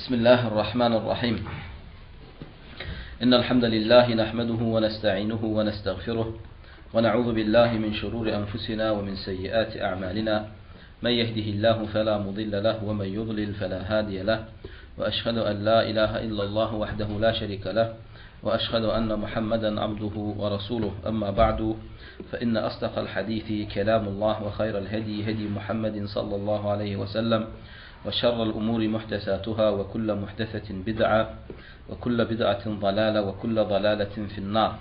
بسم الله الرحمن الرحيم. إن الحمد لله نحمده ونستعينه ونستغفره ونعوذ بالله من شرور أنفسنا ومن سيئات أعمالنا. من يهده الله فلا مضل له ومن يضلل فلا هادي له. وأشهد أن لا إله إلا الله وحده لا شريك له وأشهد أن محمدا عبده ورسوله. أما بعد فإن أصدق الحديث كلام الله وخير الهدي هدي محمد صلى الله عليه وسلم وشر الأمور محدثاتها وكل محدثة بدعة وكل بدعة ضلالة وكل ضلالة في النار.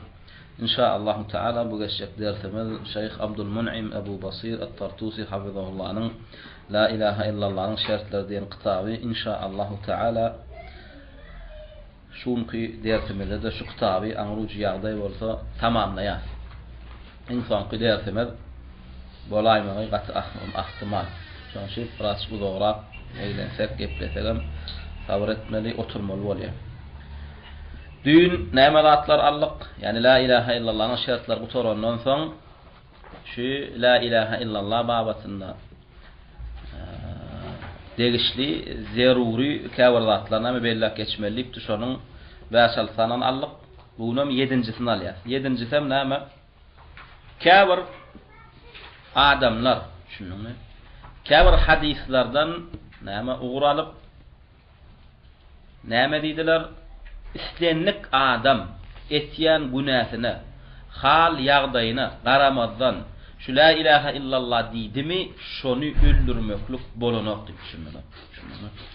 إن شاء الله تعالى بقشك درسمل شيخ عبد المنعم أبو بصير الطرطوسي حفظه الله لا إله إلا الله شرط لردين قطاوي إن شاء الله تعالى شونقي درسمل ده شو قطاوي أمروج يعضي ورثا تمام نياس إنسان درسمل بولاي مغي قط أحتمال شان شيء براس بدورا eğlensek, gepleselim, sabretmeli, oturmalı oluyor. Dün nemelatlar allık, yani la ilahe illallah'ın şartlar bu torondan son, şu la ilahe illallah babatında degişli, zeruri kavırlatlarına mübellak geçmeliyip düşanın beşalsanan allık, bunun yedincisini alıyor. Yedincisi neme? Kavır adamlar, şunun mu? Kavır hadislerden näme uğralıp näme diýdiler? İstenlik adam etýän günäsine, hal ýagdaýyna garamazdan şu la ilahe illallah diýdimi, şonu öldürmeklik bolanok diýip düşünýär.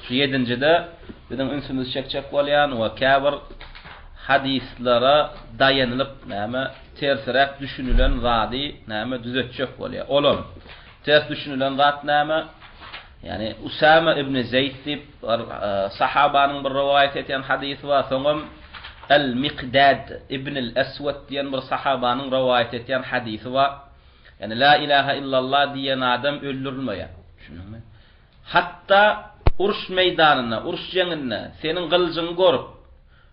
Şu 7-de bizim ünsümüz çekçek bolýan we käbir hadislere daýanylyp näme tersirak düşünülen zady näme düzetçek bolýar. Olam ters düşünülen zat näme? Yani Usama ibn Zeyd dip sahabanın bir rivayet eten hadisi var. Soňam El-Miqdad ibn el-Aswad diýen bir sahabanın rivayet eten hadisi var. Yani la ilahe illallah diýen adam öldürilmeýär. Şunuňmy? Hatta uruş meýdanyna, uruş jeňine senin gyljyňy görüp,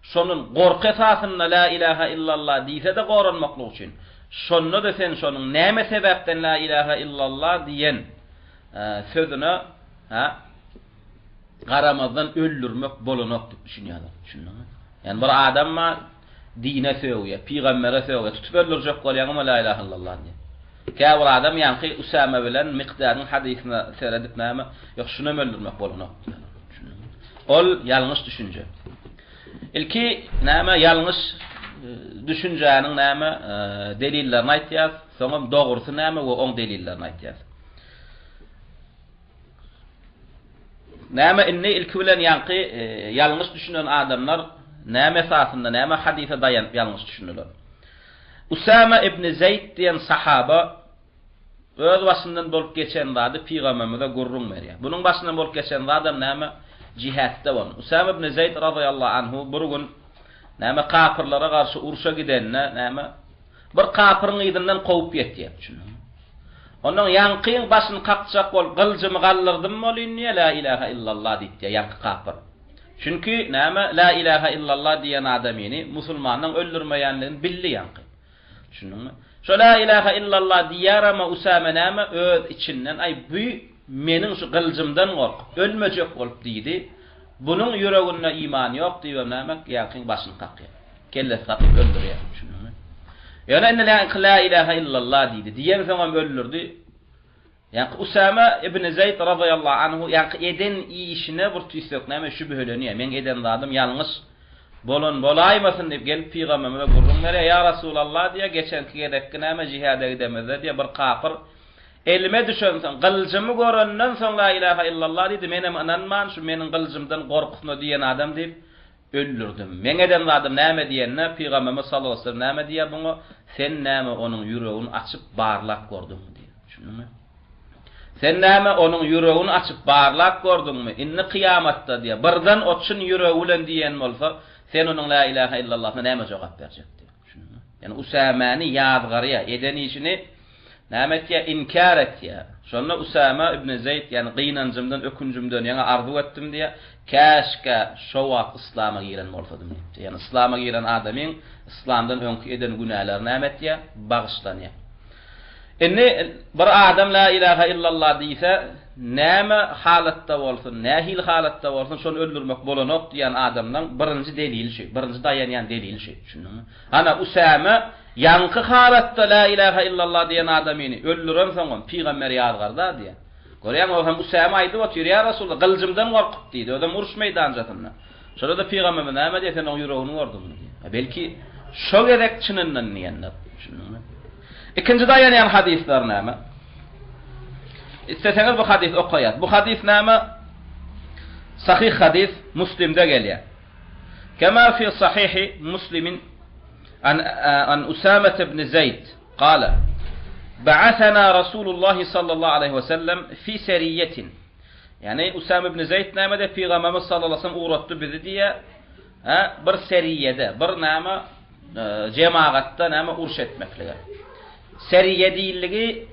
şonun gorky esasyna la ilahe illallah diýse de goranmaklyk üçin, şonda da sen şonun näme sebäpden la ilahe illallah diýen sözüne garamazdan öldürmek bolanok diýip düşünýärler. Şunuňmy? Yani bir adamma dine söýýär, peýgambere söýýär, tutup öldürjek bolýan la ilahe illallah diýär. Käbir adam ýa-ni Usama bilen Miqdaryň hadisine seredip näme? Ýok şunu öldürmek bolanok diýär. Şunuňmy? Ol ýalňyş düşünje. Ilki näme ýalňyş düşünjäniň näme delillerini aýtýar, soňra dogrusy näme we oň delillerini aýtýar. Näme inni ilki bilen ýanky ýalňyş düşünen adamlar näme esasynda näme hadise daýanyp ýalňyş düşünýärler. Usama ibn Zeyd diýen sahaba öz başyndan bolup geçen zady peýgamberimize gurrun berýär. Bunyň başyndan bolup geçen adam näme cihatda bolan. Usama ibn Zeyd radhyallahu anhu bir gün näme kafirlere garşy uruşa gidenne näme bir kafirin ýydynyň gowy ýetdi. Onun yankıyın başını kakçak bol, gılcımı gallırdım molinniye la ilahe illallah diýdi yankı kafir. Çünkü näme la ilahe illallah diýen adam ýeni musulmanyň öldürmeýänligini bildi yankı. Şunuňmy? Şu la ilahe illallah diýär ama Usama näme öz içinden ay bu meniň şu gılcımdan gork, ölmejek bolup diýdi. Bunyň ýüreginde iman ýok diýip näme yankıyň başyny kakýar. Kelle sakyp öldürýär. Şunuňmy? Yani la ilahe illallah diýdi. Diýen soňam öldürdi. Yani Usama ibn Zeyd radhyallahu anhu yani eden işine bir tüysek näme şübhelenýär. Men eden zadım ýalňyş bolaýmasyn diýip gelip peýgamberime gurrun berýär. Ya Rasulullah diýe geçenki gedekki näme jihada gidemezdi diýe bir kafir elime düşensen gyljymy görenden soň la ilahe illallah diýdi. Menem ananman şu meniň gyljymdan gorkusyna diýen adam diýip öldürdüm. Men eden zadım näme diýenne peýgamberimiz sallallahu aleyhi ve sellem näme diýär buňa? Sen näme onuň ýüregini açyp barlap gördüňmi diýär. Şunuňmy? Sen näme onuň ýüregini açyp barlap gördüňmi? Inni kıyamatda diýär. Birden otçun ýüregi bilen diýen bolsa, sen onuň la ilahe illallahna näme jogap berjek diýär. Şunuňmy? Yani Usamany ýadgarya eden işini näme etýär? Inkar etýär. Şonda Usama ibn Zeyd yani gynanjymdan ökünjümden ýa-ni arzu etdim diýär. Käşke şo wagt islama giren bolsadım diýdi. Yani islama giren adamyň islamdan öňkü eden günälerini näme etýär? Bagyşlanýar. Enne bir adam la ilahe illallah diýse, näme halatda bolsun, nähil halatda bolsun, şonu öldürmek bolanok diýen adamdan birinji delil şu, birinji dayanýan delil şu. Şunuňmy? Ana Usama ýanky halatda la ilahe illallah diýen adamyny öldüren soňam peýgamber ýazgarda diýen. Görýän o hem Usama aýdyp otur, ýa Rasulullah, gyljymdan gorkup diýdi, odam uruş meýdanjatynda. Şoda da peýgamber näme diýsen, oň ýüregini gordum diýdi. Belki şo gerek çynyndan diýenler. Şunuňmy? İkinci dayanýan hadisler näme? İsteseňiz bu hadis okaýat. Bu hadis näme? Sahih hadis Müslimde gelýär. Kema fi sahih Müslimin an Usama ibn Zayd qala ba'athana Rasulullah sallallahu aleyhi ve sellem fi seriyetin. Yani Usama ibn Zayd näme de Peygamberimiz sallallahu aleyhi ve sellem uğratdy bizi diye bir seriyede, bir näme cemaatda näme uruş etmeklige. Seriye diýilligi,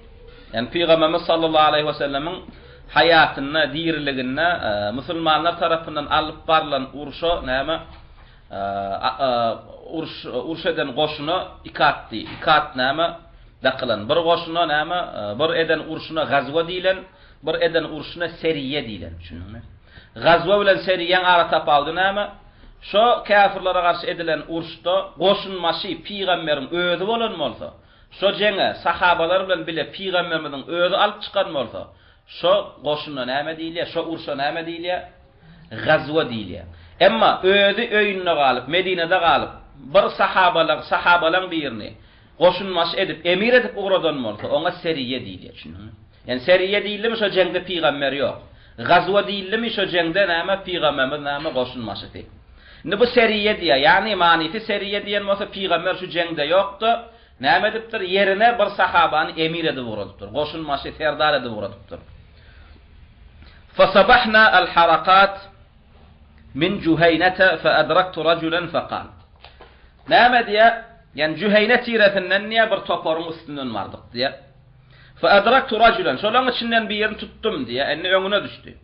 yani Peygamberimiz sallallahu aleyhi ve sellemin hayatyna, dirligine, musulmanlar tarapyndan alyp barılan uruşa näme uruş eden goşuna ikatdi. Ikat näme dakylan. Bir goşuna näme bir eden uruşuna gazwa diýilen, bir eden uruşuna seriye diýilen. Şunuňmy? Gazwa bilen seriýeň ara tapaldy näme? Şo kafirlere garşy edilen uruşda goşunmaşy Peýgamberiň özi bolan bolsa, şo jenge sahabalar bilen bile Peýgamberimiň özi alyp çykan bolsa, şo goşuna näme diýilýär, şo uruşa näme diýilýär? Gazwa diýilýär. Emma özi öýünde galyp, Medinede galyp, bir sahabalar birini goşunmaşy edip, emir edip uğradan bolsa, oňa seriye diýilýär. Şunuňmy? Yani seriye diýilmi şo jengde Peýgamber ýok. Gazwa diýilmi şo jengde näme Peýgamberimiz näme goşunmaşy tek. Ne bu seriye diye, yani manisi seriye diyen olsa Peygamber şu jengde yoktu. Näme edipdir? Yerine bir sahabany emir edip uğradypdyr. Goşulmaşy serdar edip uğradypdyr. Fasabahna al-harakat min Juhaynata fa adraktu rajulan faqal. Näme diye? Yani Juhayna tiresinden niye bir toparın üstünden vardık diye. Fa adraktu rajulan. Şolan içinden bir yerini tuttum diye. Enne öňüne düştü.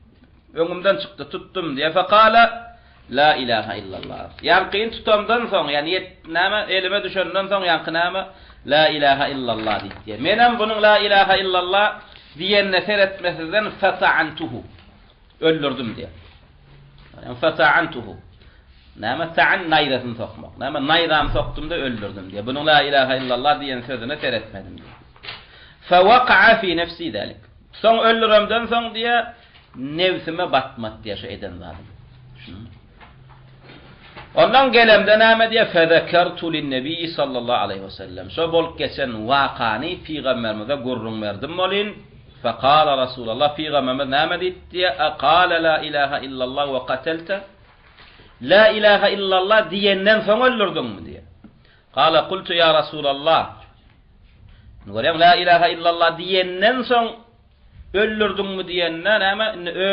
Öňümden çykdy, tuttum diye. Faqala la ilahe illallah. Yankıyın tutamdan sonra, yani näme elime düşenden sonra yankı näme la ilahe illallah diye. Menem bunun la ilahe illallah diyen nefer etmesinden fata'antuhu. Öldürdüm diye. Yani fata'antuhu. Näme ta'an nayratını sokmak. Näme nayram soktum da öldürdüm diye. Bunun la ilahe illallah diyen sözüne ter etmedim diye. Fa waqa'a fi nefsi zalik. Son öldürümden sonra diye nefsime batmat diye şey eden zalim. Ondan gelemde näme diye fezekertu lin-nebi sallallahu aleyhi ve sellem. Şo bolup geçen waqany Peygamberimize gurrun berdim bolin. Faqala Rasulullah Peygamberimiz näme diýdi? Aqala la ilahe illallah ve qatalta. La ilahe illallah diýenden soň öldürdüňmi diye. Qala qultu ya Rasulullah. Görýän la ilahe illallah diýenden soň öldürdüňmi diýende näme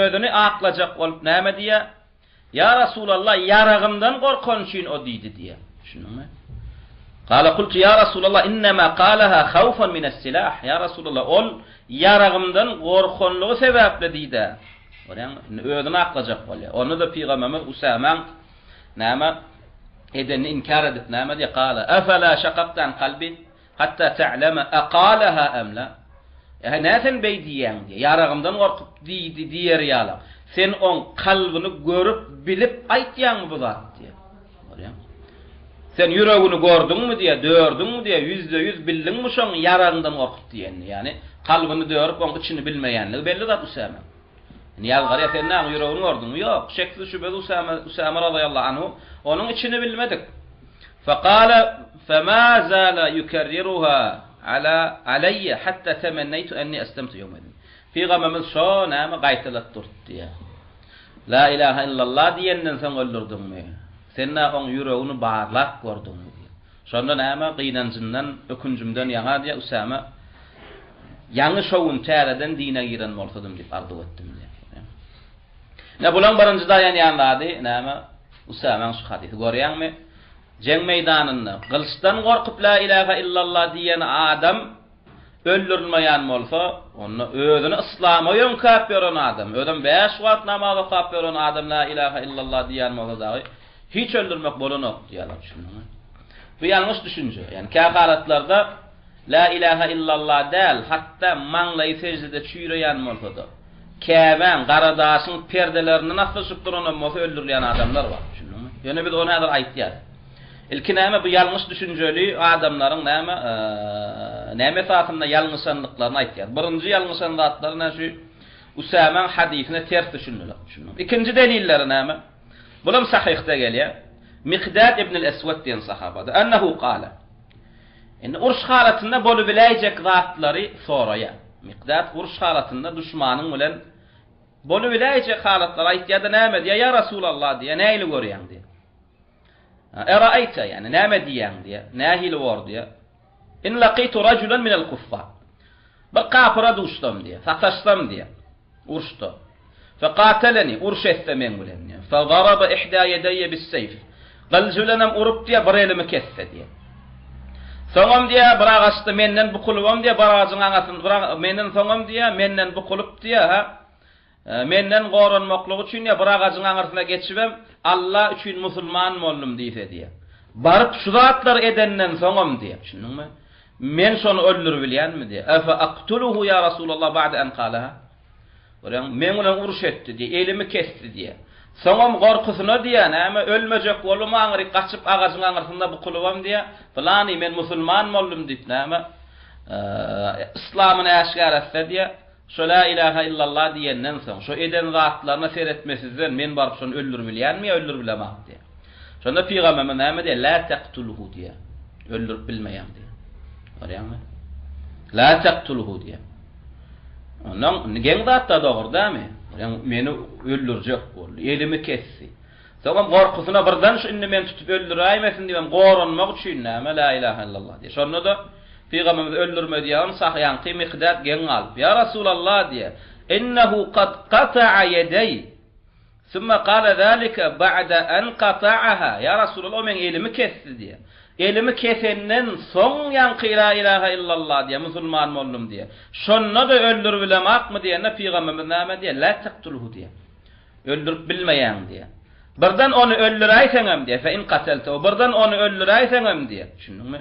özüni aklajak bolup näme diye? Ya Resulallah, yaragımdan korkan şin o diýdi diye. Şunuňmy? Qala qultu ya Resulallah innema qalaha khawfan min as-silah. Ya Resulallah, ol yaragımdan korkanlygy sebäple diýdi. Görýän, özüni aklajak bolýar. Onu da Peygamberimiz Usama näme edeni inkar edip näme diye qala afala shaqaqtan qalbi hatta ta'lama aqalaha am la. Ya näsen beýdiýän diye. Yaragımdan korkup diýdi diýer ýalam. Sen on kalbini görüp bilip aýtýanmy bu zat diye. Görýän? Sen yüregini gördüňmi diye, dördüňmi diye, %100 bildiňmi şoň yaragyndan gorkup diýeni. Yani kalbini dörüp oň içini bilmeýänligi belli zat Usama. Niýal garya sen näme yüregini gördüňmi? Ýok, şeksiz şübhesiz Usama radıyallahu anhu onuň içini bilmedik. Faqala fama zala yukarriruha alayya hatta tamannaytu anni aslamtu yawman. Peygamberimiz şo näme gaýtalat durdy diye. La ilahe illallah diýenden soň öldürdüňmi? Sen oň yüregini barlap gördüňmi diye. Şonda näme gynanjyndan, ökünjümden ýaňa diye Usama ýangy şowun täzeden dine giren bolsadym diýip arzu etdim diye. Ne bulan barynjy daýanýanlady näme Usama şu hadisy görýärmi? Jeng meýdanynda gylçdan gorkup la ilahe illallah diýen adam öldürülmeýän bolsa, onu özüni İslam'a ýönkap beren adam, ödem 5 wagt namaza kap beren adam la ilahe illallah diýen bolsa, hiç öldürmek bolanok diýerler. Bu ýalňyş düşünje. Yani kâ halatlarda la ilahe illallah del, hatta manlayı secdede çüyreyen bolsa da, Kämen, garadaşyň perdelerini naslaşyp duran bolsa öldürýän adamlar var. Şunuňmy? Ýöne biz onu häzir aýtýar. İlki näme bu ýalňyş düşünjeli adamlaryň näme esasynda ýalňyşanlyklaryny aýtýar. Birinji ýalňyşanlyklary näşe Usama hadisine ters düşündiler. İkinci delilleri näme? Bulam sahihde gelýär. Miqdad ibn al-Aswad diýen sahaba, annahu qala: "İnne uruş halatynda bolup biläjek zatlary soraýar." Miqdad uruş halatynda düşmanyň bilen bolup biläjek halatlary aýtýarda näme diýär? "Ya Rasulullah" diýär, "Nähili görýän?" diýär. "Era'ayta" yani näme diýän diýär, "Nähili wor" diýär. "In laqitu rajulan min al-kuffar." Bir kafira duşdum diýär, sataşdym diýär. Urşdu. Faqatalani urş etmeň bilen. Fa daraba ihda yadayya bis-sayf. Galjulanam urup diýär, bir elimi kesse diýär. Soňam diýär, bir agaçdy menden bu kulubam diýär, bir agaçyň aňasyny menden soňam diýär, menden bu kulup diýär, menden goranmaklygy üçin diýär, bir agaçyň aňasyna geçibem, Allah üçin musulman boldum diýse. Baryp şu zatlar edenden soňam diýär. Şunuňmy? Men şonu öldürüp bilýänmi diýär. Afa aqtuluhu ya Rasulullah ba'da an qalaha. Men bilen uruş etdi diýär, elimi kesdi diýär. Soňam gorkusyna diýär, näme ölmejek bolum aňry gaçyp agaçyň aňyrynda bu kulubam diýär. Falany men musulman boldum diýip näme İslamyny aşgar etdi diýär. Şo la ilaha illallah diýenden soň şo eden zatlaryna seretmesizden men baryp şonu öldürüp bilýänmi, öldürüp bilemem diýär. Şonda Peygamber näme diýär? La taqtuluhu diýär. Öldürüp bilmeýän diýär. Görýärmi? La taqtuluhu diýär. Onun gen zatda dogry dämi? Yani meni öldürjek boldy. Elimi kesdi. Soňam gorkusyna birden şu inni men tutup öldüräýmesin diýem, goranmak üçin näme la ilaha illallah diýär. Şonda da Peygamberimiz öldürmedi ýa-ni sahyan Miqdad gen alyp, "Ya Rasulullah" diýär. "Innehu qad qata'a yaday." Summa qala zalika ba'da an qata'aha. "Ya Rasulullah, men elimi kesdi" diýär. Elimi kesenden soň ýanky la ilaha illallah diýär, musulman boldum diýär. Şonda da öldürüp bilemakmy diýende Peygamberimiz näme diýär? La taqtuluhu diýär. Öldürüp bilmeýän diýär. Birden onu öldüräýseňem diýär. Fa in qatalta, birden onu öldüräýseňem diýär. Şunuňmy?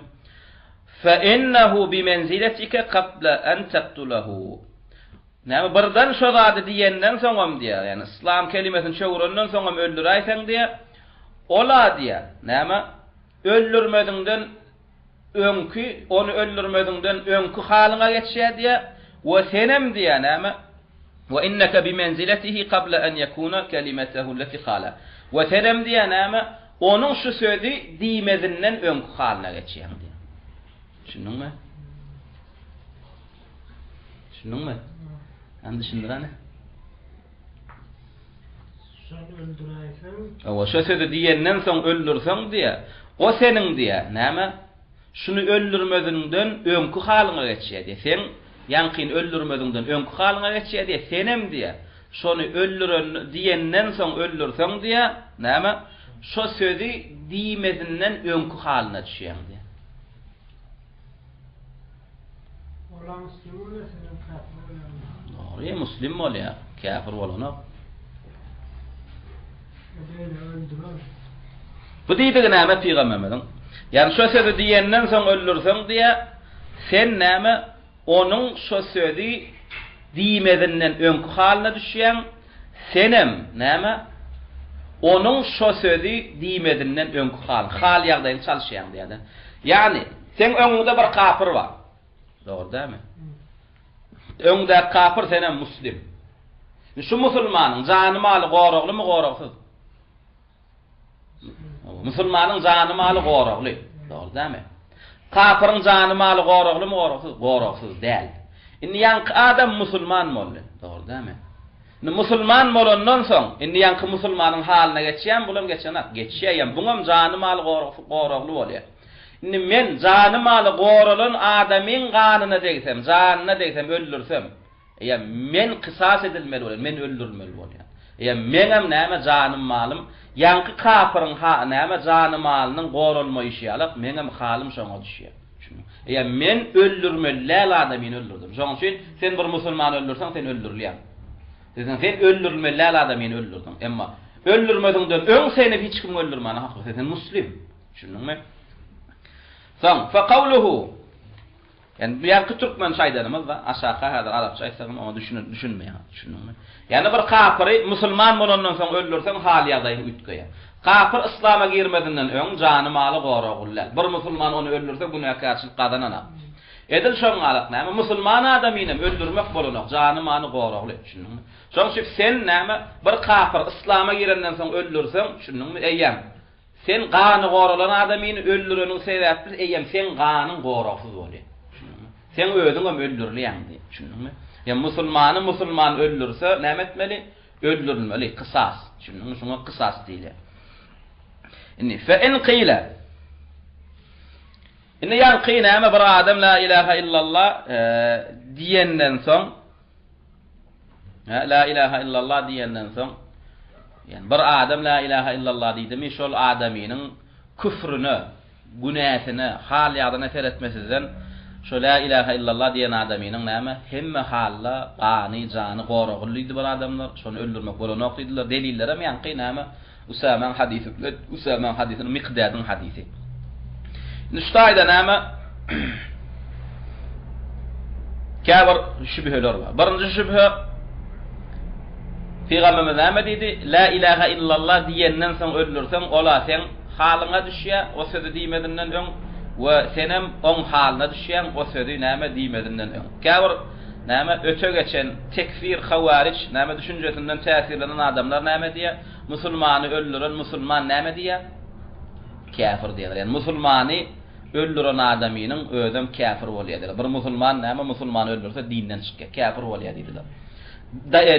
Fa innahu bi manzilatika qabla an taqtulahu. Näme birden şo zady diýenden soňam diýär. Yani İslam kelimesini çöwürenden soňam öldüräýseň diýär. Ola diýär. Näme? Öldürmediňden öňkü, onu öldürmediňden öňkü halyňa geçýär diýär. Wa senem diýär näme? Wa innaka bi manzilatihi qabla an yakuna kalimatuhu allati qala. Wa senem diýär näme? Onuň şu sözi diýmedinden öňkü halyna geçýär diýär. Şunuňmy? Şunuňmy? Andi şundrany? Şonu öldüräýsen? O şu sözi diýenden soň öldürseň diýär. O senin diýär, näme? Şunu öldürmediňden öňkü halyňa geçýär diýär. Sen ýanky öldürmediňden öňkü halyňa geçýär diýär. Senem diýär. Şonu öldüren diýenden soň öldürseň diýär, näme? Şo sözi diýmedinden öňkü halyna düşýär diýär. Ola muslim bolsa kafir bolar. Doğru, muslim bolýar, kafir bolanok. Bu diýdi näme Peygamberimiň? Yani şo sözi diýenden soň öldürseň diýär, sen näme onuň şo sözi diýmedinden öňkü halyna düşýän, senem näme onuň şo sözi diýmedinden öňkü hal ýagdaýynda çalyşýan diýär. Yani sen öňünde bir kafir bar. Doğru dämi? Öňünde kafir senem muslim. Şu musulmanyň jany maly goraglymy goragsyz? Musulmanyň jany maly goragly. Doğru dämi? Kafirin jany maly goraglymy goragsyz? Goragsyz däl. Indi ýanky adam musulman boldy. Doğru dämi? Musulman bolandan soň indi ýanky musulmanyň halyna geçýän, bulam geçenat. Geçýän, buňam jany maly goragly bolýar. Indi men jany maly goralan adamyň ganyna degsem, janyna degsem öldürsem, ýa men qisas edilmeli bolar, men öldürmeli bolar. Ýa menem näme janym malym, ýanky kafirin näme jany malynyň goralmaýyşy alyp, menem halym şoňa düşýär. Ýa men öldürmeli adamy öldürdüm. Şoň üçin sen bir musulman öldürseň sen öldürilýän. Sen öldürmeli adamy öldürdüm. Emma öldürmediňden öň seni hiç kim öldürmany hakly, sen muslim. Şunuňmy? Fa qawluhu Yani bu yankı Türkmen şaydanımız da aşağı kadar Arapça aysagım ama düşünmeyin. Yani bir kafiri Müslüman bolandan soň öldürsen hal ýagdaýy ütgeýär. Kafir İslam'a girmedinden öň jany maly goragullak. Bir Müslüman onu öldürse günahkarçylyk gazanana. Edil şoň alak näme Müslüman adamyny öldürmek bolanok jany maly goragullak. Şunuňmy? Şoň sen näme bir kafir İslam'a girenden soň öldürsen şunuňmy eýýän. Sen gany goralan adamyny öldüreniň sebäpli eýýän sen ganyň goragsyz bolýar. Sen özüň öldürülýän diýip düşündiňmi? Ya Müslüman öldürse näme etmeli? Öldürülmeli, kısas. Düşündiňmi? Şoňa kısas diýiler. Inni fa in qila inni yanqina ama bir adam la ilaha illallah diýenden soň la ilaha illallah diýenden soň yani bir adam la ilaha illallah diýdimi şol adamynyň küfrüni, günahyny, hal ýagdaýyna seretmesinden şo la ilaha illallah diýen adamynyň näme hemme halla gany jany goragullydy bir adamlar şonu öldürmek bolanok diýdiler deliller hem ýanky näme Usama hadisinin miqdadın hadisi. Nüştayda näme käbir şübheler bar. Birinji şübhe Peygamberimiz näme diýdi? La ilaha illallah diýenden soň öldürsen, ola sen halyňa düşýär, o sözü diýmedinden öň we senem oň halyna düşýän, o sözü näme diýmedinden öň. Käbir näme öte geçen tekfir, hawarij näme düşünjesinden täsirlenen adamlar näme diýär? Müslümany öldüren Müslüman näme diýär? Kafir diýerler. Yani Müslümany öldüren adamynyň özüm kafir bolýar diýerler. Bir Müslüman näme Müslümany öldürse dinden çykýar, kafir bolýar diýerler.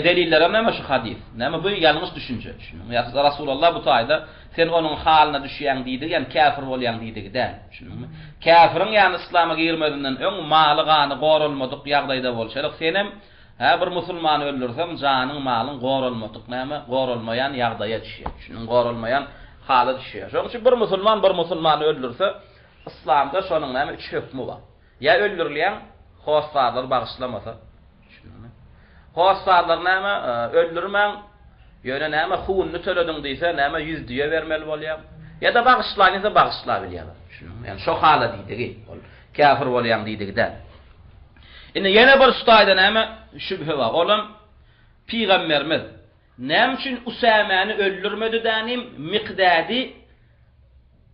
Deliller näme şu hadis? Näme bu ýalňyş düşünje? Ya Rasulullah bu taýda sen onuň halyna düşýän diýdi, yani kafir bolýan diýdi de. Şunuňmy? Kafirin yani İslam'a girmedinden öň maly gany gorulmadyk ýagdaýda bolşaryk senem bir Müslüman öldürsem janyň malyň gorulmadyk näme? Gorulmayan ýagdaýa düşýär. Şunun gorulmayan haly düşýär. Şoň üçin bir Müslüman öldürse İslamda şonuň näme üç hökmü bar. Ya öldürilýän hostarlar bagyşlamasa. Şunuňmy? Hostarlar näme öldürmän ýöne näme hunny töledin diýse näme 100 diýe bermeli bolýar. Ya da bagyşlanýsa bagyşlap bilýär. Yani şo hala diýdigi, ol kafir bolýan diýdigide. Ine ýene bir ustayda näme şübhe bar. Olam Peygamberimiz näme üçin Usamany öldürmedi dänim miqdadi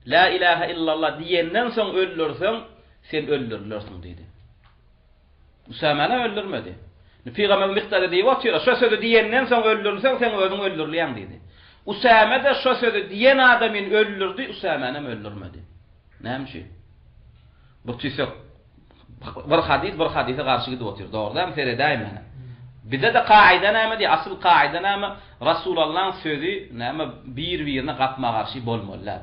la ilaha illallah diýenden soň öldürsen sen öldürilirsin diýdi. Usamany öldürmedi. Peygamber miqdadi diýip otyra, şo sözü diýenden soň öldürsen sen özüň öldürilýän diýdi. Usama da şo sözü diýen adamyny öldürdi, Usamany öldürmedi. Näme? Bu tüsek bir hadise garşy gidip otyr. Dogry mı seredäými? Bize de kaide näme diýär? Asıl kaide näme? Rasulullah'ın sözü näme bir-birine gatma garşy bolmalylar.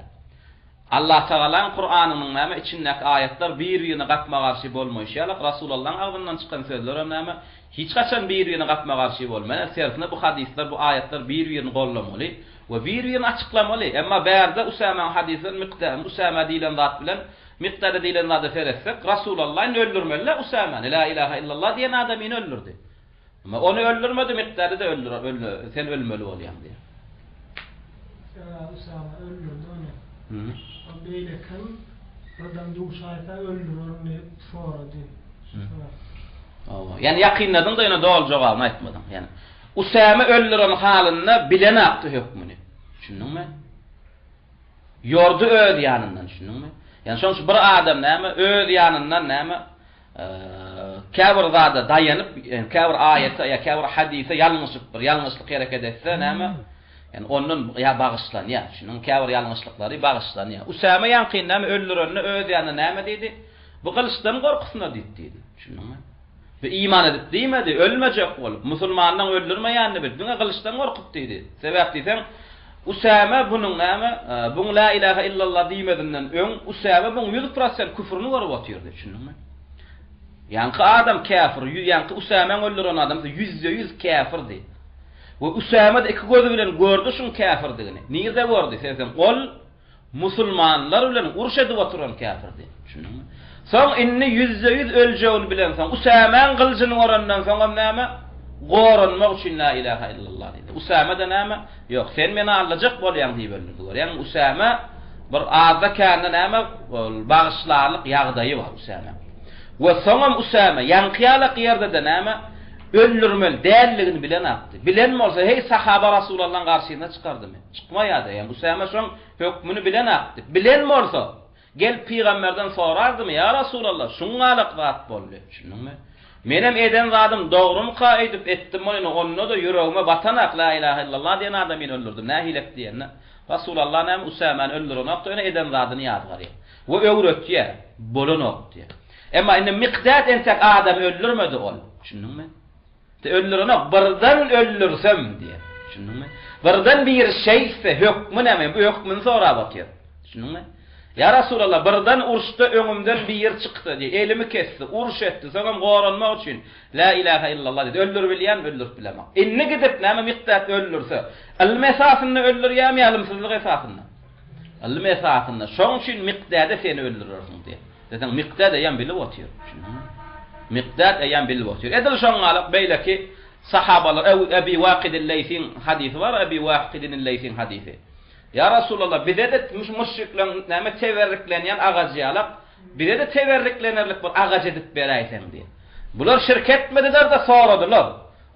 Allah Taala'nın Kur'anynyň näme içindäki ayetler bir-birine gatma garşy bolmaýşalar. Rasulullah'ın agzyndan çykan sözler näme hiç kaçan bir-birine gatma garşy bolmaýar. Serfine bu hadisler, bu ayetler bir-birini gollamaly we bir-birini açıklamaly. Emma bärde Usama hadisinin miqdary, Usama diýilen zat bilen miqdary diýilen zat feretsek, Rasulullah'ı öldürmeliler Usamany la ilaha illallah diýen adamyny öldürdi. Ama onu öldürmedi, miqdary da öldür. Sen ölmeli bolýan diýär. Usama öldürdü onu. Beýle kim adam duşayta öldürürni sorady. Yani yakınladın da yine doğal cevabını aytmadım. Yani Usama öldüren halinde bilen aktı hükmünü. Düşündün mü? Yordu öd yanından, düşündün mü? Yani sonuç bir adam näme öd yanından näme käbir zada dayanıp, yani käbir ayete ya käbir hadise ýalňyşlyk hareket etse näme? Yani onun ya bagyşlan ya, şunun käbir ýalňyşlyklary bagyşlan ya. Usama ýanqyn näme öldürenni öd yanına näme diýdi? Bu kılıçdan gorkusyna diýdi. Düşündün mü? Ve iman edip diýmedi, ölmejek bolup, Müslümandan öldürmeýänni bildi. Diňe kılıçdan gorkup diýdi. Sebäp diýsem, Usama bunuň näme? Bu la ilaha illallah diýmedinden öň Usama bu 100% küfrüni görüp otyrdy, düşündiňmi? Ýanky adam kafir, ýanky Usamany öldüren adam %100 kafirdi. We Usama da iki gözü bilen gördü şuň kafirdigini. Niýe gördü? Sen ol Müslümanlar bilen uruş edip oturan kafirdi, düşündiňmi? Soň inni %100 öljegini bilen soň Usamany gylçyny orandan soň näme? Goranmak üçin la ilaha illallah diýdi. Usama da näme? Ýok, sen meni allajak bolýan diýip öldürdiler. Yani Usama bir azda kände näme? Bagyşlarlyk ýagdaýy bar Usama. Ve soňam Usama ýankyýalyk ýerde de näme öldürmeli dälligini bilen atdy. Bilen bolsa hey sahaba Rasulullah'ın garşyna çykardymy? Çykmaýady. Yani Usama şoň hökmüni bilen atdy. Bilen bolsa gel peýgamberden sorardymy? Ya Rasulullah, şuňalyk wagt boldy. Şunuňmy? Menem eden zadım dogrumy kaýdyp etdim onu, onda da yüreğime batanak la ilahe illallah diýen adam meni öldürdüm. Nähilek diýen. Rasulullah näme Usamany öldürenok da öne eden zadyny ýadgar. We öwretýär, bolanok diýär. Emma indi miqdad entek adam öldürmedi ol. Şunuňmy? Öldürenok birden öldürsem diýär. Şunuňmy? Birden bir şeyse hökmü näme? Bu hökmüni sorap atýar. Şunuňmy? Ya Rasulullah birden urşda öňümden bir yer çykdy diye elimi kesdi, urş etdi. Sagam goranmak üçin la ilahe illallah dedi. Öldürüp bilýän öldürüp bilemek. Inni gidip näme miqdat öldürse, ilm esasyny öldürýärmi ýalymsızlyk esasyny? Ilm esasyny. Şoň üçin miqdada seni öldürürsin diye. Dedim miqdad ýan bilip otýar. Miqdad ýan bilip otýar. Edil şoňalyk beýleki sahabalar Ebi Waqid el-Laysin hadisi var, Ebi Waqid el-Laysin hadisi. Ya Rasulullah bize de müşrikler näme tewerriklenýän agajalyk, bize de tewerriklenerlik bir agaj edip beräýsen diye. Bular şirk etmediler de soradylar.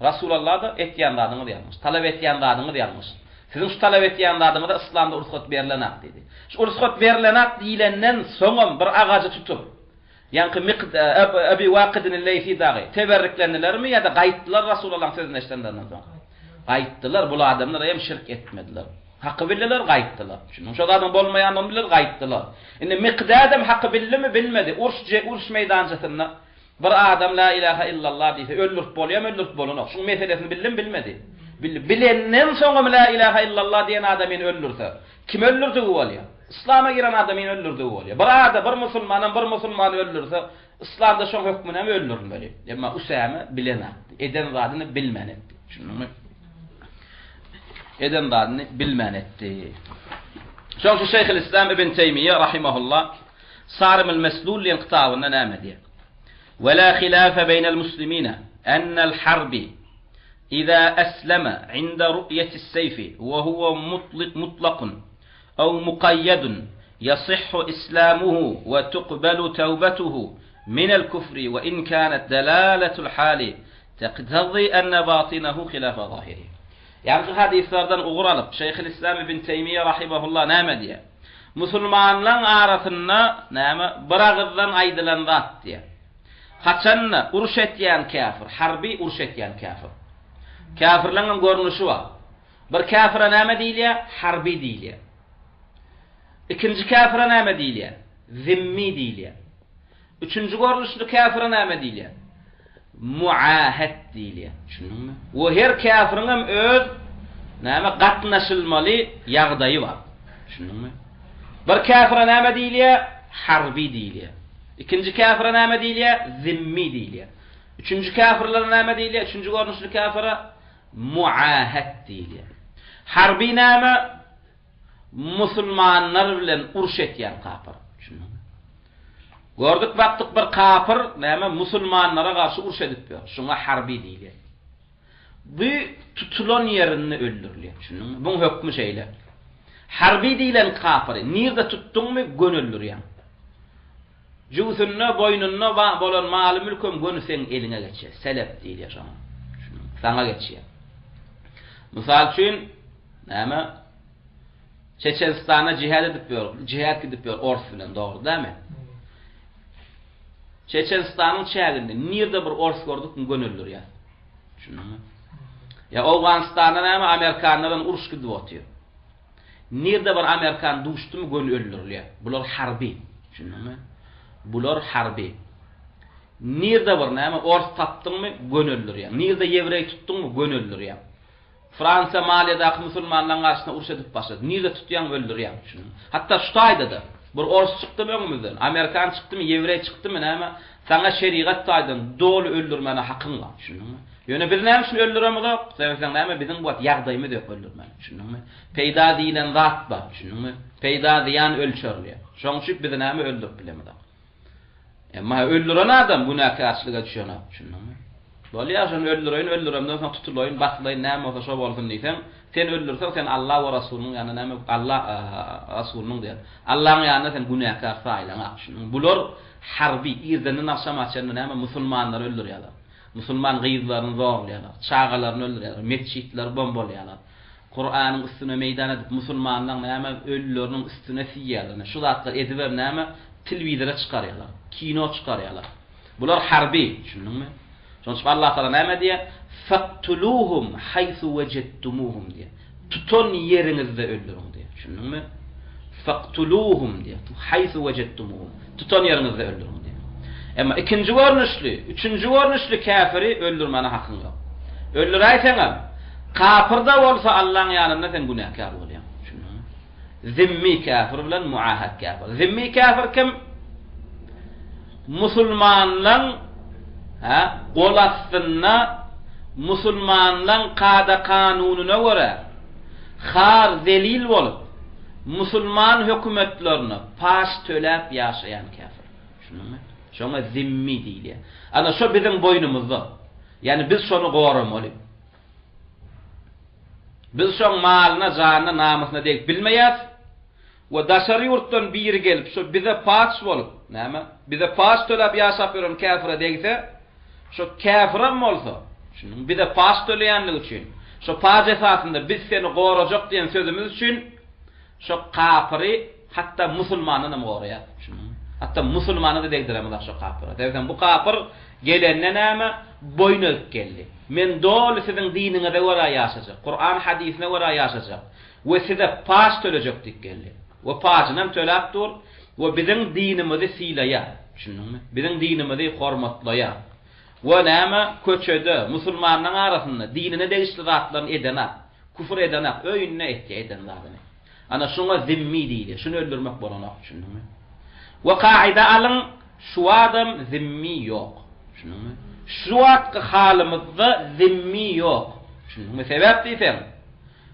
Rasulullah da etýän zadyny diýmiş, talap etýän zadyny diýmiş. Sizin şu talap etýän zadyny da İslamda ursat berilenak dedi. Şu ursat berilenak diýilenden soňam bir agajy tutup, ýa-ni Ebi Waqid el-Laysi dagy tewerriklendilermi ýa-da gaýtdylar Rasulullah'ın sözüne eşitenden soň. Gaýtdylar, bu adamlar hem şirk etmediler. Hakkı bildiler, gaýtdylar. Şunu şu adam bolmaýan onu bilir, gaýtdylar. Indi miqdadam hakkı bildimi bilmedi. Urş meýdanjasynda bir adam la ilahe illallah diýse öldürüp bolýar, öldürüp bolanok. Şu meselesini bildim bilmedi. Bilenden soňra la ilahe illallah diýen adamyny öldürse, kim öldürdi bu bolýar? İslam'a giren adamyny öldürdi bu bolýar. Bir musulmany öldürse, İslamda şoň hökmüne öldürmeli. Emma Usama bilen atdy. Eden zadyny bilmän etdi. Şunuňmy? Eden zadyny bilmän etdi. Şoň şu Şeyhül İslam ibn Teymiyye rahimahullah Sarimul Meslul diýen kitabynda näme diýer? Ve la khilafa beynel muslimina ennel harbi إذا أسلم عند رؤية السيف وهو مطلق أو مقيد يصح إسلامه وتقبل توبته من الكفر وإن كانت دلالة الحال تقتضي أن باطنه خلاف ظاهره. Yani şu hadislerden uğralıp Şeyhülislam ibn Teymiyye rahimahullah näme diýär? Musulmanlaryň arasynda näme bir agyrdan aýdylan zat diýär. Haçanna uruş etýän kafir, harbi uruş etýän kafir. Kafirlerin görnüşi var. Bir kafira näme diýilýär? Harbi diýilýär. İkinji kafira näme diýilýär? Zimmi diýilýär. Üçüncü görnüşli kafira näme diýilýär? Muahad diýilýär. Şunuňmy? O her kafirin hem öz näme gatnaşylmaly ýagdaýy bar. Şunuňmy? Bir kafira näme diýilýär? Harbi diýilýär. İkinji kafira näme diýilýär? Zimmi diýilýär. Üçüncü kafirler näme diýilýär? Üçüncü görnüşli kafira muahad diýilýär. Harbi näme? Musulmanlar bilen uruş etýän kafir. Şunuňmy? Gördük baktık bir kafir näme musulmanlara garşy uruş edip ber. Şuňa harbi diýilýär. Bu tutulan ýerini öldürilýär. Şunuňmy? Bu hökmü şeýle. Harbi diýilen kafir nirde tutduňmy gönüllürýär. Jusunna boynunna bolan maly mülküm gönü sen eline geçer. Selep diýilýär şoňa. Sana geçýär. Mysal üçin näme? Çeçenistana jihad edip ber. Jihad edip ber ors bilen dogry dämi? Çeçenistanyň çäginde nirde bir ors gördük gönüllürýär. Şunuňmy? Ya Awganistanda näme Amerikanlaryň uruş gidip otýar. Nirde bir Amerikan duşdymy gönüllürýär. Bular harbi. Şunuňmy? Bular harbi. Nirde bir näme ors tapdyňmy gönüllürýär. Nirde ýewrey tutdyňmy gönüllürýär. Fransa Maliýadaky musulmanlaryň garşyna uruş edip başlady. Nirde tutýan öldürýär. Hatta şu taýdydy. Bir ors çykdymy öňümizden, Amerikan çykdymy, ýewrey çykdymy näme? Saňa şeriat taýdan dol öldürmeni hakyň var. Şunuňmy? Ýöne bir näme şunu öldüremizok? Sebäpden näme biziň bu ýagdaýymy dep öldürmeli. Şunuňmy? Peýda diýilen zat bar. Şunuňmy? Peýda diýen ölçerli. Şoň üçin biz näme öldürip bilemedik. Emma öldüren adam günahkarçylyga düşýär. Şunuňmy? Bolýar şonu öldürýän, öldüremden soň tutulaýyn, baslaýyn, näme bolsa şo bolsun diýsem, Sen öldürsen sen Allah we Rasulunun ýanyna näme Allah Rasulunun diýer. Allah'ın ýanyna sen günahkar saýlaňak. Bular harbi irdenin akşamaçyny näme musulmanlar öldürýärler. Musulman gyýyzlaryny zorlaýarlar, çağalaryny öldürýärler, mesçitler bombalýarlar. Kur'anyň üstüne meýdan edip musulmanlaryň näme ölüleriniň üstüne siýýärler. Şu zatlar edip näme telewizora çykarýarlar, kino çykarýarlar. Bular harbi, düşündiňmi? Şoňa Allah taala näme diýär? Faqtuluhum haythu wajadtumuhum diýär. Tuton ýeriňizde öldüriň diýär. Düşündiňmi? Faqtuluhum diýär. Haythu wajadtumuhum. Tuton ýeriňizde öldüriň diýär. Emma ikinji görnüşli, üçünji görnüşli kafiri öldürmene hakyň ýok. Öldüräýseňem, kafirda bolsa Allah'ın ýanynda sen günahkar bolýan. Düşündiňmi? Zimmi kafir bilen muahad kafir. Zimmi kafir kim? Musulmanlaryň gol astyna musulmanlaryň qada kanunyna görä har delil bolup musulman hökümetlerini pas töläp ýaşaýan kafir. Düşündiňmi? Şoňa zimmi diýilýär. Ana şo biziň boýnumuzda. Yani biz şonu goramaly. Biz şoň malyna, janyna, namusyna dek bilmeýäs we daşary ýurtdan biri gelip şo bize pas bolup, näme? Bize pas töläp ýaşap ýören kafira degse, şo kafiram bolsa, şunun bize pas töleýänligi üçin, şo pas esasında biz seni gorajak diýen sözümüz üçin şo kafiri hatta musulmanyny goraýar. Hatta musulmany da degdiremler şo kafir. Degsen bu kafir gelenne näme boyna geldi. Men dol siziň diniňe de wara ýaşajak. Kur'an hadisine wara ýaşajak. We size pas tölejek dik geldi. We pasynam töläp dur we biziň dinimizi silaýar. Düşündiňmi? Biziň dinimizi hormatlaýar. We näme köçede musulmanlaryň arasynda dinine degişli zatlaryny edenak, küfür edenak, öýünne etdiýenlerdi. Ana şoňa zimmi diýilýär. Şunu öldürmek bolanak, düşündiňmi? Ve kaide alın şu adam zimmi yok. Şunun şu wagtky halymyzda zimmi yok. Şunun sebäp diýsem.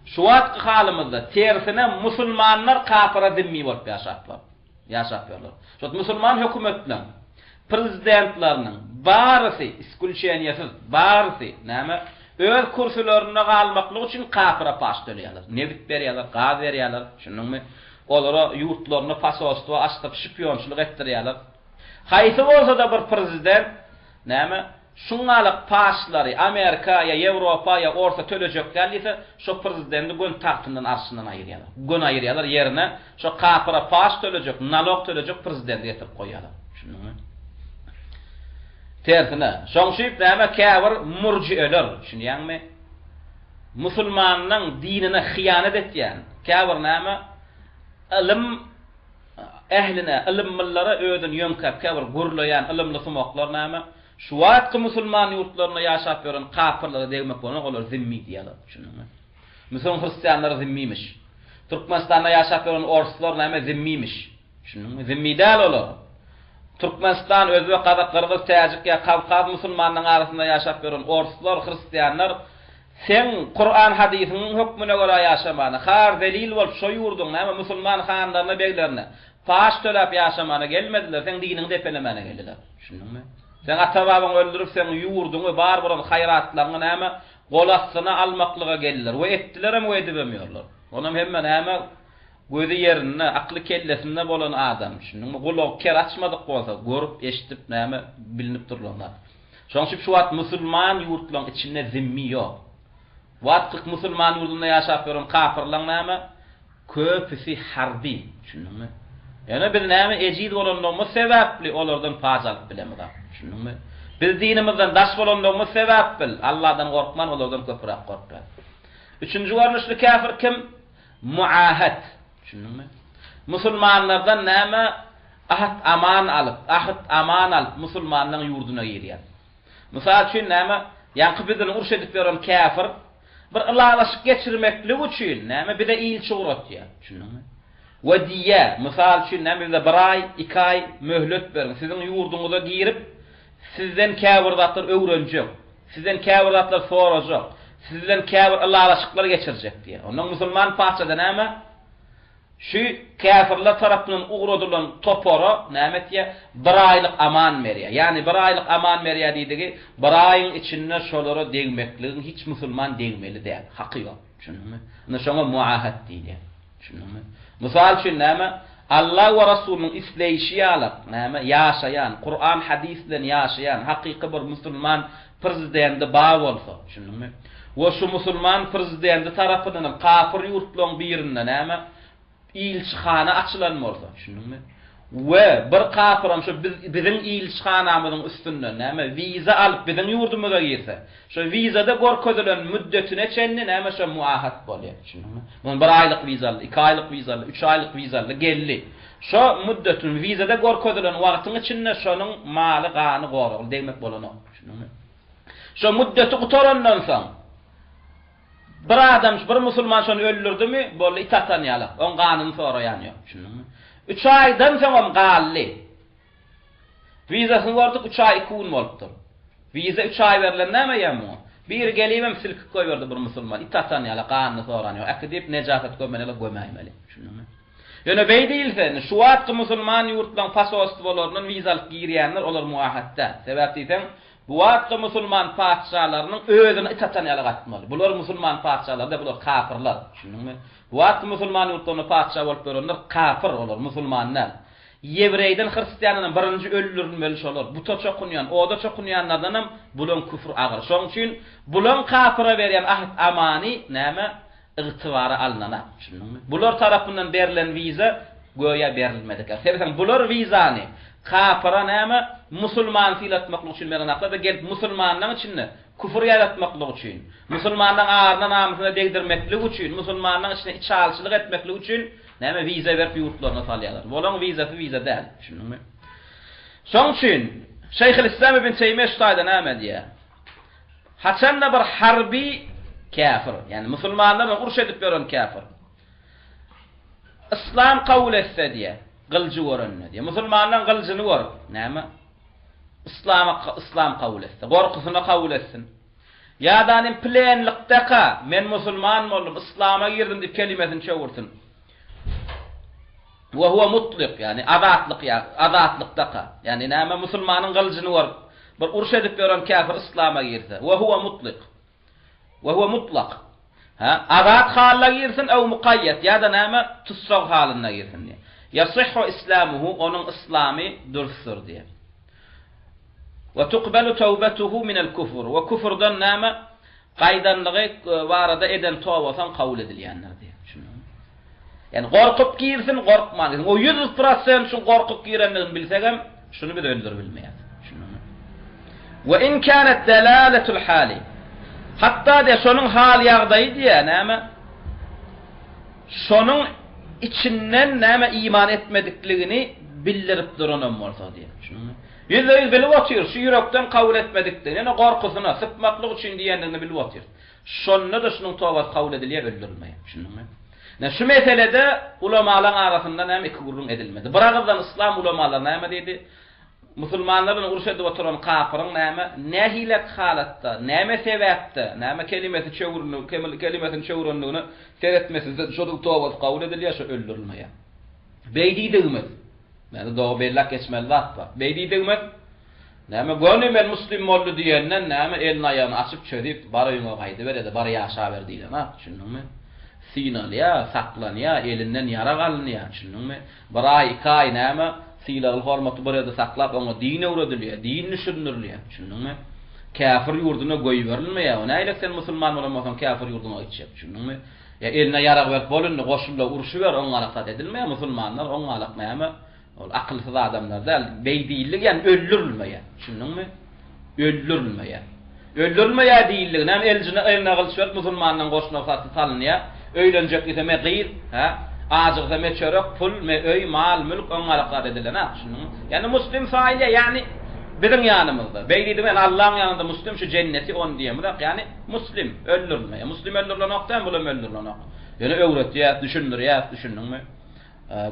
Şu wagtky halymyzda tersine musulmanlar kafira zimmi bolup ýaşapýarlar. Şo musulman hökümetler, prezidentlarynyň barysy iskulçiýanysyz, barysy näme öz kursularyna galmaklyk üçin kafira pas töleýärler. Nebit berýärler, gaz berýärler. Şununmy? Olara yurtlaryny fasostwa açdyp şpionçylyk etdirýärler. Haýsy bolsa da bir prezident näme şuňalyk paşlary Amerika ýa Ýewropa ýa orta tölejek gelýse, şo prezidentni gün tahtyndan arşyndan aýyrýarlar. Gün aýyrýarlar ýerine şo kafira paş tölejek, nalog tölejek prezident ýetirip goýýarlar. Şunuňmy? Tersine, şoňşyp näme kafir murji'eler, şunýarmy? Musulmanyň dinine hyýanet etýän kafir näme? Ilim ehline, ilimlara ödün yönkap kavr gurlayan ilimli sumaklar näme? Şu wagtky musulman ýurtlaryna ýaşap ýören kafirlere degmek bolan olar zimmi diýerler. Şunuňmy? Musulman hristiýanlar zimmimiş. Türkmenistanda ýaşap ýören orslar näme zimmimiş. Şunuňmy? Zimmi däl olar. Türkmenistan, Özbek, Kazak, Kırgız, Täjik ýa Kavkaz musulmanlaryň arasynda ýaşap ýören orslar, hristiýanlar sen Kur'an hadisinin hükmüne göre yaşamanı, har delil bolup şo ýurdun näme musulman hanlaryna beglerine paş töläp yaşamanı gelmediler, sen dinini depelemene geldiler. Düşündiňmi? Sen ata-babaňy öldürüp sen ýurduňy bar bolan hayratlaryny näme golasyna almaklyga geldiler. We etdiler hem we edibemýärler. Onam hemme näme gözi ýerine, akly kellesinde bolan adam. Düşündiňmi? Gulaw ker açmadyk bolsa, görüp, eşitip näme bilinip durlanlar. Şoňşyp şu wagt musulman ýurtlaryň içinde zimmi ýok. Wagtlyk musulman ýurdunda ýaşap ýören kafirler näme? Köpüsi harbi, düşündiňmi? Ýani biz näme ejid bolandygymy sebäpli olardan paz alyp bilemir. Düşündiňmi? Biz dinimizden daş bolandygymy sebäpli Allahdan gorkman olardan köpürak gorkar. Üçünji görnüşli kafir kim? Muahad. Düşündiňmi? Musulmanlardan näme? Ahd aman alyp musulmanlaryň ýurduna girýär. Mysal üçin näme? Ýa-ni bizden urş edip ýören kafir bir ılalaşyk geçirmeklik üçin näme bir de ilçi uratýar. Düşündiňmi? We diýär, mysal üçin näme bir 1 ay, 2 ay möhlet berin. Siziň ýurduňyza girip sizden käbirdatlar öwrenjek. Sizden käbirdatlar sorajak. Sizden käbir ılalaşyklar geçirjek diýär. Onuň musulman paçada näme? Şu kafirler tarapyndan ugradylan topara näme diýär? 1 aylyk aman berýär. Ýani 1 aylyk aman berýär diýdigi, 1 aýyň içinde şolara degmekligiň hiç musulman degmeli däl. Hakyka. Düşündüňmi? Unda şoňa muahat diýilýär. Düşündüňmi? Mysal üçin näme? Allah we Rasulüniň isleýişi ýalyk, näme? Ýaşaýan, Qur'an hadis bilen ýaşaýan hakyky bir musulman prezidenti bar bolsa, düşündüňmi? Ve şu musulman prezidenti tarapyndan kafir ýurtlaryň birinde näme? İlçihana açylan bolsa, düşündüňmi? Ve bir kafiram şu biziň ilçihanamyzyň üstünden näme viza alyp biziň ýurdumyza girse, şu vizada gorkodylan müddetine çenni näme şu muahat bolýar. Düşündüňmi? Bunu 1 aýlyk vizaly, 2 aýlyk vizaly, 3 aýlyk vizaly geldi. Şu müddetin vizada gorkodylan wagtyň içinde şonuň maly gany gorul demek bolanok. Düşündüňmi? Şu müddeti gutarandan soň bir adam, bir musulman şonu öldürdümi, bolu itatan ýalak, on ganyny soraýanýar. Düşündüňmi? 3 aydan soň gally. Vizasyny gordyk 3 ay kun bolupdy. Viza 3 ay berilen näme ýa-mu? Bir gelimem silkip goýberdi bir musulman. Itatan ýala ganyny soranýar. Akdip nejasat gömmeneli gömäýmeli. Şunmy? Ýöne beýdilsen, şu wagtky musulman ýurtlaryň pasost bolarnyň vizalyk girýänler olar muahatda. Sebäp diýsem, bu wagtky musulman padşalarynyň özüni itatan ýala gatmaly. Bular musulman padşalar da bular kafirler. Şunmy? Bu wagtky musulman ýurtlaryny padşa bolup görenler kafir olar, musulmanlar. Yevreyden Hristiýanyň birinji öldürilmeli şolar. Bu da çokunýan, o da çokunýanlardan hem bulan küfür agyr. Şoň üçin bulan kafira berýän ahd amany näme ygtybara alnana. Şunmy? Bular tarapyndan berilen viza goýa berilmedi. Sebäp bular vizany kafira näme musulman filatmaklyk üçin beren akda gelip musulmanlaryň içinde küfür yaratmaklyk üçin, musulmanlaryň aryna namysyna degdirmeklik üçin, musulmanlaryň içine içalçylyk etmeklik üçin näme viza berip ýurtlaryna salýarlar. Bolan vizasy viza däl. Şunmy? Şoň üçin Şeyhül İslam ibn Teymiyye şaýda näme diýär? Haçanda bir harbi kafir, yani musulmanlara uruş edip beren kafir. İslam kabul etse diye, gılcı görünne diye. Musulmanların gılcını gör. Näme? İslam kabul etse, gorkusuna kabul etsin. Ya da anim plenlikdeka, men musulman boldum, İslam'a girdim diye kelimesini çevirsin. Ve huve mutlik, yani azatlıktaka. Yani näme musulmanın gılcını gör. Bir uruş edip beren kafir İslam'a girse. Ve huve mutlik. Ve huve mutlak. Azat haline girsin ev muqayyet ya da näme tutsaq haline girsin diye. Yasihhu islamuhu, onun İslami dürsür diye. Ve tuqbalu tawbatuhu minel kufr. Ve kufrdan näme qaydanlığı barada eden tawbasan kabul edilýänler diye. Yani gorkup girsin, gorkman. O 100% şu gorkup girenligini bilsegem, şunu bir öldür bilmeýär. Ve in kanat dalalatul hali. Hatta de şonun hal ýagdaýy diye näme? Şonun içinden näme iman etmedikligini bildirip duranam bolsa diye. Yüzde bilip otyr, şu ýürekden kabul etmedikdigini, ýene gorkusyna, sypmaklyk üçin diýendigini bilip otyr. Şonda da şunun tawbat kabul edilýär, öldürülmeýär. Şunmy? Şu meselede ulamalar arasında näme iki gurrun edilmedi. Biragızdan İslam ulamalar näme dedi? Musulmanların uruş edip oturan kafirin näme nehilek halatda, näme sebäpde, näme kelimesi kelimesini çöwürenligini seretmesi, şonu tawbat kabul edilýär, şu öldürülmeýär. Beýdidigimiz. Yani doğru bellak geçmeli vatpa. Beýdidigimiz näme gönüm men muslim boldy diýenden näme elini aýagyny açyp çödip baraýyňa gaýdy beredi, bar ýaşa berdi diýen ha, düşündiňmi? Sinalya, saklanýa, elinden yara galynýa, düşündiňmi? Bir ay, 2 ay näme silahly hormaty barada saklap oňa dine öwredilýär, dinni düşündirilýär, düşündiňmi? Kafir ýurduna goýup berilmeýär. Näýle sen musulman bolamasan kafir ýurduna gitjek, düşündiňmi? Ya eline yara berip bolundy, goşulda uruşýar, oňa alaqat edilmeýär, musulmanlar oňa alaq näme? Ol akylsyz adamlar da beýdilik, yani öldürilmeýär, düşündiňmi? Öldürilmeýär. Öldürilmeýär diýildi. Näme eline gylşyp musulmandan goşuna salynýar. Öýlenjek ise gyr, ha? Ajyk me çörek, pul, me öy, mal, mülk oňa alaqat edilen ha. Yani muslim faile, yani bizim ýanymyzda. Beýlidi men Allah'ın ýanynda muslim şu cenneti on diýemdir. Yani muslim öldürülmeýär. Muslim öldürilenokdan bulan öldürilenok. Yani öwretýär, düşündirýär, düşündiňmi?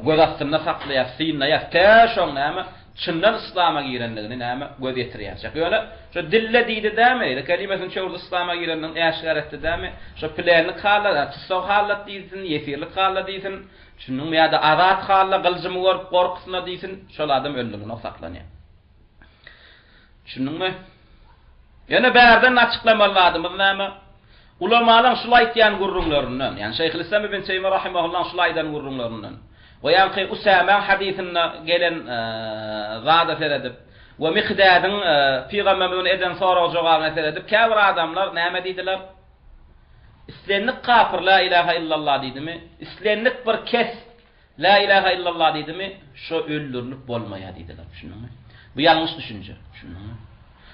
Göz astyna saklaýar, synlaýar, täşoň näme? Çyndan İslam'a girenligini näme göz ýetirýär. Şöyle şu dille diýdi däme, kelimesini çöwürdi İslam'a girenligiň äşgar etdi däme. Şu planly halda, tutsaq halat diýsin, ýefirlik halda diýsin, şunun ýa-da azat halda gyljymy görüp gorkusyna diýsin, şol adam öldürülen saklanýar. Şununmy? Ýene bärden açyklamaly adamyz näme? ulamalar şulay diýen gurrunlaryndan, yani Şeyhülislam ibn Teymiyye rahimahullah şulaydan gurrunlaryndan. Ve yani Usama hadisinde gelen zada feredip ve Miqdad'ın Peygamberden eden soraw jogabına feredip käbir adamlar näme diýdiler? İslenlik kafir la ilahe illallah diýdimi? İslenlik bir kes la ilahe illallah diýdimi? Şo öldürülüp bolmaýa diýdiler. Şunuňmy? Bu ýalňyş düşünje. Şunuňmy?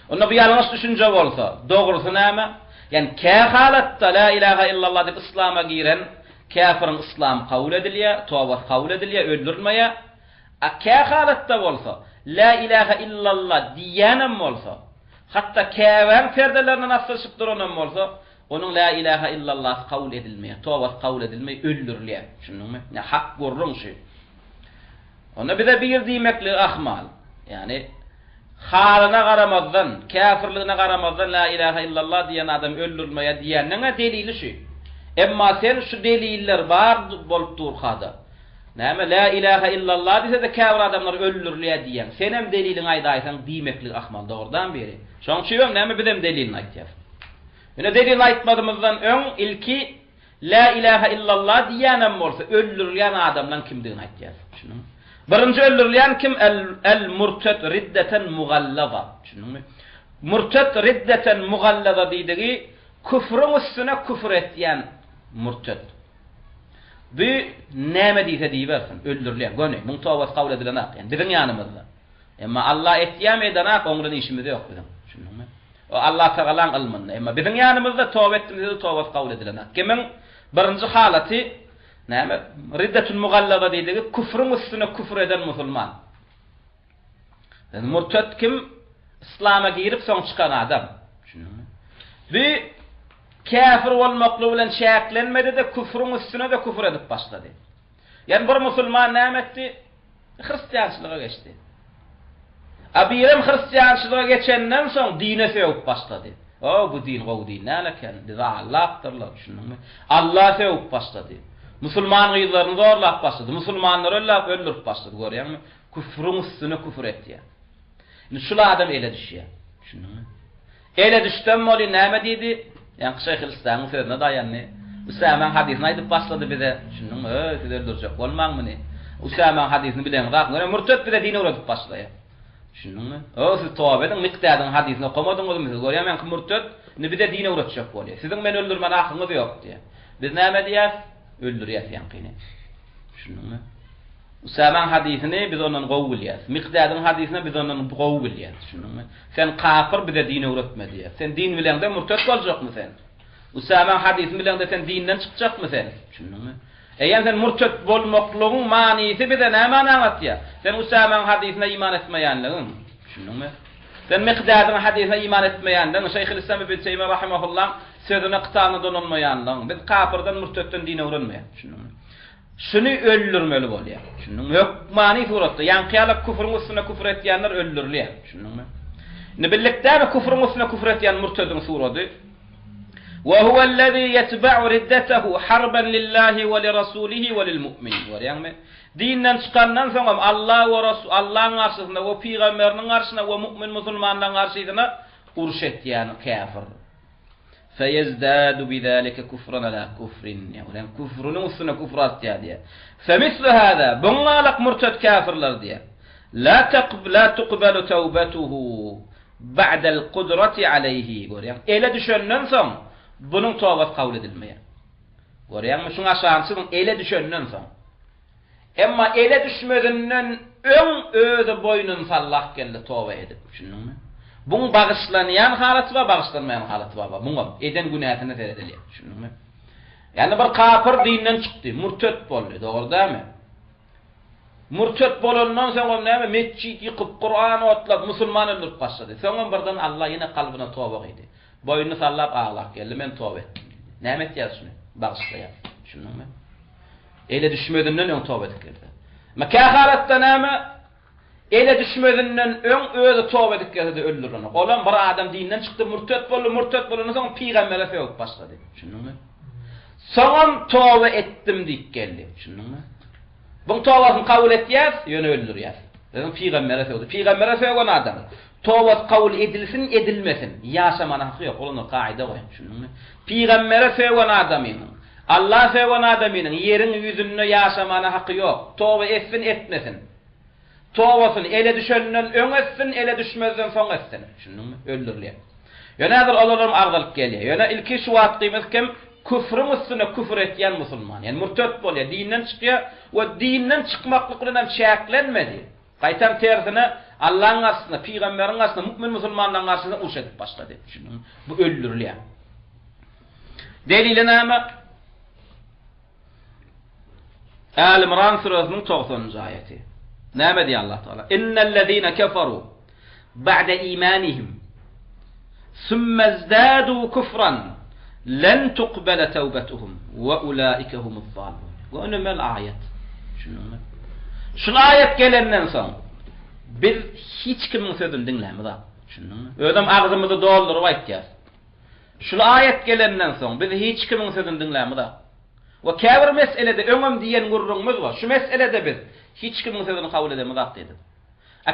Onda bu ýalňyş düşünje bolsa, dogrusy näme? Yani kä halatda la ilahe illallah diýip islama giren kafirin islam kabul edilýär, tawbat kabul edilýär, öldürülmeýär. Kä halatda bolsa la ilahe illallah diýenem bolsa, hatta käwän perdelerinden aslaşyp duranam bolsa, onun la ilahe illallah kabul edilmeýär, tawbat kabul edilmeýär, öldürülýär. Şunuňmy? Ne hak gorrun şey. Onda bize bir diýmekli ahmal. Yani halına garamazdan, kafirliğine garamazdan la ilahe illallah diyen adam öldürülmeye diyenine delili şu. Emma sen şu deliller var bolup durhada. Näme la ilahe illallah dese de kafir adamlar öldürülýär diyen. Sen hem delilin aýdaýsaň diýmekli ahmal doğrudan beri. Şoň üçin näme bilen delilini aýtýar. Mene delil aýtmadymyzdan öň ilki la ilahe illallah diýenem bolsa öldürülýän adamdan kimdigini aýtýar. Şunu. Birinci öldürülen kim? El-murtet riddeten mugallaza. Şununmu? Murtet riddeten mugallaza diýdigi küfrün üstüne küfür etýän murtet. Bu näme diýse diýbersin, öldürülen. Gönü, muň tawbat kabul edilen ak. Yani bizim ýanymyzda. Emma Allah etýämeden ak oňdan işimiz ýok bizim. Şununmu? O Allah tagalan ilminde. Emma bizim ýanymyzda tawbat etdiğimizde tawbat kabul edilen ak. Kimin birinci halaty näme? Riddetul mugallaza diýdigi küfrün üstüne küfür eden musulman. Yani murtet kim? İslama girip soň çykan adam. Şunuňmy? Bu kafir bolmakly bilen şäklenmedi de küfrün üstüne de küfür edip başlady. Yani bir musulman näme etdi? Hristiýançylyga geçdi. Abirem Hristiýançylyga geçenden soň dine söwüp başlady. O bu din gowy din näleken? Diza Allah'tırlar. Şunuňmy? Allah söwüp başlady. Musulman gyýlaryny zorlap başlady. Musulmanlar öldürüp başlady. Görýärmi? Küfrün üstüne küfür etdi. Indi şu adam ele düşýär. Şunuňmy? Ele düşden moli näme diýdi? Yani Şeyhülislam'ın sözüne dayanny. Usama hadisini aýdyp başlady bize. Şunuňmy? Siz öldürjek bolmaňmy? Usama hadisini bilen gaq. Murtet bize dine öğretip başlaýar. Şunuňmy? O siz tawba edin, Miqdad'ın hadisini okumadyňyzmy? Görýärmi? Men murtet ne bize dine öğretjek bolýar. Siziň men öldürmen hakyňyz ýok diýär. Biz näme diýär? Öldürýär ýankyny. Şunuňmy? Usama hadisini biz ondan gowulýar. Miqdad'ın hadisini biz ondan gowulýar. Şunuňmy? Sen kafir bize dine öğretme diýär. Sen din bilen de murtet boljakmy sen? Usama hadisini bilen de sen dinden çykjakmy sen? Şunuňmy? Eýer sen murtet bolmaklygyň manysy bize näme anlatýar? Sen Usama hadisine iman etmeýänligiň. Şunuňmy? Sen Miqdad'ın hadisine iman etmeýändiň. Şeyhülislam ibn Teymiyye rahimahullah sözüne qıtany donanmaýanlygyň. Biz kafirden murtetden dine öğrenmeýär. Şunuňmy? Şunu öldürmeli bolýar. Şunun hükmani suratda ýanqyalap küfrün üstüne küfür etýänler öldürilýär. Şunuňmy? Ne birlikde küfrün üstüne küfür etýän murtedin suraty. Wa huwa allazi yatba'u riddetehu harban lillahi we li rasulihi we lil mu'minin. Görýärmi? Dinden çykandan soň Allah we Rasul Allah'ın garşysynda we peýgamberiniň garşysynda we mu'min musulmanlaryň garşysynda uruş etýän kafir. فيزداد بذلك كفرا على كفر يعني كفر وسنة كفرات يعني فمثل هذا بنالك مرتد كافر لرديا لا تقبل توبته بعد القدرة عليه görýän ele düşenden soň bunyň tawbat kabul edilmeýär. Görýärmi? Şuňa şansy ele düşenden soň. Emma ele düşmedinden öň öňe boynun sallak geldi tawba edip. Şunuňmy? Bun bağışlanýan halaty we bağışlanmaýan halaty bar. Bun eden günähine teredilýär. Şunuňmy? Yani bir kafir dinden çykdy, murtet boldy, dogrydymy? Murtet bolandan soň näme mescid ýykyp Qur'an otlap musulman öldürüp başlady. Soňra birden Allah ýene kalbyna tawba gidi. Boynuny sallap ağlap geldi, men tawba etdim. Näme etýär şunu? Bağışlaýar. Şunuňmy? Ele düşmedinden öň tawba etdi. Meka halatda näme? Ele düşmedinden öň öňe tawba edip geldi öldürülen. Olan bir adam dinden çykdy, murtet boldy, soň peýgambere söwüp başlady. Şunuňmy? Soňam tawba etdim diýip geldi. Şunuňmy? Bu tawbasyny kabul etýär, ýöne öldürýär. Dedim peygambere söyledi. Peygambere söyleyen adam tawbat kabul edilsin edilmesin. Yaşamana hakkı yok. Onu kaide koyun. Şunu. Peygambere söyleyen adamın Allah söyleyen adamın yerin yüzünde yaşamana hakkı yok. Tawba etsin etmesin. Tawbasın ele düşenden ön etsin, ele düşmezden son etsin. Şunu öldürülüyor. Yönedir olalım argalıp geliyor. Yöne ilki şu vaktimiz kim? Küfrün üstüne küfür etyen musulman. Yani murtet oluyor. Dinden çıkıyor. O dinden çıkmaklıklarından şeklenmedi. Kaytan tersine Allah'ın karşısında, Peygamber'in karşısında, mümin musulmanların karşısında uç edip başladı. Şimdi bu öldürülüyor. Delili ne ama? Al-İmran suresinin 90. ayeti. Ne diyor Allah Teala? İnnellezîne keferû ba'de imanihim sümme izdâdû kufran len tuqbele tevbetuhum ve ulaike humuz zalimun. Bu önemli ayet. Şu ayet gelenden sonra biz hiç kimin sözünü dinlemiz. Ödem ağzımızı doldurup aytacağız. Şu ayet gelenden sonra biz hiç kimin sözünü dinlemiz. Ve kâbir meselede öňüm diýen gurrumuz var. Şu meselede biz hiç kimin sözünü kabul edemiz dedi.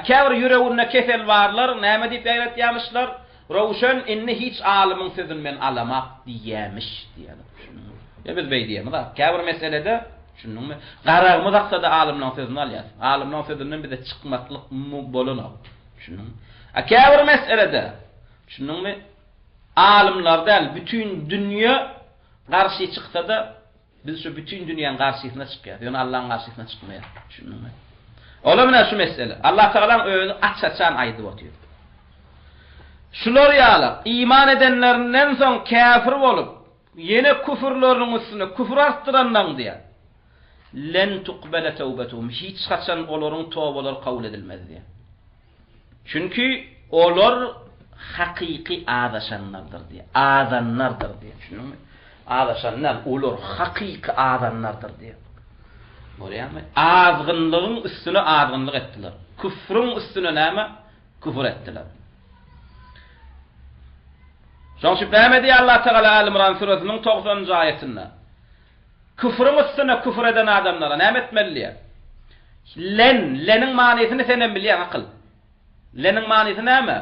Kâbir yüreğinde kefel varlar, näme diýip aýrat ýamışlar? Rawşan inni hiç alymyň sözüni men alamak diýämiş diýelim. Ya biz beý diýemiz. Kâbir meselede şunuňmy? Garagymyz aqsada alymyň sözüni alýar. Alymyň sözünden bize çıkmaklyk bolanok. Şunuň. Kâbir meselede şunuňmy? Alimler däl bütün dünýä garşy çyksa da biz şu bütün dünýäň garşysyna çykýar. Ýöne Allah'ın garşysyna çykmaýar. Şunuňmy? Ola mena şu mesele. Allah Teala'nın özü açaçan aýdyp otyr. Şular ýaly iman edenlerinden soň kafir bolup yine küfürlörüň üstüne küfür artdyrandan diýär. Len tuqbala tawbatuhum hiç haçan olaryň tawbalar kabul edilmez diýär. Çünkü olar haqiqi adaşanlardır diýär. Adanlardır diýär. Şunuňmy? Adaşanlar olar haqiqi adanlardır diýär. Görýärmi? Azgınlygyň üstüne azgınlyk etdiler. Küfrüň üstüne näme? Küfür etdiler. Şoň şüphem ediyor Allah Teala Al-İmran suresinin 90. ayetinde. Küfrün üstüne küfür eden adamlara näme etmeliler? Lenin manysini senen bilýän akıl. Lenin manysy näme?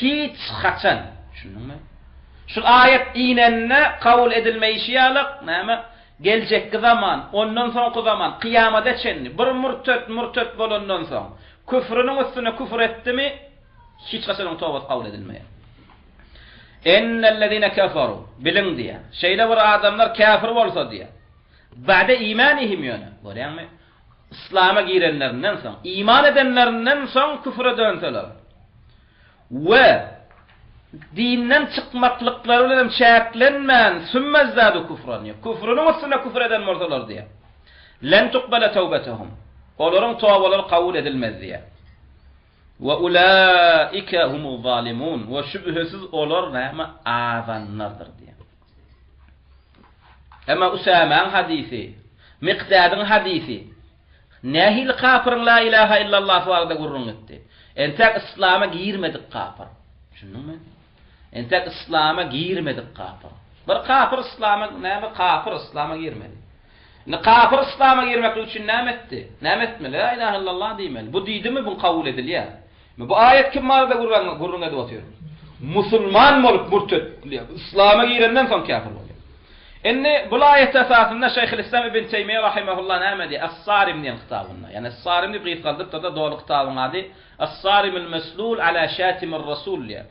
Hiç haçan. Şunuňmy? Şu ayet inenne kabul edilmeýişi ýalyk näme? Geljekki zaman, ondan soňky zaman kıyamada çenni bir murtet bolandan soň küfrüniň üstüne küfür etdimi? Hiç haçan tawbat kabul edilmeýär. Ennellezine keferu bilin diye. Şeyle bir adamlar kafir bolsa diye. Ba'de imanihim ýöne. Görýärmi? İslam'a girenlerinden soň, iman edenlerinden soň küfre dönseler. Ve dinden çıkmaklıkları bilen şäklenmän sümmezdadu küfran. Küfrüniň üstüne küfür eden bolsalar diye. Len tuqbala tawbatuhum. Olaryň tawbalary kabul edilmez diye. Ve ulaike humuz zalimun ve şübhesiz olar näme azanlardır diye. Ama Usame'nin hadisi, Miqdad'ın hadisi, nehil kafirın la ilahe illallah varda gurrun etti. Entek İslam'a girmedik kafir. Şunuňmy? Entek İslam'a girmedik kafir. Bir kafir İslam'a näme kafir İslam'a girmedi. Ne kafir İslam'a girmek üçin näme etdi? Näme etmeli? La ilahe illallah diýmeli. Bu diýdimi bu kabul edilýär. Bu ayet kim marada gurrun edip otyr? Musulman bolup murtet bolýar. İslam'a girenden soň kafir bolýar. Enne bu ayet esasında Şeyhülislam ibn Teymiyye rahimehullah näme diýär? As-Sarim diýen kitabynda. Yani As-Sarim diýip gysgalyp da dolu kitabyň ady As-Sarimul Meslul ala Şatimir Rasul diýär.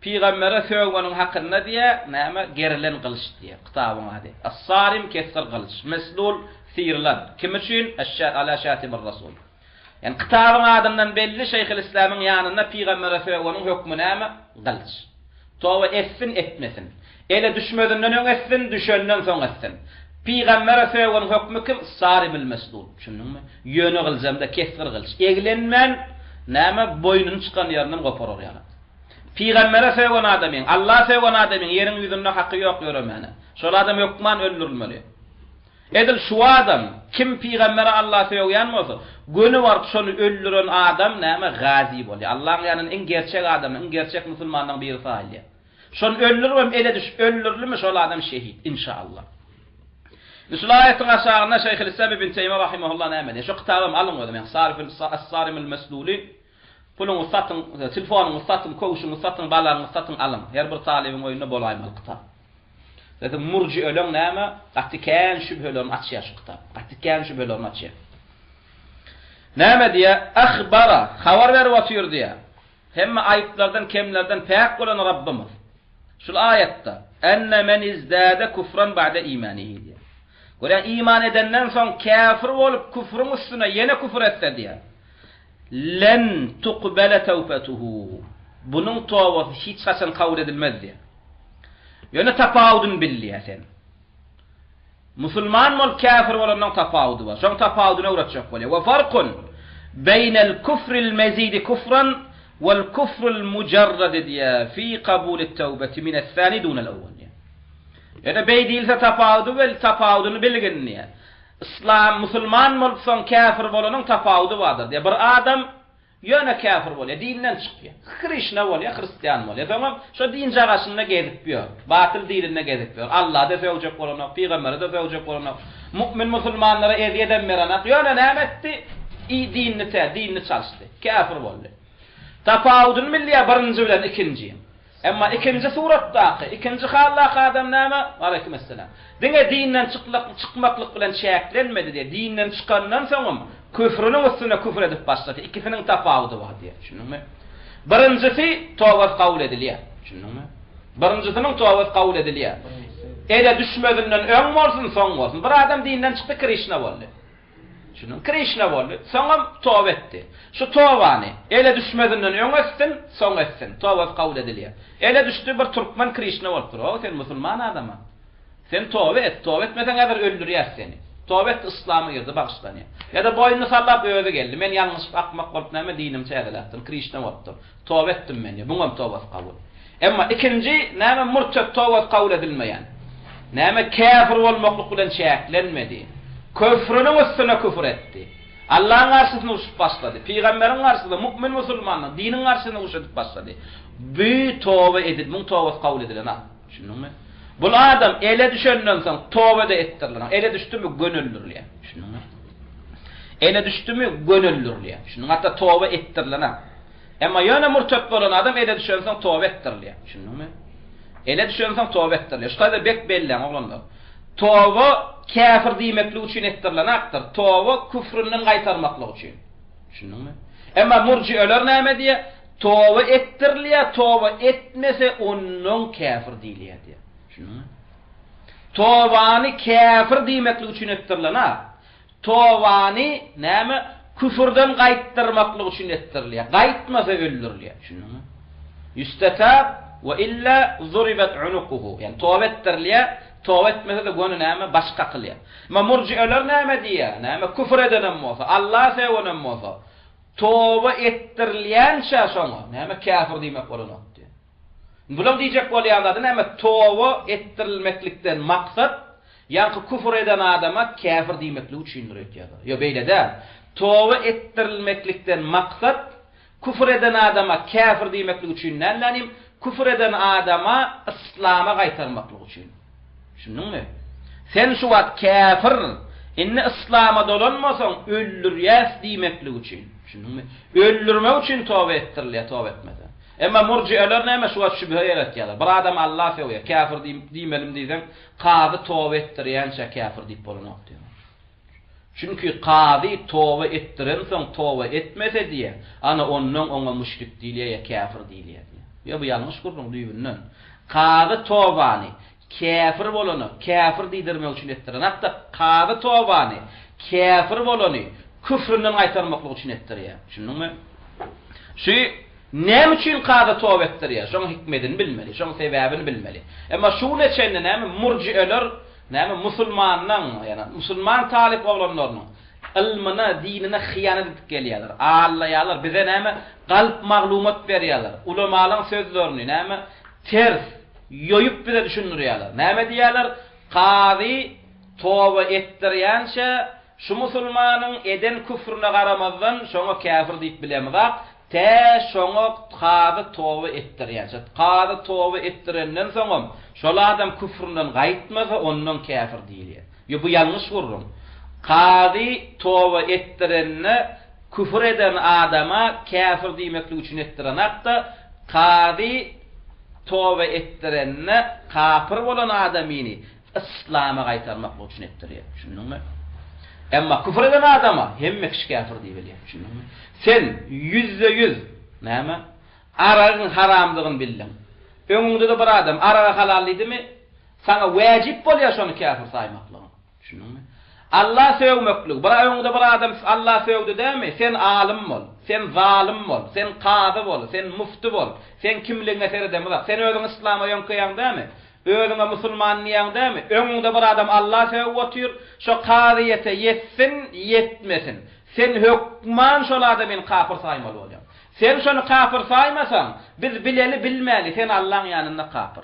Peygambere söwgeniň hakynda diýär, näme gerilen gylyş diýär kitabyň ady. As-Sarim kesir gylyş, Meslul sirlan. Kim üçin? Ala Şatimir Rasul. Yani kitabyň adından belli Şeyhülislam'ın ýanynda Peygambere söwgeniň hökmü näme? Gylyş. Tawba etsin etmesin. Ele düşmedinden öň etsin, düşenden soň etsin. Peygambere söwgeniň hökmü kim? Sarimul Meslul. Şunuňmy? Ýöne gylzamda kesir gylyş. Eglenmän näme boynuny çykan ýerinden goparar ýaly. Peygambere söwgen adamyň, Allah söwgen adamyň ýeriň ýüzünde haqqy ýok ýöremene. Şol adam ýokman öldürilmeli. Edil şu adam kim Peygambere Allah söwgen bolsa, gönü bar şonu öldüren adam näme gazi bolýar. Allah'ın ýanyna en gerçek adam, en gerçek musulmanyň biri faýly. Şonu öldürürüm ele düş, öldürülmüş şol adam şehit inşallah. Şu ayetin aşağına Şeyhülislam İbn Teymiyye rahimehullah näme? Şu kitabım alın ödüm. As-Sarimul Mesluli. Pulun satın, telefonun satın, koşun satın, balarını satın alın. Her bir talibin oyunu bolaymalı kitap. Zaten murci'elerin näme? Taktiken şüphelerini açıyor şu kitap. Taktiken şüphelerini açıyor. Näme diye? Akhbara, haber verip diye. Hemme ayıplardan, kemlerden pek olan Rabbimiz. Şu ayette enne men izdade kufran ba'de imanihi diye. Gören iman edenden son kafir olup küfrün üstüne yine küfür etse diye. Len tuqbala tawbatuhu. Bunun tövbesi hiç kaçan kabul edilmez diye. Yani tafavudun billiye sen. Müslüman mol kafir olanın tafavudu var. Son tafavuduna uğratacak böyle. Ve farkun beynel küfril mezidi kufran vel küfrül mucarrad diye fi kabul et-tevbeti minel-thani dunel-evvel. Yani bey değilse tafavudu ve tafavudunu bilgin diye. İslam, Müslüman mol son kafir olanın tafavudu vardır diye. Bir adam yöne kafir oluyor, dinden çıkıyor. Krishna oluyor, Hristiyan oluyor. Tamam, şu din cağasında gezip diyor. Batıl dinine gezip diyor. Allah da sevecek olana, Peygamber'e de sevecek olana, mümin Müslümanlara eziyeden verana, yöne nimetti, dinini çalıştı. Kafir oluyor. Tafavudun milliye birinci bilen ikinciyi. Ama ikinci surattaki, ikinci hallak adam näme? Aleykümselam. Dine dinden çıkmaklık bilen şeklenmedi diye. Dinden çıkandan sonra küfrünün üstüne küfür edip başladı. İkisinin tafavudu var diye. Düşündün mü? Birincisi tövbe kabul ediliyor. Düşündün mü? Birincisinin tövbe kabul ediliyor. Ele düşmedinden ön olsun son olsun. Bir adam dinden çıktı Krishna oldu. Şunun Krishna oldu. Sonra tövbe etti. Şu tövbani ele düşmedinden ön etsin, son etsin. Tövbe kabul ediliyor. Ele düştü bir Türkmen Krishna oldu. O sen Müslüman adamı. Sen tövbe et. Tövbe etmesen kadar öldürüyor seni. Tövbe et İslam'a girdi bağışlanıyor. Ya da boynunu sallap öyle geldi. Men yanlış akmak olup näme dinim çağılattım. Krishna oldu. Tövbe ettim men ya. Bunun tövbe kabul. Ama ikinci näme murtad tövbe kabul edilmeyen. Näme kafir olmaklık bilen şeklenmedi. Küfrünün üstüne küfür etti. Allah'ın karşısına uçup başladı. Peygamberin karşısında, mümin Müslümanın dinin karşısına uçup başladı. Bir tövbe edildi. Bunun tövbe kabul edilen ha. Düşündün mü? Bu adam ele düşenden sonra tövbe de ettirilen. Ele düştü mü gönüllürlüğe. Düşündün mü? Ele düştü mü gönüllürlüğe. Düşündün mü? Hatta tövbe ettirilen ha. Ama yöne murtad olan adam ele düşenden sonra tövbe ettiriliyor. Düşündün mü? Ele düşenden sonra tövbe ettiriliyor. Şu kadar bek belli oğlanlar. Tövbe kafir demekli için ettirilen aktır. Tövbe küfründen kaytarmaklı için. Düşündün mü? Ama murciyeler näme diye? Tövbe ettiriliyor. Tövbe etmese onun kafir değiliyor diye. Tövbani kafir demekli için ettirilen ha. Tövbani näme? Küfürden kaytarmaklı için ettiriliyor. Kaytmasa öldürülüyor. Düşündün mü? Yüstetab ve illa zuribat unukuhu. Yani tövbe ettiriliyor. Tövbe etmese de gönü näme? Başka kılıyor. Ama murciyeler näme diye? Näme? Küfür edenem olsa, Allah sevenem olsa, tövbe ettiriliyen şey sonra näme? Kafir demek olan diye. Bulam diyecek bolýanlar näme? Tövbe ettirilmeklikden maksat yani küfür eden adama kafir demeklik üçin öýtýär. Yo beýle de. Tövbe ettirilmeklikden maksat küfür eden adama kafir demeklik üçin näme? Küfür eden adama İslam'a kaytarmaklyk üçin. Düşündün mü? Sen şu wagt kafir, inne İslam'a dolanmasan öldürýäs demeklik üçin. Düşündün mü? Öldürmek üçin tövbe ettirilýär, tövbe etmeden. Ama murciyeler näme şu wagt şübhe yaratýarlar. Bir adam Allah sewiýär, kafir diýmelim diýsen, qady tövbe ettirýänçe kafir diýip bolanok diýär. Çünkü qady tövbe ettiren soň tövbe etmese diye, ana onuň oňa müşrik diýilýär, kafir diýilýär. Ya bu ýalňyş gurrun diýbinden. Qady tövbany kafir bolany, kafir diýdirmek üçin etdiren. Hatda qady tövbany kafir bolany küfründen gaýtarmaklyk üçin etdirýär. Düşündiňmi? Şu näme üçin qady tövbe etdirýär? Şoň hikmetini bilmeli, şoň sebäbini bilmeli. Emma şu neçende näme murciyeler, näme musulmanyň, ýani musulman talip olanlaryň ilmine, dinine hyýanat edip gelýärler. Allaýarlar bize näme galp maglumat berýärler. Ulamalyň sözlerini näme ters yoyup bize düşünürýärler. Näme diýärler? Qady tövbe etdirýänçe şu musulmanyň eden küfrüne garamazdan şoňa kafir diýip bilemizak. Te şoňa qady tövbe etdirýänçe. Qady tövbe etdirenden soňam şol adam küfründen gaýtmasa onuň kafir diýilýär. Yo bu yanlış vurrum. Qadi tova ettirenne küfür eden adama kafir diýmeklik üçin etdiren hakda qadi tova ettirenne kafir bolan adamyny İslam'a qaytarmak üçin etdirýär. Düşündiňmi? Emma küfür eden adama hemme kişi kafir diýilýär. Düşündiňmi? Sen %100 näme? Aragyň haramdygyny bildin. Öňüňde de bir adam araga halallydymy? Sana wajip bolýar şonu kafir saýmaklygy. Düşündiňmi? Allah sevmeklik. Bir öňüňde bir adam Allah sevdi dämi? Sen alim bol, sen zalim bol, sen qady bol, sen mufti bol, sen kimligiňe seredem bak. Sen özüň İslam'a ýönkeýäň dämi? Özüňe musulman diýäň dämi? Öňüňde bir adam Allah sevip otur, şo qadiyete yetsin, yetmesin. Sen hükman şol adamyň kafir saýmaly bolýar. Sen şonu kafir saýmasaň, biz bileli bilmäli sen Allah'ın ýanynda kafir.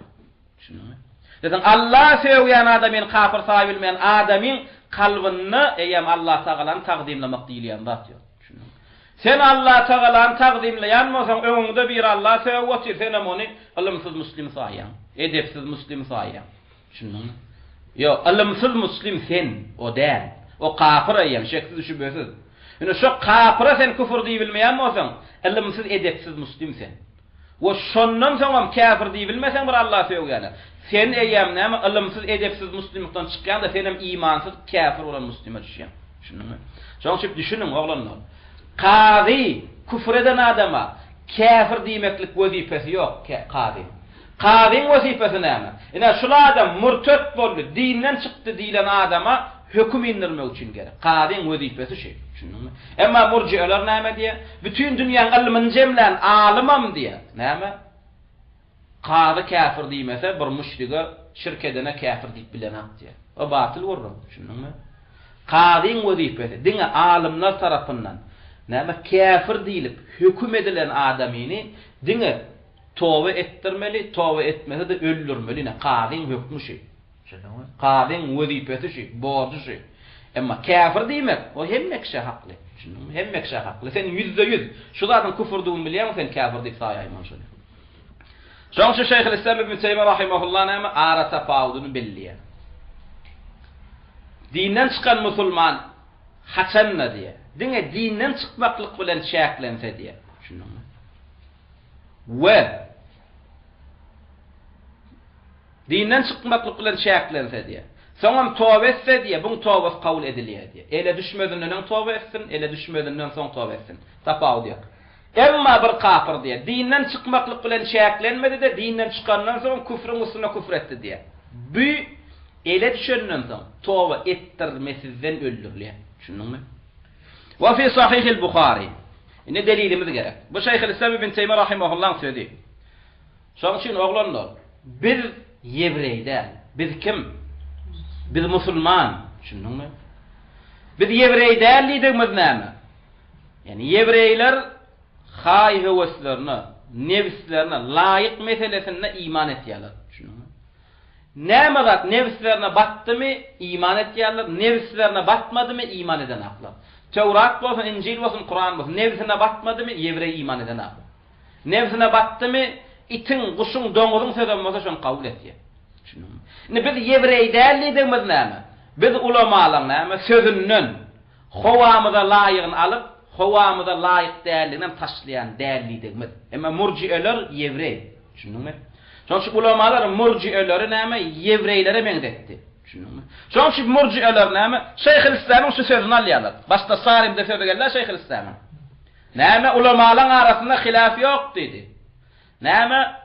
Düşündiňmi? Dedim Allah sevýän adamyň kafir saýylmaýan adamyň kalbyny eýem Allah Taala'nın taqdimlemek diýilýän zat ýok. Sen Allah Taala'nın taqdimleýän bolsaň öňüňde bir Allah sevip otur, sen ony ilmsiz muslim saýýan, edepsiz muslim saýýan. Düşündiňmi? Yo, ilmsiz muslim sen, o däl. O kafir eýem, şeksiz şübhesiz. Ýöne şo kafira sen küfür diýip bilmeýän bolsaň, ilmsiz edepsiz muslim sen. Ve şondan soňam kafir diýip bilmeseň bir Allah sevýän. Sen eýem näme ilmsiz edepsiz muslimlikdan çykýan da senem imansyz kafir bolan muslime düşýän. Şunuňmy? Şoň üçin düşüniň oglanlar. Qadi küfür eden adama kafir diýmeklik wezipesi ýok, qadi. Qadiň wezipesi näme? Ina şu adam murtet boldy, dinden çykdy diýilen adama hüküm indirmek üçin gerek. Qadiň wezipesi şey. Şunuňmy? Emma murji'alar näme diýe? Bütün dünýäň ilmini jemlän alimam diýe. Näme? Qadi kafir diýmese bir müşrige şirk edene kafir diýip bilenat diýe. O batyl wurur. Şunuňmy? Qadiň wezipesi diňe alimler tarapyndan näme kafir diýilip hüküm edilen adamyny diňe towa ettirmeli, towa etmese de öldürmeli. Qadiň hükmü şey. Şunuňmy? Qadiň wezipesi şey, borçy şey. Emma kafir diýmek o hemme kişi hakly. Şunuňmy? Hemme kişi hakly. Sen %100 şulardan küfür diýip bilýän sen kafir diýip saýaýman şol. Şoň şu Şeyhülislam ibn Teymiyye rahimahullah näme ara tapawudyny belliýär. Dinden çykan musulman haçanna diýe. Diňe dinden çykmaklyk bilen şäklense diýe. Şunuňmy? We dinden çykmaklyk bilen şäklense diýe. Soňam tawba etse diýe, bu tawba kabul edilýär diýe. Ele düşmedinden tawba etsin, ele düşmedinden soň tawba etsin. Tapawud ýok. Emma bir kafir diye dinden çıkmaklık bilen şäklenmedi de dinden çıkandan soň küfrün üstüne küfür etdi diye. Bu ele düşenden soň tawba ettirmesizden öldürilýär. Şunuňmy? Wa fi sahih al-Bukhari. Ine delilimiz gerek. Bu Şeyhülislam ibn Teymiyye rahimahullah söýdi. Şoň üçin oglanlar, biz Yewreýler, biz kim? Biz musulman. Şunuňmy? Biz Yewreýlerligimiz näme? Yani Yewreýler hay heveslerine, nefslerine, layık meselesine iman etýärler. Şunuňmy? Näme zat nefslerine batdymy, iman etýärler, nefslerine batmadymy, iman eden aklar. Tewrat bolsun, Injil bolsun, Kur'an bolsun, nefsine batmadymy, Yewrey iman eden aklar. Nefsine batdymy, itin, guşuň, doňuzyň sözünden bolsa şonu kabul etýär. Şunuňmy? Ne biz Yewreýlerligimiz näme? Biz ulamalar näme sözünden howamyza laýygyny alyp howamyza laýyk dälinden taşlayan dälidigimiz. Emma murji'eler Yewrey. Şunuňmy? Şoň şu ulamalar murji'eleri näme Yewreýlere meňdetdi. Şunuňmy? Şoň şu murji'eler näme Şeyhülislamyň şu sözüni alýarlar. Başda Sarim'de söýlegenler Şeyhülislam. Näme ulamalar arasynda hilaf ýok dedi. Näme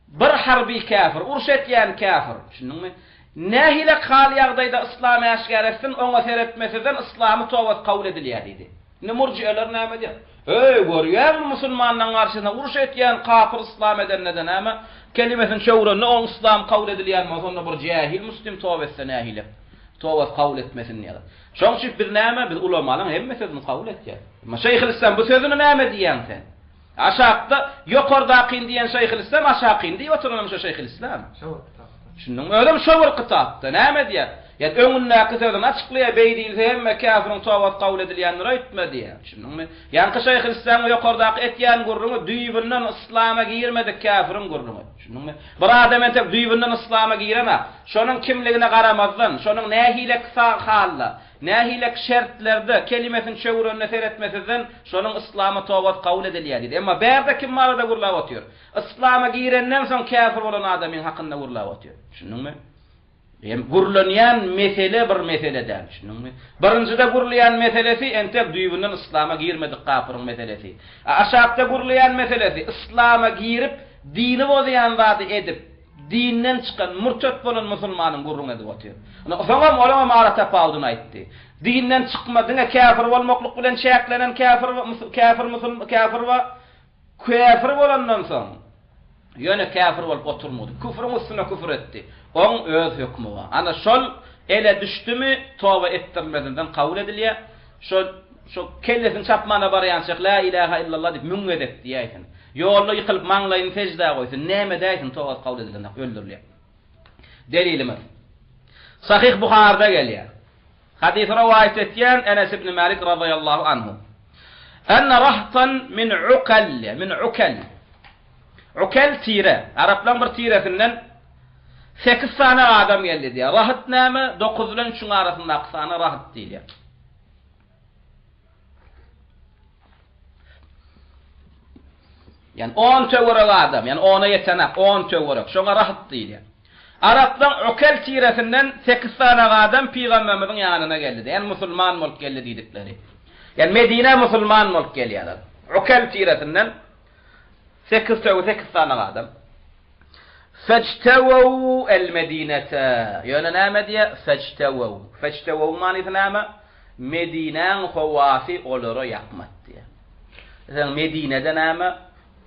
bir harbi kafir, uruş etýän kafir. Şunuňmy? Nähile hal ýagdaýda İslam äşgär etsin, oňa seretmeseden İslamy tawbat kabul edilýär dedi. Ne murji'eler näme diýär? Ey görýär musulmanlaryň garşyna uruş etýän kafir İslam edenneden näme kelimesini çöwrende oň İslam kabul edilýän bolsa bir jahil muslim tawba etse nähile tawbat kabul etmesin diýär. Şoň üçin bir näme biz ulamalaryň hemmesini kabul etýär. Ama Şeyhülislam bu sözüni näme diýän sen? Aşakda ýokardaky diýen Şeyhülislam aşaky diýip oturan şu Şeyhülislam. Şunun öyle bir şowur kitapda näme diýär? Yani öňündäki sözüň açyklaya beýdilse hemme käfirin tawat kabul edilýänleri aýtmady ýa. Şunuňmy? Ýani Şeýh Islam ýokardaky etýän gurruny düýbünden islama girmedi käfirin gurruny. Şunuňmy? Bir adam entek düýbünden islama girene, şonuň kimligine garamazdan, şonuň nähilek halla, nähilek şertlerde kelimetin çöwüründe seretmesinden şonuň islama tawat kabul edilýär. Emma bärde kim marada gurlap otýar. Islama girenden soň käfir bolan adamyň hakynda gurlap otýar. Şunuňmy? Gurlanyan mesele bir mesele däl. Şunuňmy? Birincide gurlayan meselesi entek düýbünden islama girmedik kafirň meselesi. Aşapda gurlayan meselesi islama girip dini bozýan zady edip dinden çykan murtat bolan musulmanyň gurrun edip otýar. Ona soňam olama mara tapawdyny aýtdy. Dinden çykmadyňa kafir bolmaklyk bilen çäklenen kafir bolandan soň ýöne kafir bolup oturmady. Küfrüň üstüne küfür etdi. Oň öz hükmü var. Ana şol ele düşdümi tawba etdirmeden kabul edilýär. Şol kellesini çapmana barýançyk la ilaha illallah diýip müň edip diýýär. Ýolda ýykylyp maňlaýyny secde goýsyn, näme diýsin tawba kabul edilenden öldürilýär. Delilimiz Sahih Buhari'da gelýär. Hadis rivayet etýän Enes ibn Malik radıyallahu anhu. Anna rahtan min ukal. Ukal tire. Araplar bir tiresinden 8 tane adam geldi diye. Rahat näme? 9 bilen 3 arasyndaky sany rahat diýilýär. Yani 10 töwerek adam, yani 10'a yetenek, 10 töwerek. Şoňa rahat diýilýär. Araplar ukal tiresinden 8 tane adam Peygamberimiň ýanyna geldi. Yani musulman bolt geldi diýdikleri. Yani Medine musulman bolt gelýärler. Ukal tiresinden 8 tane adam. Fajtawu el-Medinata. Yani näme diye? Fajtawu manysy näme? Medineň howasy olary ýakmat diye. Yani Medine'de näme?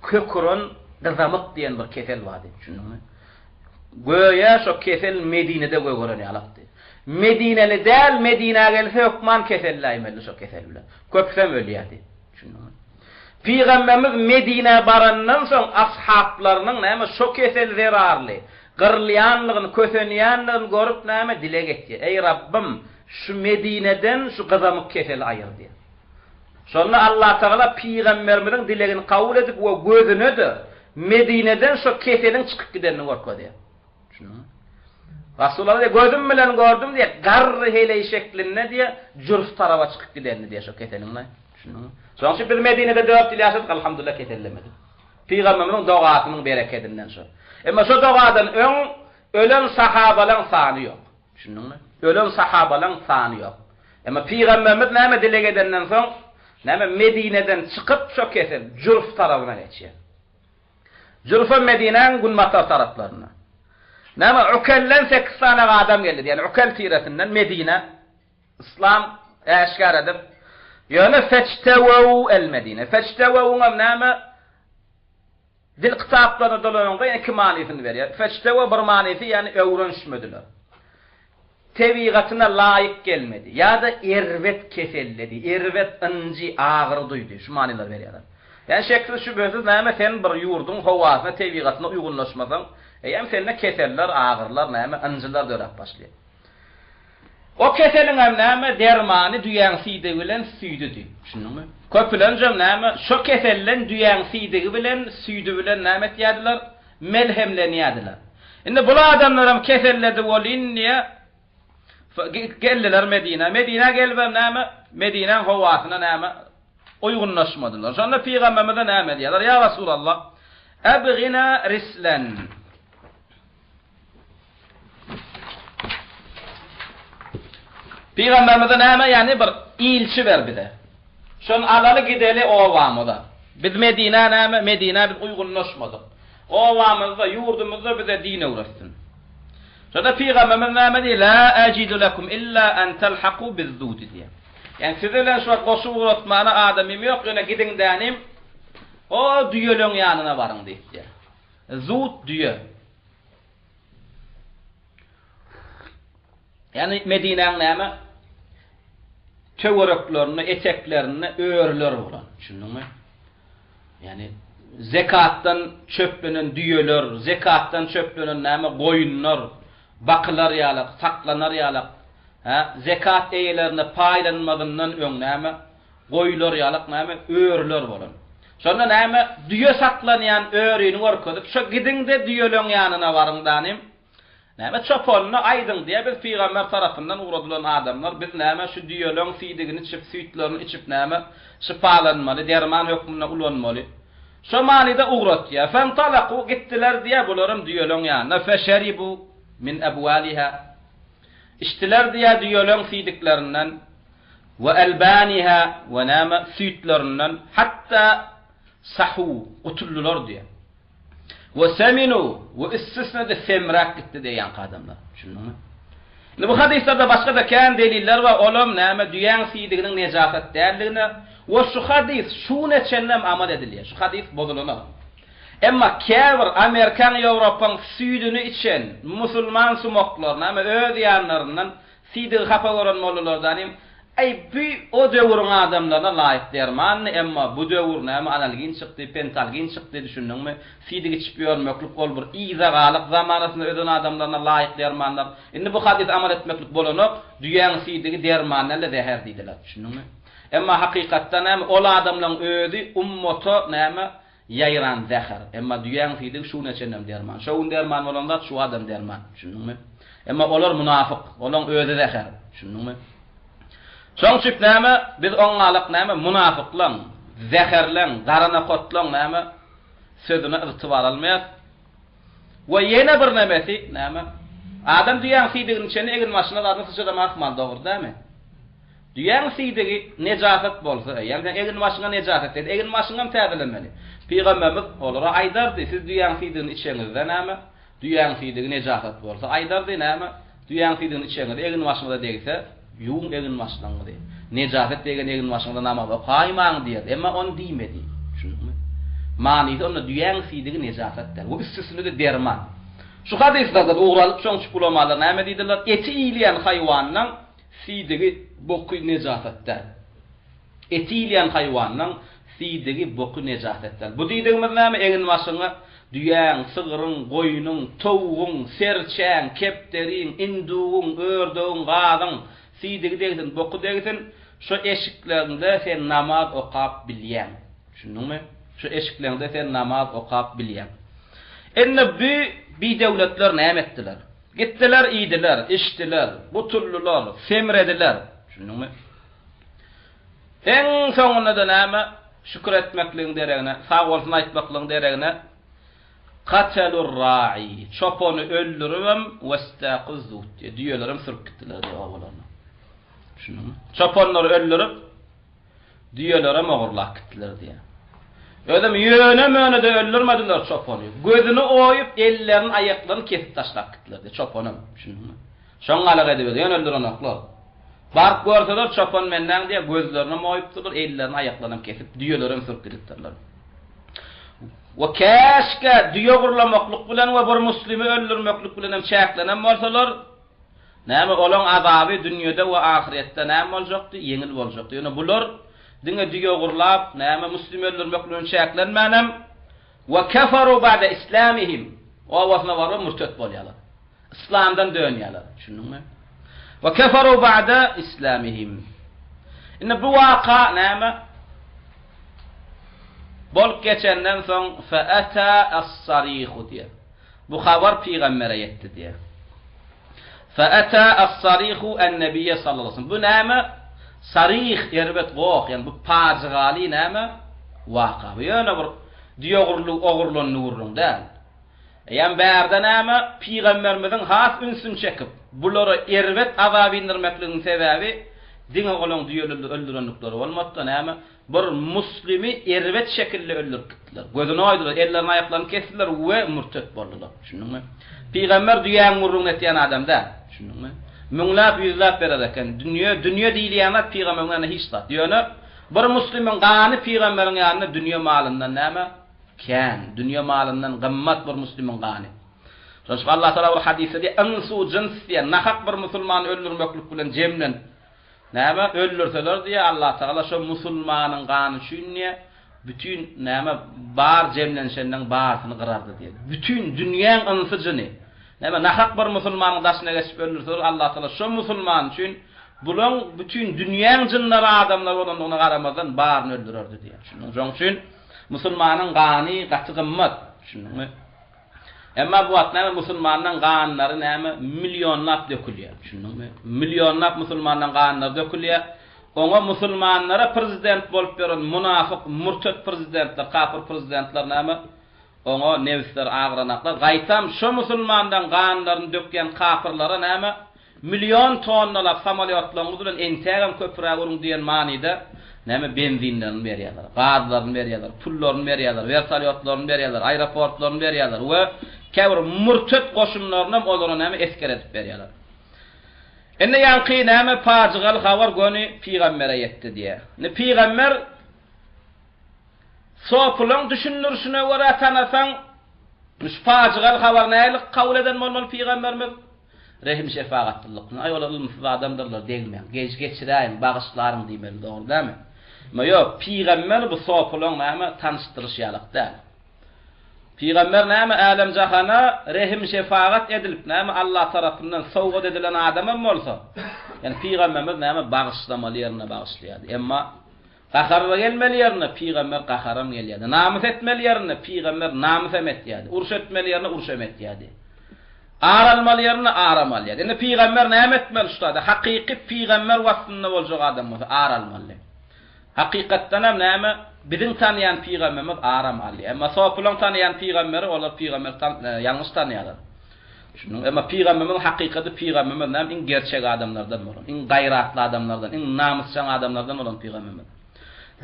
Kökürün gızamyk diýen bir kesel wadi. Şunuňmy? Goýa şo kesel Medine'de goýgoran ýalapdy. Medineli däl, Medina gelse hukman keselläýmeli şo kesel bilen. Köpsem ölýärdi. Şunuňmy? Peygamberimiz Medine barandan soň ashablarynyň näme şo kesel zerarly, gyrlyanlygyny, kösenýänligini görüp näme dile getdi. Ey Rabbim, şu Medine'den şu gızamyk kesel aýyr diýdi. Şonda Allah Taala Peygamberimiň dilegini kabul edip we gözüne de Medine'den şu keselin çykyp gidenini görkedi. Şunu. Rasulullah gözüm bilen gördüm diye garry hele şeklinde diye jurf taraba çykyp gidenini diye şu keselinle. Şunu. Soňçy bir Medine'de 4 ýyl ýaşadyk, alhamdulillah kesellemedi. Peygamberimiň dogatynyň bereketinden şu. Emma şu dogadan ölen sahabalar sany ýok. Şunuňmy? Ölen sahabalar sany ýok. Emma Peygamberimiz näme dilege edenden soň näme Medine'den çykyp şu kesel Jurf tarabyna geçýär. Jurfa Medine'ň Gunmatar taraplarına. Näme Ukallan 8 tane adam geldi. Yani Ukal tiresinden Medine İslam eşkar edip ýöne fajtawu el-Medine. Fajtawu näme? Dil kitaplarına dolanýan iki manysini berýär. Fajtawu bir manysy yani öwrenşmediler. Tebigatyna laýyk gelmedi. Ya da erwet keselledi. Erwet ynjy agyr duýdy. Şu manylar berýärler. Yani şekli şu bözüz näme sen bir ýurdun howasyna tebigatyna uygunlaşmasaň, hem sende keseller, agyrlar, näme ynjylar dörap başlaýar. O keseliň hem näme dermany duýan siýdigi bilen süýdüdi. Şunuňmy? Köpülenjem näme şo kesellen duýan siýdigi bilen süýdü bilen näme etýärdiler? Melhemlenýärdiler. Indi bu adamlar hem keselledi bolýan diýe geldiler Medine. Medine gelbem näme? Medineň howasyna näme uygunlaşmadylar. Şonda Peygamberimize näme diýerler? Ya Rasulullah, abghina rislan. Peygamberimize näme? Yani bir ilçi ber bide. Şon alaly gideli owamyda. Biz Medine näme? Medine biz uygunlaşmadyk. Owamyzda, ýurdumyzda bize dine öwretsin. Şonda Peygamberimiz näme diýär? La ajidu lakum illa an talhaqu biz-zud diýär. Yani sizler şu goşup uğratmana adamym ýok, ýöne gidin dänim. O düýeleň ýanyna baryň diýdi. Zut düýe. Yani Medine'ň näme? Töwereklerini, eteklerini öýürler bolan. Şunuňmy? Yani zekatdan çöplenen düýeler, zekatdan çöplenen näme? Goýunlar, bakylar ýalyk, saklanar ýalyk zekat eýlerine paýlanmadyndan öň näme goýlar ýalyk näme öörler bolan. Şonda näme düýe saklanýan öörüni görkezip şo gidinde düýeleň ýanyna baryňdanym näme çopolny aýdyň diýe biz Peýgamber tarapyndan uradylan adamlar biz näme şu düýeleň fiýdigini içip süýtlerini içip näme şifalanmaly, derman hökmüne ulanmaly. Şo manida uğratýa. Fantalaqu gittiler diýe bularym düýeleň ýanyna feşeribu min abwaliha. İçtiler diýe düýeleň fiýdiklerinden ve albaniha ve nama süýtlerinden hatta sahu utullular diye. Ve seminu ve istisna de semrak gitti diyen adamlar. Şunun. Bu hadislerde başka da kan deliller var. Olam nama düýän fiýdiginiň nejasat däldigine ve şu hadis şunu çennem amal edilýär. Şu hadis bozulana. Emma käbir Amerikan Ýewropaň süýdüni içen musulman sumoklar nama öz ýanlaryndan fiýdig hapa gören mollalardan ay bu o döwrüň adamlaryna laýyk derman, emma bu döwür näme analgin çykdy, pentalgin çykdy düşündiňmi? Fiýdig içip ýörmeklik bol bir iýza galyk zamanasynda öden adamlaryna laýyk dermanlar. Indi bu hadis amal etmeklik bolanyp, düýäň fiýdigi dermanlarla zäher diýdiler, düşündiňmi? Emma hakykatda näme ol adamlaryň özi ummata näme ýaýran zäher. Emma düýäň fiýdigi şunu çennem derman. Şo derman bolanlar şu adam derman, düşündiňmi? Emma olar munafyk, olaň özi zäher, düşündiňmi? Şoň üçin näme biz oňalyk näme munafyklaň, zäherleň, garana kotlaň näme sözüne irtibar almaýar. We ýene bir nämesi näme adam düýäň fiýdigini çeni egin maşyna adyny sıçrama ahmal dogry dämi? Düýäň fiýdigi nejasat bolsa, ýani egin maşyna nejasat dedi, egin maşyna täzelenmeli. Peýgamberimiz olara aýdardy, siz düýäň fiýdigini içeňizde näme? Düýäň fiýdigi nejasat bolsa, aýdardy näme? Düýäň fiýdigini içeňizde egin maşyna degse yuň egin maşynaňy diýer. Nejasat degen egin maşyna namaza gaýmaň diýer. Emma onu diýmedi. Şunumy? Manyda onu düýäň fiýdigi nejasatdir. Bu istisny de derman. Şu hadislerde uğralyp şoň ulamalar näme diýdiler? Eti iýleýän haýwanyň fiýdigi boky nejasatdir. Eti iýleýän haýwanyň fiýdigi boky nejasatdir. Bu diýdigimiz näme? Egin maşyna düýäň, sygyryň, goýunyň, towugyň, serçäň, kepteriň, indugyň, ördögiň, gazyň fiýdigi degsin, boku degsin, şu eşiklerinde sen namaz okap bilýän. Şunuňmy? Şu eşiklerinde sen namaz okap bilýän. Enne bi döwletler näme etdiler? Gitdiler, iýdiler, içdiler, butullular, semrediler. Şunuňmy? Eň soňunda da näme? Şükür etmekliň deregine, sag bolsun aýtmaklyň deregine qatalur ra'i, çopony öldürübem wastaqizut diýerlerim sürüp gitdiler diýýärler. Şunuňmy? Çoponlary öldürüp diýerlere magurlak gitdiler diýär. Ödem ýöne-möne de öldürmediler çopony. Gözüni oýup ellerini aýaklaryny kesip taşlap gitdiler diýär çoponym. Şunuňmy? Şoňalyk edip ýöne öldürenoklar. Bark görseler çopon menden diýär gözlerini oýupdylar, ellerini aýaklaryny kesip diýerlerini sürüp gitdiler. Ve käşke düýe gurlamaklyk bilen we bir muslimi öldürmeklik bilen hem çäklenen bolsalar, näme olaň azaby dünýede we ahiretde näme boljakdy? Yeňil boljakdy. Ýöne bular diňe düýe gurlap, näme muslimi öldürmeklik bilen çäklenmänem we kafaru ba'da islamihim. O wasna bar murtet bolýarlar. İslamdan dönýärler. Şunuňmy? Ve kafaru ba'da islamihim. Inne bu waka näme bolup geçenden soň fa'ata as-sarih diýär. Bu habar peýgambere ýetdi diýär. Fa'ata as-sarih an-nabiy sallallahu aleyhi ve sellem. Bu näme? Sarih erbet goq, ýani bu pajygaly näme? Waka. Ýöne bir diýogurlyk ogurlanyny gurrunda. Ýani bärde näme? Peýgamberimiziň has ünsün çekip bulara erbet azab indirmekligiň sebäbi diňe olaň diýerler öldürenlikleri bolmapdy näme? Bir muslimi erbet şekilde öldürüp gittiler. Gözüne oýdular, ellerini aýaklaryny kestiler we murtet boldular. Şunuňmy? Peýgamber düýäň murrun etýän adamda. Şunuňmy? Müňläp ýüzläp bererken dünýä diýilýänler peýgamberden hiç zat. Ýöne bir muslimiň gany peýgamberiň ýanyna dünýä malyndan näme? Kän, dünýä malyndan gymmat bir muslimiň gany. Şoň Allah taala bir hadisde ansu jins diýen nahak bir musulman öldürmeklik bilen jemlen näme öldürseler diye Allah Teala şu musulmanyň gany şünne bütün näme bar jemlenşenden barsyny gırardy diye. Bütün dünýäň ansyjyny Näme nahak bir musulmanyň daşyna geçip öldürse Allah taala şu musulman üçin bulan bütün dünýäň jynlary adamlar bolandygyna garamazdan baryny öldürerdi diýär. Şonuň üçin musulmanyň gany gaty gymmat. Şunuňmy? Emma bu atnama musulmanyň ganlary näme milyonlap dökülýär. Şunuňmy? Milyonlap musulmanyň ganlary dökülýär. Oňa musulmanlara prezident bolup beren munafyk, murtat prezidentler, kafir prezidentler näme? Oňa newsler agranaklar gaýtam şu musulmandan ganlaryny dökýän kafirlara näme? Milyon tonnalap samolyotlaryň bilen entägem köpüräk urun diýen manida näme benzinlerini berýärler, gazlaryny berýärler, pullaryny berýärler, vertolyotlaryny berýärler, aeroportlaryny berýärler we käbir murtat goşunlaryny olara näme eskeretip berýärler. Enne ýanky näme paçygal habar göni peýgambere ýetdi diýe. Ne peýgamber sopulaň düşünürşüne görä tanasaň paçygal habar nälik kabul eden bolmaly peýgamberimiz rehim şefaatçılıkny aýolalymyz adamdyrlar diýilmeýär. Geç geçiräýin bagyşlaryň diýmeli dogry dämi? Ma ýok, peýgamber bu sopulaň näme tanıştyrýarlykda. Peýgamber näme alem jahana rehim şefaat edilip näme Allah tarapyndan sowgat edilen adamam bolsa, yani peýgamberimiz näme bagyşlamaly ýerine bagyşlaýardy. Emma gaharga gelmeli ýerine peýgamber gaharam gelýärdi. Namys etmeli ýerine peýgamber namys etmeli, uruş etmeli ýerine uruş etmeli. Aralmaly ýerine aramal ýerine. Ene peýgamber näme etmeli şurada? Hakyky peýgamber wagtynda boljak adam bolsa aralmaly. Hakykatdan hem näme biziň tanıyan peýgamberimiz aramaly. Emma sopulaň tanıyan peýgamberi olar peýgamber ýalňyş tanıýarlar. Şunu emma peýgamberimiň hakykaty peýgamberimiz näme iň gerçek adamlardan bolan, iň gaýratly adamlardan, iň namysçan adamlardan bolan peýgamberimiz.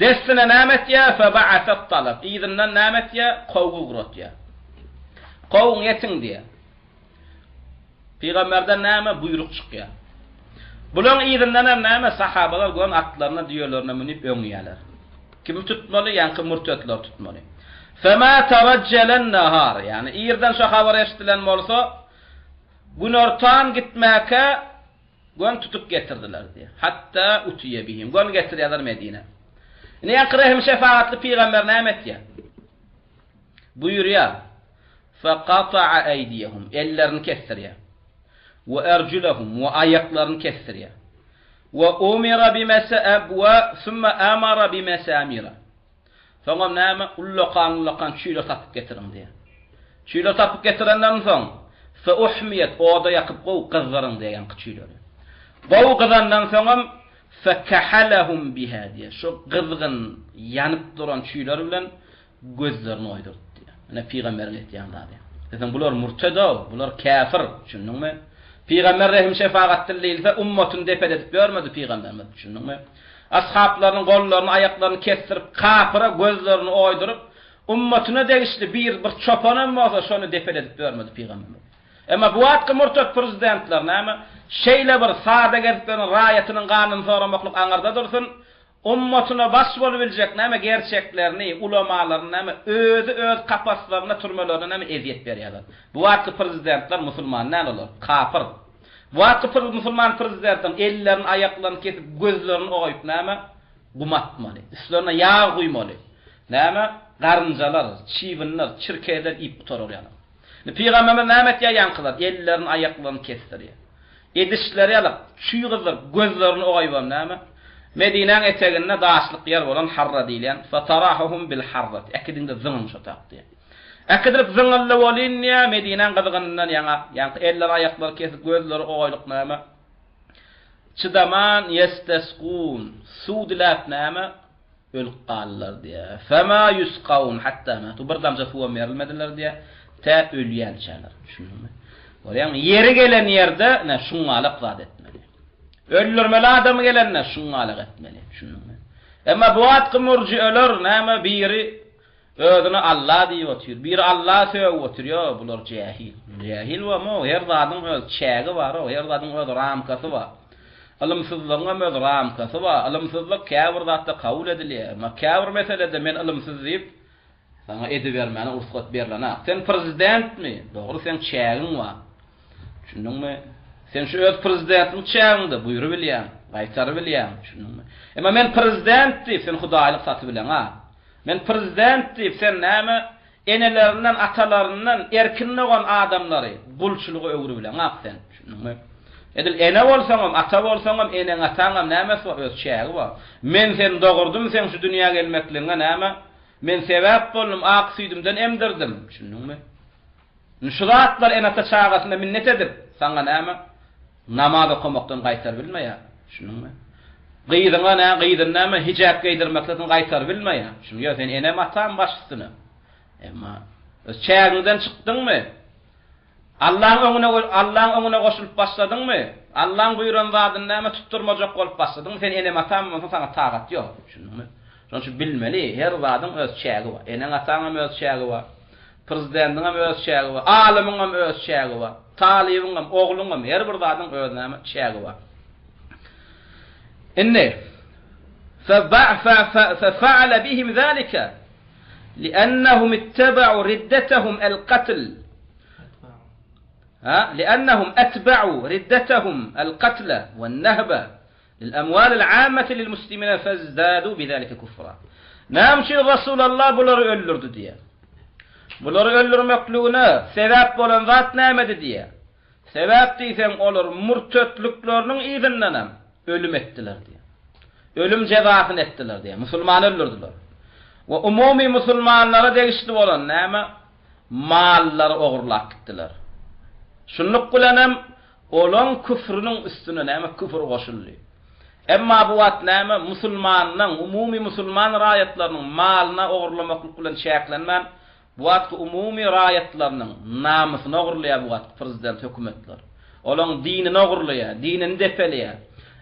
Destine näme etýär? Fa ba'athat talab. Iýdinden näme etýär? Gowgu guratýar. Gowun ýetiň diýär. Peýgamberden näme buyruk çykýar. Bulan iýdinden näme sahabalar goň atlaryna diýerlerine minip öňýärler. Kim tutmaly? Ýa-ni murtatlar tutmaly. Fema tarajjalan nahar, yani iýerden şu habar eşitilen bolsa, gün ortan gitmäke goň tutup getirdiler diýär. Hatta utiye bihim. Goň getirýärler Medine. Ine ýa-ni şefaatli peýgamber näme etýär? Buyurýar. Faqata'a aydiyahum, ellerini kestirýär. Ve erculahum ve ayaklarını kestiriyor. Ve umira bimesab ve thumma amara bimesamira. Sonra näme ullaqan çüýle tapyp getirin diye. Çüýle tapyp getirenden soň fa uhmiyat oda yakıp gow qızlaryň diýen çüýleri. Gow qızandan soň fa kahalahum biha diye. Şu qızgın yanıp duran çüýler bilen gözlerini oýdurdy diye. Ene peýgamber etýänler diye. Dedim bular murtada, bular kafir, düşündiňmi? Peýgamber rehim şefaatçy diýilse ummatyny depet edip görmedi peýgamberimiz, düşündiňmi? Ashablaryň gollaryny, aýaklaryny kestirip, kapyra gözlerini oýdurup, ummatyna degişli bir çopanam bolsa şonu depet edip görmedi peýgamberimiz. Emma bu wagtky murtat prezidentler näme? Şeýle bir sada gezipden raýatynyň ganyny soramaklyk aňarda dursun, ummatyna baş bolup biljek näme gerçeklerini, ulamalaryny näme öz kapaslaryna turmalaryna näme eziyet berýärler. Bu wagtky prezidentler musulman näler? Kafir. Bu wagtky musulman prezidentler ellerini, aýaklaryny kesip, gözlerini oýup näme? Gumatmaly. Üstlerine yağ guýmaly. Näme? Garynjalar, çiwinler, çirkeler ip tutarýarlar. Peýgamberimiz näme etýär ýankylar? Ellerini, aýaklaryny kestirýär. Edişleri alyp, çüýgizler, gözlerini oýup näme? Medine'nin eteğinde daşlık yer olan harra diýilen fatarahum bil harrat. Ekidinde zıngın şataqdy. Ekidip zıngınlı bolyn ya Medine'nin gıdygyndan ýa-ni eller ayaklar kesip gözleri oýlyk näme? Çıdaman yestesqun sudlat näme? Ölüp qallar diye. Fema yusqaun hatta matu. Bir damja suwa merilmediler diye ta ölýänçäler. Şunumy? Bolýan yeri gelen ýerde ne şuňalyk zat etmeli. Öldürmeli adamı gelenler şungalyk etmeli. Şununla. Emma bu wagtky murji'ler näme biri özüne Allah diýip otyr. Biri Allah söýüp oturýar. Bular jahil. Jahil we mo her zadyň öz çägi bar, her zadyň öz ramkasy bar. Alymsyzlygyň öz ramkasy bar. Alymsyzlyk käbir zatda kabul edilýär. Ma käbir meselede men alymsyz diýip sana edip bermäni ursat berlana. Sen prezidentmi? Dogry sen çägiň bar. Şununmy? Sen şu öz prezidentin çağında buyurup bilýän, gaýtarıp bilýän, şunumy. Emma men prezident diýip sen hudaýlyk satyp bilen ha. Men prezident diýip sen näme enelerinden, atalarından erkin olan adamları bulçuluğu öwrübilen aksen. Şunun edil ene bolsaňam, ata bolsaňam, enen ataňam nämes bar, öz şägi bar. Men sen dogurdum, sen şu dünýäge gelmekliňe näme? Men sebäp boldum, ak süýdümden emdirdim. Şununmy? Nuşratlar en ata çağatynda minnet edip, saňa näme? Namaza qomakdan gaýtar bilmeýär. Şununmy? Gyýdyňa näme, gyýdyn näme? Hijab giydirmekden gaýtar bilmeýär. Şunu ýa sen enem atam başysyny. Emma öz şägiňden çykdyňmy? Allah'ın önüne koşulup başladın mı? Allah'ın buyuran zadını näme tutturmajak bolup başladın mı? Sen enem atamman sana tagat ýok. Şunmy? Şoň şu bilmeli, her zadyň öz şägi bar. Enen ataňam öz şägi bar. Prezidentiňam öz şägi bar. Alymyňam öz şägi bar. Talybyňam, ogluňam her bir zadyň öz näme şägi bar. Inne ففعل بهم ذلك لأنهم اتبعوا ردتهم القتل لأنهم أتبعوا ردتهم القتل والنهب للأموال العامة للمسلمين فازدادوا بذلك كفرا. نامشي رسول الله buları öldürdü diye. Buları öldürmekliğine sebep olan zat nämedi diye. Sebep diýsem olur murtetliklerinin izinden ölüm ettiler diye. Ölüm cezasını ettiler diye. Müslüman öldürdüler. Ve umumi Müslümanlara degişli olan näme? Malları ogurlap gittiler. Şunluk bilenem olan küfrünün üstüne näme küfür goşuldy. Emma bu wagt näme musulmanyň umumi musulman raýatlarynyň malyna ogurlamaklyk bilen şäklenmän bu wagt umumi raýatlarynyň namysyny ogurlaýar bu wagt prezident hökümetler. Olaň dinini ogurlaýar, dinini depeleýär.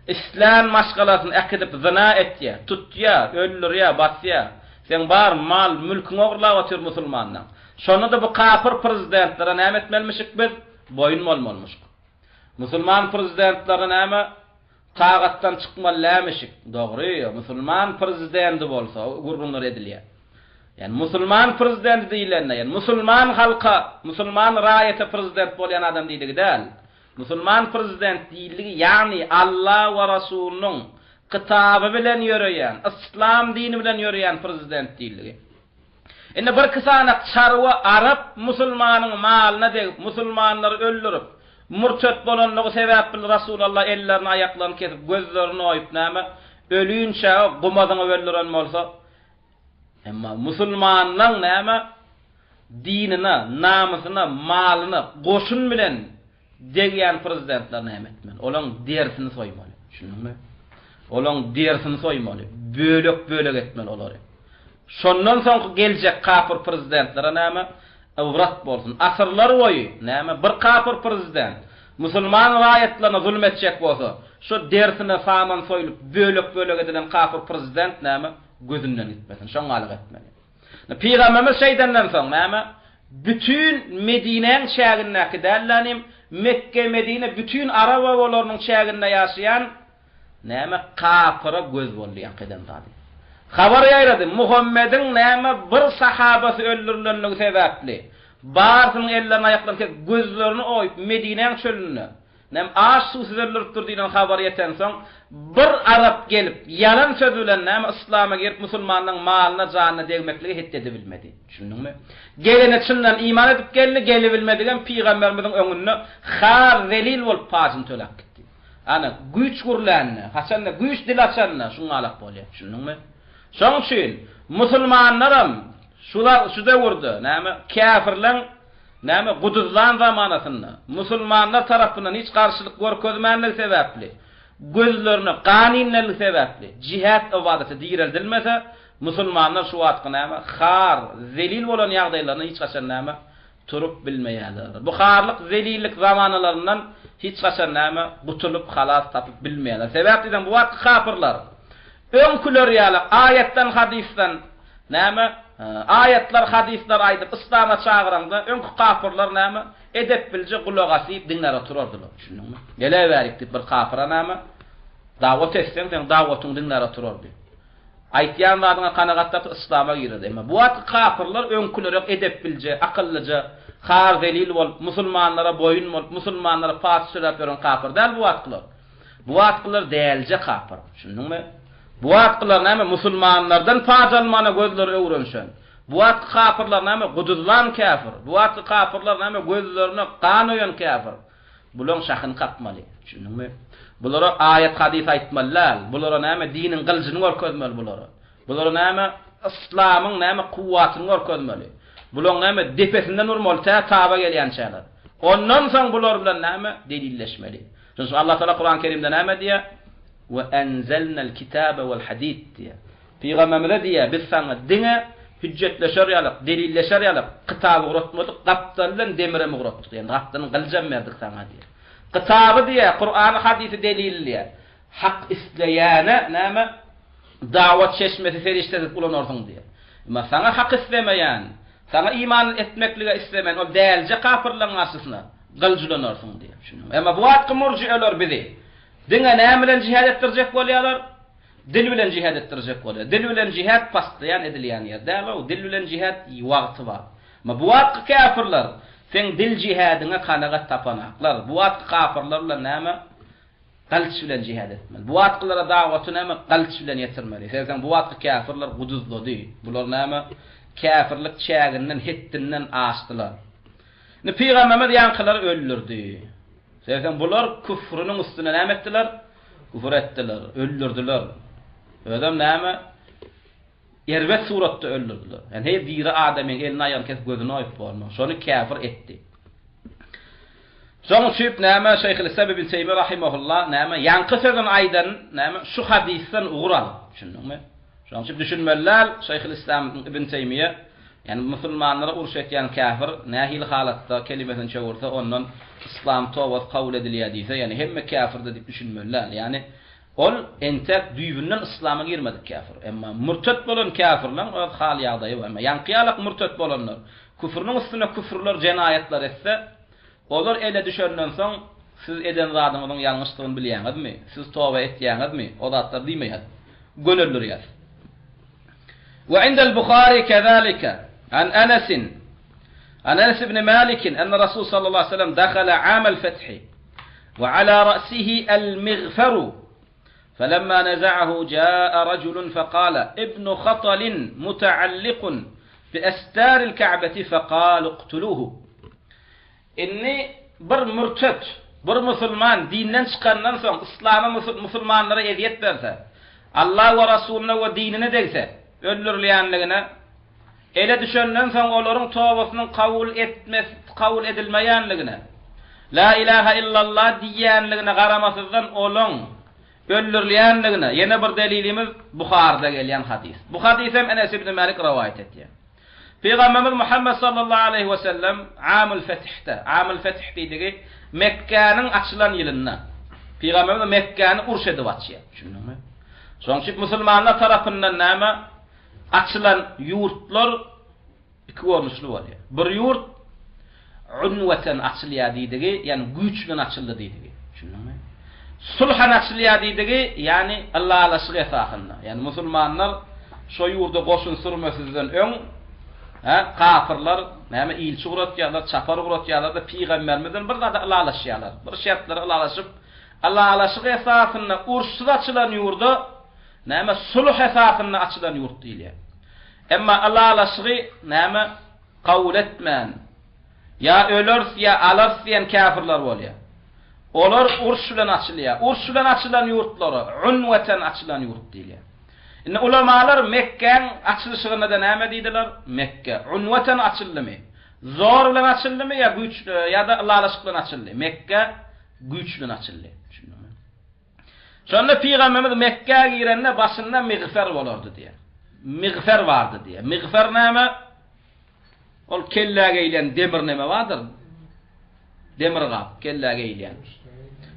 İslam maşgalasyny akydip zina etýär, tutýar, öldürýär, batýar. Sen bar mal, mülküni ogurlap otur musulmanyň. Şonu da bu kafir prezidentlere näme etmelmişik biz? Boyun molmolmuş. Musulman prezidentleri näme? Tagatdan çykmalymışyk. Dogry, musulman prezidenti bolsa gurgunlar edilýär. Yani musulman prezidenti diýilende, yani musulman halka, musulman raýaty prezident bolýan adam diýiligi däl. Musulman prezident diýiligi yani Allah we Rasulunyň kitaby bilen ýöreýän, İslam dini bilen ýöreýän prezident diýiligi. Indi bir kısanak çarwa Arap musulmanyň malyna degip musulmanlary öldürüp murtet bolanlygy sebäp bilen Rasulullah ellerini aýaklaryny kesip gözlerini oýup näme ölüýünçe gumadyňy öldüren bolsa emma musulmanyň näme dinine, namysyna, malyna goşun bilen degýän prezidentler näme etmeli? Olaň dersini soýmaly. Şunuňmy? Olaň dersini soýmaly. Bölek etmeli olary. Şondan soň geljek kafir prezidentlere näme awrat bolsun. Asyrlar boýy näme bir kafir prezident musulman raýatlaryna zulm etjek bolsa, şu dersine saman soýulyp bölek edilen kafir prezident näme gözünden gitmesin. Şoňalyk etmeli. Peygamberimiz şeýdenden soň näme bütün Medineň şäherindäki dällanym Mekke, Medine bütün Arab owalarynyň şäherinde ýaşaýan näme kafira göz bolýan qeden zady. Habar ýaýrady Muhammediň näme bir sahabasy öldürilenligi sebäpli. Barsynyň ellerini aýaklaryny gözlerini oýup Medineň çölüne näme aş suwsuz öldürip durdygyny habar ýeten soň bir Arap gelip yalan söz bilen näme islama girip musulmanyň malyna janyna degmekligi hetde bilmedi. Düşündiňmi? Gelene çyndan iman edip geldi bilmedigen peýgamberimiziň öňünde har zelil bolup paýyn tölep gitdi. Ana güýç gurlanny, haçanda güýç dil açanna şuňalak bolýar. Düşündiňmi? Şoň üçin musulmanlaram şuda wurdy, näme kafirler näme guduzlan zamanasynda musulmanlar tarapyndan hiç garşylyk görkezmänligi sebäpli, gözlerini qaninligi sebäpli cihat ibadeti diýeldilmese musulmanlar şu wagtda näme har zelil bolan ýagdaýlaryna hiç gaçan näme turup bilmeýärler. Bu harlyk zelillik zamanlaryndan hiç gaçan näme gutulup halas tapyp bilmeýärler. Sebäpden bu wagt kafirler öňküler ýaly ayetden hadisden näme ayetler hadisler aýdyp islama çağıranda öňkü kafirler näme edep bilje gulak asyp dinlere turardylar. Şunuňmy? Gele berikdi bir kafira näme dawat etsen sen dawatyň dinlere turardy. Aýtýan zadyňa kanagat tapyp islama girdi. Emma bu wagt kafirler öňküler edep bilje, akyllyja, har zelil bolup musulmanlara boyun bolup musulmanlara faat sürep beren kafirler bu wagtlar. Bu wagtlar dälje kafir. Şunuňmy? Bu wagtlar näme musulmanlardan fajalmana gözleri öwrenşen. Bu wagt kafirlar näme guduzlan kafir. Bu wagt kafirlar näme gözlerini kan oyan kafir. Bular şahyn kapmaly. Düşündingmi? Bulara ayet hadis aýtmalar. Bulara näme dinin gylgyny görkezmeli bulara. Bulara näme İslamyň näme kuwwatyny görkezmeli. Bular näme depesinden urmaly taba gelýän çağlar. Ondan soň bular bilen näme delilleşmeli. Çünki Allah Taala Kur'an-ı Kerimde näme diýär? Ve enzelna'l kitaba vel hadid diýär. Peygamberler diýär biz sana dine hüccetleşer ýalyk, delilleşer ýalyk, kitabı uratmadyk, gapdan bilen demiremi uratdyk. Yani gapdan gyljan berdik sana diýär. Kitabı diýär, Kur'an-ı hadisi delilliýär. Hak isleýäne näme dawat çeşmesi feriştesi ulanarsyň diýär. Ama sana hak islemeýän, sana iman etmeklige islemeýän, o dälje kafirliň asysyna gyljulanarsyň diýär. Ama bu wagt murji'eler bizi dine näme bilen jihad etdirjek bolýarlar? Dil bilen jihad etdirjek bolýar. Dil bilen jihad pastayan edilýän ýerde, o dil bilen jihad wagty bar. Ma bu wagt kafirler sen dil jihadyna kanagat tapanaklar. Bu wagt kafirler bilen näme? Qalç bilen jihad etmeli. Bu wagtlara dawaty näme? Qalç bilen ýetirmeli. Sen bu wagt kafirler guduzlady. Bular näme? Kafirlik çäginden hetdinden aşdylar. Ne Peygamber ýankylar öldürdi. Sen bular küfrüniň üstüne näme etdiler? Küfür etdiler, öldürdüler. Ödem näme? Erbet suratda öldürdüler. Yani hey biri adamyň elini aýan kesip gözüni aýyp bolmagy. Şonu kafir etdi. Şonu şüp näme Şeyhül İslam ibn Teymiyye rahimahullah näme ýanky sözün aýdan näme şu hadisden uğral. Düşündingmi? Şonu şüp düşünmeler Şeyhül İslam ibn Teymiyye yani musulmanlara uruş etýän kafir nähil halatda kelimesini çöwürse ondan İslam tawbat kabul edilýär diýse yani hemme kafirdir diýip düşünmeler. Yani ol entek düýbünden İslam'a girmedik kafir. Emma murtat bolan kafirler o hal ýagdaýy emma ýanqyalyk murtat bolanlar küfrüniň üstüne küfürler jenayetler etse olar ele düşenden soň siz eden zadyňyzyň ýalňyşlygyny bilýäňizmi? Siz tawba etýäňizmi? O zatlar diýmeýär. Gönüllür ýaz. Ve indel Bukhari kezalika an Anas ibn Malik enne Rasul sallallahu aleyhi ve sellem dakhala amel fethi ve ala ra'sihi el-mighfaru فلما نزعه جاء رجل فقال ابن خطل متعلق بأستار الكعبة فقال اقتلوه إني بر مرتد بر مسلمان دينن çıkandan soň İslam'a musulmanlara eziyet berse Allah we Rasuluna we dinine degse öldürilýänligine ele düşenden soň olaryň tawbasynyň kabul edilmeýänligine la ilaha illallah diýýänligine garamasızdan olon öldürilýänligine ýene bir delilimiz Buharda gelýän hadis. Bu hadis hem Enes ibn Malik rivayet etdi. Peygamberimiz Muhammed sallallahu aleyhi ve sellem amul fetih diýdigi Mekke'nin açılan ýylyna. Peygamberimiz Mekke'ni uruş edip açýar. Düşündingmi? Soňçy musulmanlar tarapyndan näme açılan ýurtlar iki görnüşli bolýar. Bir ýurt unwatan açylýar diýdigi, ýani güýç bilen açyldy diýdigi. Düşündingmi? Sulhan açılýar diýdigi, ýani Allah alaşygy esasynda. Ýani musulmanlar şo ýurda goşun sürmesinden öň kafirler näme ilçi uratýarlar, çapar uratýarlar da peýgamberimizden bir zada Allah alaşýarlar. Bir şertler Allah alaşyp Allah alaşygy esasynda urşsuz açylan ýurda näme sulh esasynda açylan ýurt diýilýär. Emma Allah alaşygy näme kabul etmän ya ölürs ya alars diýen kafirler bolýar. Olar urş bilen açylýar. Urş bilen açylan ýurtlara unwatan açylan ýurt diýilýär. Ine ulamalar Mekkeň açylyşyna da näme diýdiler? Mekke unwatan açyldymy? Zor bilen açyldymy ya güýç ya da Allah bilen açyldy? Mekke güýç bilen açyldy. Şundamy. Şonda Peygamberimiz Mekke'ye girende başynda miğfer bolardy diýär. Miğfer bardy diýär. Miğfer näme? Ol kelläge eýlen demir näme bardyr? Demir gap, kelläge eýlen.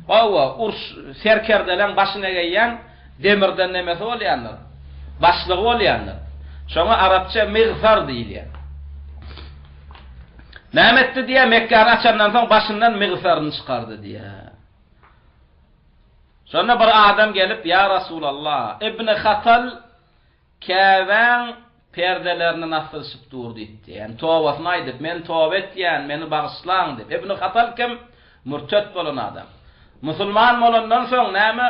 Owa urş serkerdeler başyna geýýän demirden nemesi bolýanlar. Başlygy bolýanlar. Şoňa arapça miğfer diýilýär. Näme etdi diýär? Mekke'ni açandan soň başyndan miğferini çykardy diýär. Şonda bir adam gelip ya Rasulullah İbn Khatal käwän perdelerini nasılşyp durdy diýdi. Yani tawbasyny aýdyp men tawba etýän, meni bagyşlaň diýip. İbn Khatal kim? Murtad bolan adam. Musulman bolandan soň näme?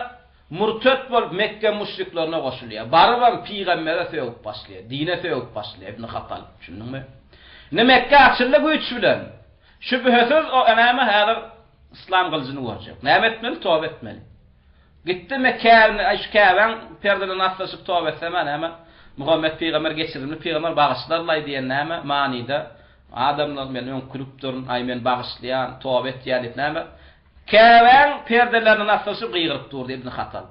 Murtet bol Mekke müşriklerine koşuluyor. Barban peygambere söýüp başlıyor. Dine söýüp başlıyor İbn Hatal. Düşündüňmi? Ne Mekke açyldy güç bilen. Şüphesiz o enama hazır İslam kılıcını görjek. Näme etmeli? Tövbe etmeli. Gitti Mekke'ne aşkavan perdeden atlaşıp tövbe etseme näme? Muhammed peygamber geçirildi. Peygamber bağışlarlay diýen näme? Manida adamlar meni öňkürüp durun, ay men bağışlayan, tövbe et diýip näme? Käwen perdelerini atlaşıp gıyırıp durdu İbn Hatal.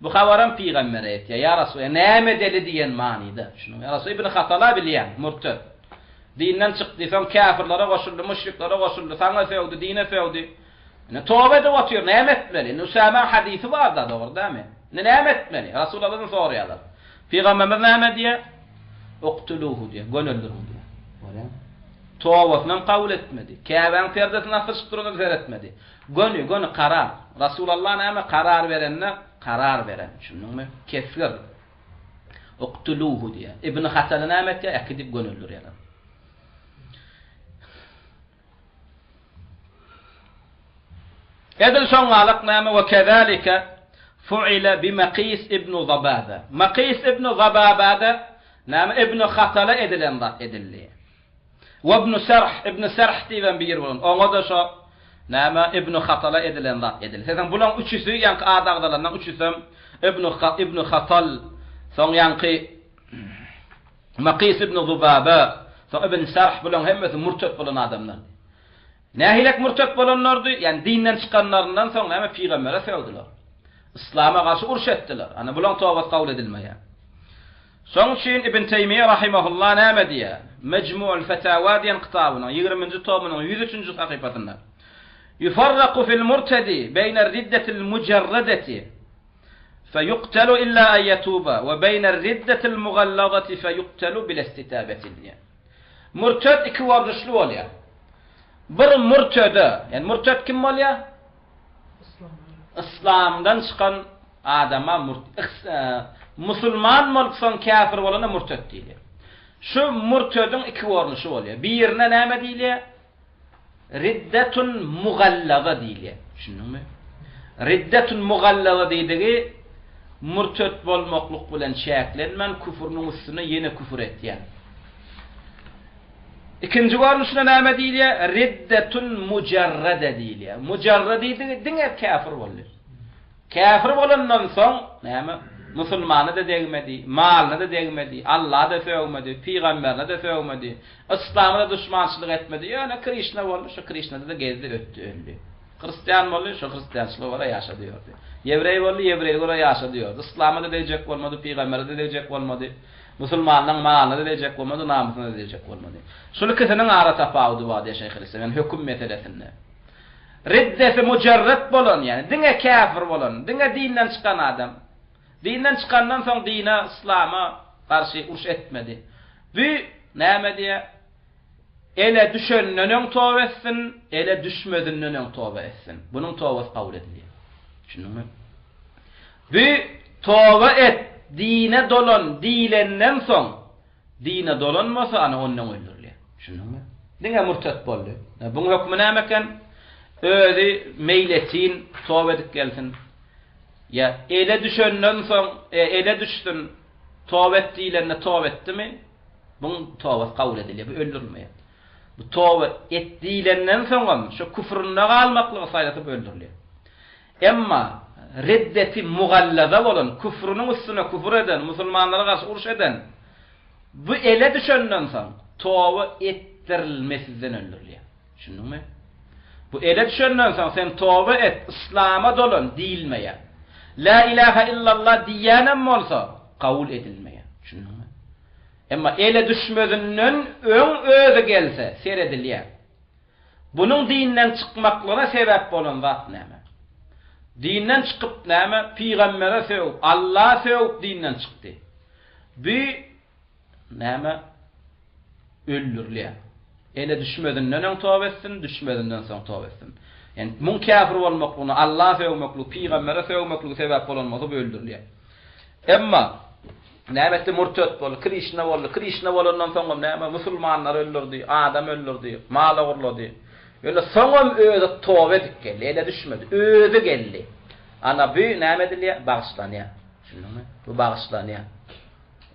Bu habaram peygambere etdi. Ya Rasul, näme dedi diýen manida. Şunu ya Rasul İbn Hatal'a bilýän, murted. Dinden çıktı, sen kafirlere koşuldu, müşriklere koşuldu, sana fevdi, dine fevdi. Ne tövbe de atıyor, ne etmeli? Nusama hadisi var da doğru değil mi? Ne etmeli? Resulullah'ın soruyorlar. Peygamberimiz ne diye? Uqtuluhu diye, gönüldürün diye. Tövbesini kabul etmedi. Kâben perdesini fıştırını veretmedi. Gönü karar. Resulullah ne karar verenle karar veren. Şunun kefir. Uqtuluhu diye. İbn Hasan ne diye? Akidip gönüldür yani. Edil şongalyk näme we kezalika fu'ila bi Maqis ibn Zababa. Maqis ibn Zababa näme ibn Khatala edilen zat edildi. Ve ibn Sarh diýen bir yer bolan. Oňa da şo näme ibn Khatala edilen zat edildi. Sen bulan üçüsü ýanky adagdalardan üçüsü ibn Khatal, soň ýanky Maqis ibn Zababa, soň ibn Sarh bulan hemmesi murtet bolan adamlar. Nähilek murtet bolanlardy, yani dinden çıkanlarından soň näme peygambere söýdiler. İslam'a karşı uruş ettiler. Ana bulan tövbe kabul edilmeýär. Soň üçin İbn Teymiyye rahimahullah näme diýär? Mecmu'ul Fatawa diýen kitabynyň 20-nji tomynyň 103-nji sahypasynda. Yufarraqu fil murtadi beyne riddetil mujarradati feyuqtalu illa an yatuba ve beyne riddetil mughallazati feyuqtalu bil istitabati diýär. Murted iki wardyşly bolýar. Bir murtede, yani murted kim bolýar? İslamdan çıkan adama musulman bolsan kafir bolana murted diýilir. Şu murtedin iki warnyşy bolýar. Birine näme diýilir? Riddetun mughallaza diýilir. Düşündüňmi? Riddetun mughallaza diýdigi murted bolmakluk bilen şäklenmen küfrüniň üstüne ýene küfür etýär. İkinci warnyşyna näme diýilir? Riddetun mujarrada diýilir. Mujarrada diňe kafir bolýar. Kafir bolandan soň näme? Musulmany da degmedi, malyny da degmedi, Allah da söýmedi, peýgamberine da söýmedi, İslam'a da düşmançylyk etmedi. Ýöne Krishna boldy, şu Krishnada da gezdi ötdi öldü. Hristiyan boldy, şu Hristiyançylyk wara ýaşady ýördi. Yevrey boldy, Yevrey wara ýaşady ýördi. İslam'a da dejek bolmady, peýgambere de dejek bolmady. Musulmanyň malyny da dejek bolmady, namusyny da dejek bolmady. Şunu keseniň ara tapawdy wady Şeyh Islam, yani höküm meselesinde. Riddeti mujarrad bolan, yani diňe kafir bolan, diňe dinden çıkan adam. Dinden çıkandan soň dine, İslam'a karşı uruş etmedi. Bu näme diýe? Ele düşenneň tövbe etsin, ele düşmedenneň tövbe etsin. Bunyň tövbesi kabul edilýär. Düşündüňmi? Bu tövbe et, dine dolan, dilenden soň dine dolanmasa ana ondan öldürilýär. Düşündüňmi? Diňe murtet boldy. Buň hökmü näme eken? Özi meýletin tövbe edip gelsin. Ya ele düşenden soň ele düşdün tövbe etdiýlerine tövbe etdimi? Buň tövbe kabul edilýär, bu öldürülmeýär. Bu tövbe etdiýlerinden soň şu küfründe galmaklygy saýlatyp öldürilýär. Emma riddeti mughallaza bolan, küfrüniň üstüne küfür eden, musulmanlara garşy uruş eden bu ele düşenden soň tövbe etdirilmesinden öldürilýär. Düşündüňmi? Bu ele düşenden soň sen tövbe et, İslam'a dolan diýilmeýär. La ilahe illallah diýenem bolsa kabul edilmeýär. Düşündüňmi? Emma ele düşmedinden öňe gelse seredilýär. Bunyň dinden çykmaklygyna sebäp bolan zat näme? Dinden çykyp näme? Peýgambere söýüp, Allah söýüp dinden çykdy. Bu näme? Öldürilýär. Ele düşmedinden öň tövbe etsin, düşmedinden soň tövbe etsin. Yani mun kafir bolmaklygyna, Allah söýmeklik, peýgambere söýmeklik sebäp bolanmasa bu öldürilýär. Emma nämetde murtet bol, Krishna bol, Krishna bolandan soň näme musulmanlar öldürdi, adam öldürdi, mal ogurlady. Ýöne soňam öýde tövbe edip geldi, ele düşmedi, öýde geldi. Ana bu näme edilýär? Bagyşlanýar. Şunuňmy? Bu bagyşlanýar.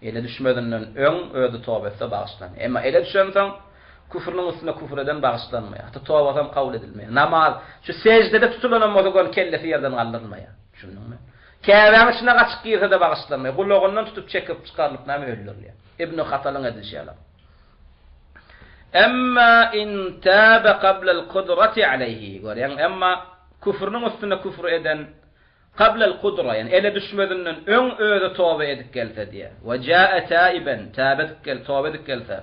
Ele düşmedinden öň öýde tawba etse bagyşlanýar. Emma ele düşensen küfrüň üstüne küfür eden bagyşlanmaýar. Hatta tawba hem kabul edilmeýär. Namaz şu secdede tutulan mozogon kellesi yerden galdyrmaýar. Şunuňmy? Käbäň içine gaçyk girse de bagyşlanmaýar. Gulagundan tutup çekip çykaryp näme öldürýär. İbn Hatalyň edilýär. Emma in taba qabla al-qudrati alayhi. Görýän emma küfrüň üstüne küfür eden qabla al-qudra yani ele düşmedinden öň öýde tawba edip gelse diye. Ve jaa taiban tawba edip gelse.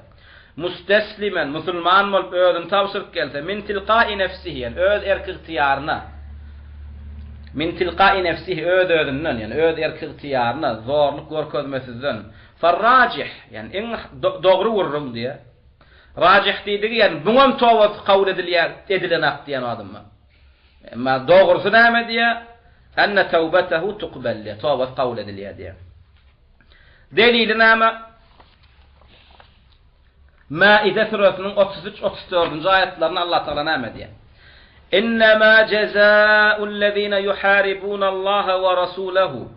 Mustasliman musulman bolup öýden tawsyp gelse min tilqa'i nefsihi yani öz erki ihtiýaryna. Min tilqa'i nefsihi öýden yani öz erki ihtiýaryna zorluk görkezmesizden. Farrajih yani en dogry urrum diye. Rajih diýdigi yani buňam tawba kabul edilen ak diýen adamma. Emma dogrusu näme diye? Anna tawbatahu tuqbal li tawba kabul edilýär diye. Delili näme? Maide suresinin 33-34 ayetlerini Allah Teala näme diye? İnnemâ cezaa'ullezîne yuhâribûne Allâhe ve rasûlehu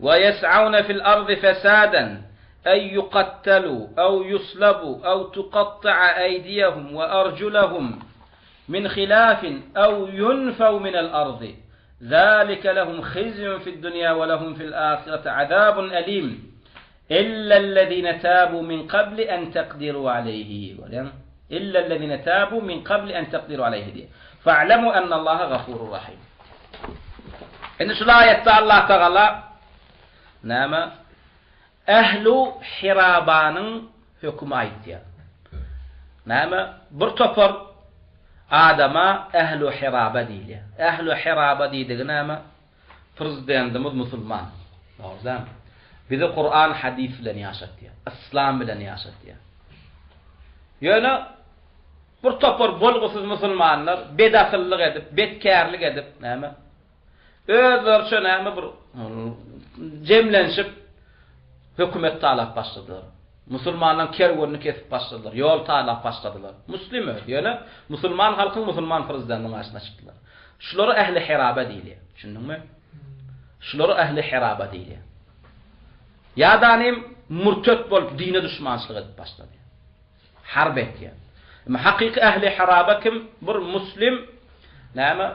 ve yes'avne fil ardı fesâden أن يقتلوا أو يصلبوا أو تقطع أيديهم وأرجلهم من خلاف أو ينفوا من الأرض ذلك لهم خزي في الدنيا ولهم في الآخرة عذاب أليم إلا الذين تابوا من قبل أن تقدروا عليه إلا الذين تابوا من قبل أن تقدروا عليه فاعلموا أن الله غفور رحيم إن شاء الله الله تعالى نعم Ehlu hirabanın hükmü aýtdy. Näme? Bir topar adama ehlu hiraba diýilýär. Ehlu hiraba diýdigi näme? Prezidentimiz musulman. Doğrudan. Bizi Kur'an hadis bilen ýaşatdy. İslam bilen ýaşatdy. Ýöne bir topar bolgusyz musulmanlar bedahillik edip, betkärlik edip, näme? Özlerçe näme bir jemlenşip hükümet talap başladılar. Musulmanlar kerwonunu kesip başladılar. Yol talap başladılar. Müslim yani musulman halkın musulman prezidentinin karşısına çıktılar. Şuları ehli hiraba diýilýär. Düşündüňmi? Şuları ehli hiraba diýilýär. Ýa-danym murtet bolup dine düşmançylyk edip başlady. Harp etdi. Ama hakyky ehli hiraba kim? Bir muslim näme?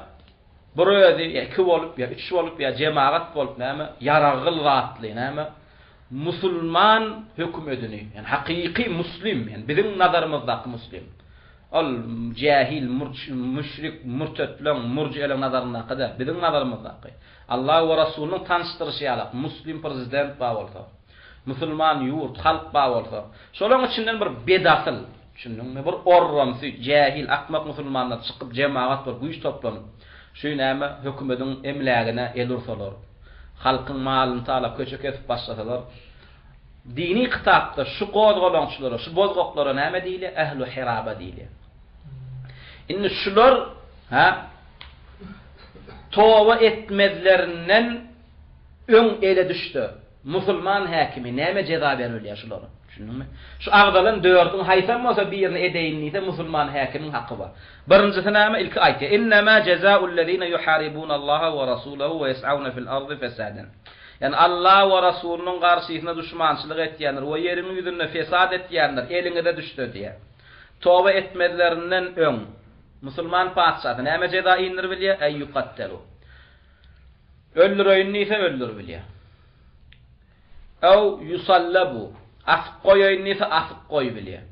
Bir özi iki bolup ya üç bolup ya cemaat bolup näme? Yaragıl rahatly näme? Musulman hüküm edini yani hakiki muslim yani bizim nazarımızdaki muslim al cahil müşrik murtetlen murci'ler nazarına kadar bizim nazarımızdaki Allah ve Resulünün tanıştırışıyla muslim prezident bağolsa musulman yurt halk bağolsa şoların içinden bir bedasıl düşündüňmi bir orramsı cahil akmak musulmanlar çıkıp cemaat bir güýç toplanıp şu näme hökümetin emlägine elursalar halkın malını talap köçek etip başlasalar dini kitapda şu gozgolançylara şu bozgoklara näme diýilýär ehlu hiraba diýilýär. Indi şular ha tawba etmezlerinden öň ele düşdi. Musulman hakimi näme jeza berilýär şulara? Düşündüňmi? Şu agdalan dördüň haýsam bolsa birini edeýin diýse musulman hakimiň haqqy bar. Birincisi näme? Ilki aýtdy. Innema jazaa'ul lezina yuharibuna Allaha we rasulahu we yes'auna fil ardı fesadan. Yani Allah ve Resulünün karşısına düşmançılık etýänler we ýeriniň ýüzünde fesad etýänler eliňe de düşdi diye. Tawba etmezlerinden öň musulman paçsady näme jeza indir bilýär? Ey yuqattalu. Öldüreýin ise öldür bilýär. Aw yusallabu. Asıp koýaýyn ise asıp koý bilýär.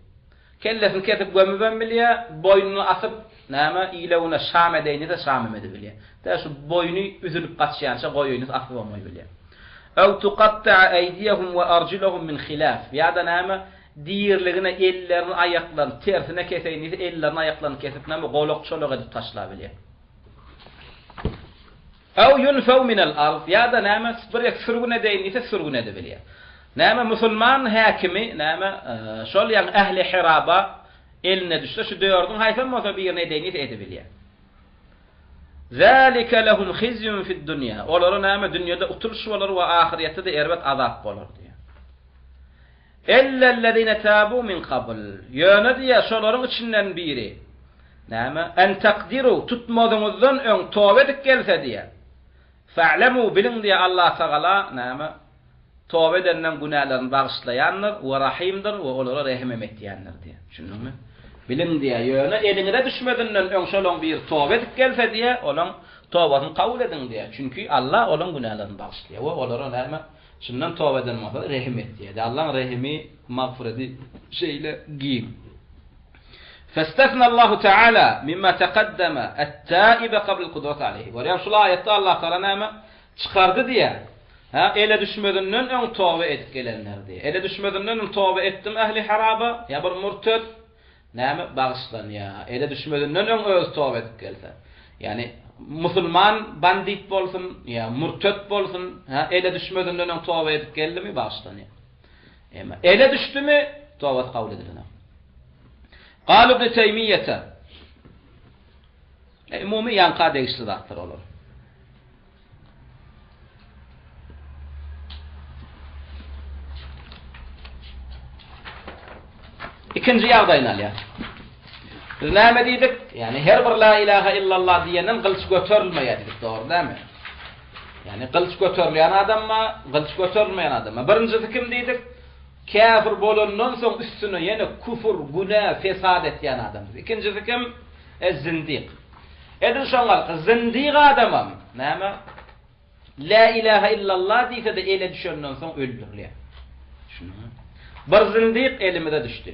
Kellesini kesip gömüben bilýär, boýnuny asyp näme iýlewine şam edeýin ise şam emedi bilýär. Şu boýny üzülüp gaçýança goýaýyn ise asyp bolmaý bilýär. أو تقطع أيديهم وأرجلهم من خلاف يعدا نعم ديرلغنا ellerini ayaklarını tersine keseyni ellerini ayaklarını kesip näme golok çolok edip taşla bilýär. أو ينفوا من الأرض يعدا نعم bir sürgün edeýin ise sürgün ede bilýär. Näme musulman hakimi näme şol ýa ehli hiraba eline düşse şu dördüň haýsam bolsa birini edeýin ise ede bilýär. Zalika lahum khizyun fid dunya. Olara näme dünýede uturuş bolar we ahirette de erbet azap bolar diýär. Ellellezine tabu min qabl. Ýöne diýär şolaryň içinden biri. Näme? En taqdiru tutmadyňyzdan öň tawba edip gelse diýär. Fa'lamu bilin diye Allah Teala näme tövbe edenden günahlarını bağışlayanlar ve rahimdir ve olara rahmet etýänler diye. Düşündüňmi? Bilin diye ýöne eliňe düşmedinden öňşolon bir tövbe edip gelse diye olan tövbeini kabul edin diye. Çünkü Allah olan günahlarını bağışlıyor ve olara näme şundan tövbe eden masa rahmet diye. Allah'ın rahimi mağfireti şeyle giyin. فاستثنى الله تعالى مما تقدم التائب قبل القدرة عليه. Görýän şu ayetde Allah Teala näme çıkardı diye. Ele düşmedinden öň tövbe edip gelenler diye. Ele düşmedinden tövbe etdim ehli haraba ya bir murted näme bağışlan ya. Ele düşmedinden öň öz tövbe edip gelse. Yani musulman bandit bolsun ya murted bolsun ele düşmedinden öň tövbe edip geldi mi bağışlan ya. Ama ele düştü mü tövbe kabul edilir. قال ابن تيمية umumi yanqa değiştirdaktır olur. İkinci ýagdaýyna ya. Biz näme diýdik? Yani her bir la ilahe illallah diýenden gylç göterilmeýär diýdik, dogry dämi? Yani gylç göterilýän adamma, gylç göterilmeýän adamma. Birinjisi kim diýdik? Kafir bolandan soň üstüne ýene küfür, günah, fesad etýän adam. İkincisi kim? Ez-zindiq. Edin şoňal zindiq adamam, näme? La ilahe illallah diýse de ele düşenden soň öldürilýär. Şunu. Bir zindiq elimide düştü.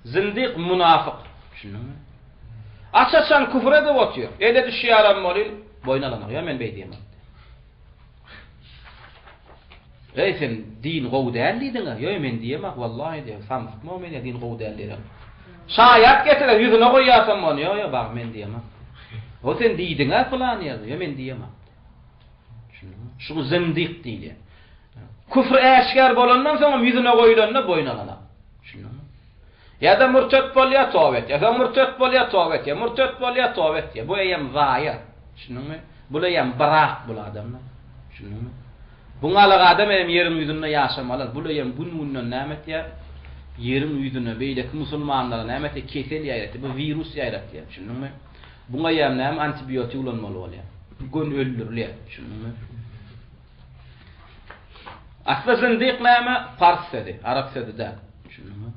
Zindiq münafık. Şunu. Açaçan küfür edip otýar. Ele düşýäram bolýar, boýnalanar. Ya men beý diýemem. Sen din gowdalliydin ha? Yo men diýemek wallahi diýem. Samsykma men din gowdalliýin. Şaýat getirip ýüzüne goýýarsam many, yo bak men diýemek. O sen diýdiň ha falan ýazy. Yo men diýemek. Şu zindiq diýilýär. Küfr äşkar bolandan soň ýüzüne goýulanda boýnalanar. Şunu. Ya da murtet bolýar tawet, ya da murtet bolýar tawet, ya murtet bolýar tawet. Bu ýem zaya. Şunumy? Bu ýem barak bul adamlar. Şunumy? Buňalyk adam hem ýerim ýüzünde ýaşamalar. Bu ýem bundan nämet ya ýerim ýüzüne beýleki musulmanlara nämet kesel ýaýratdy, bu virus ýaýratdy. Şunumy? Buňa ýem näme antibiotik ulanmaly bolýar. Gün öldürilýär. Şunumy? Asla zindiq näme? Farsçady, arapçady da. Şunumy?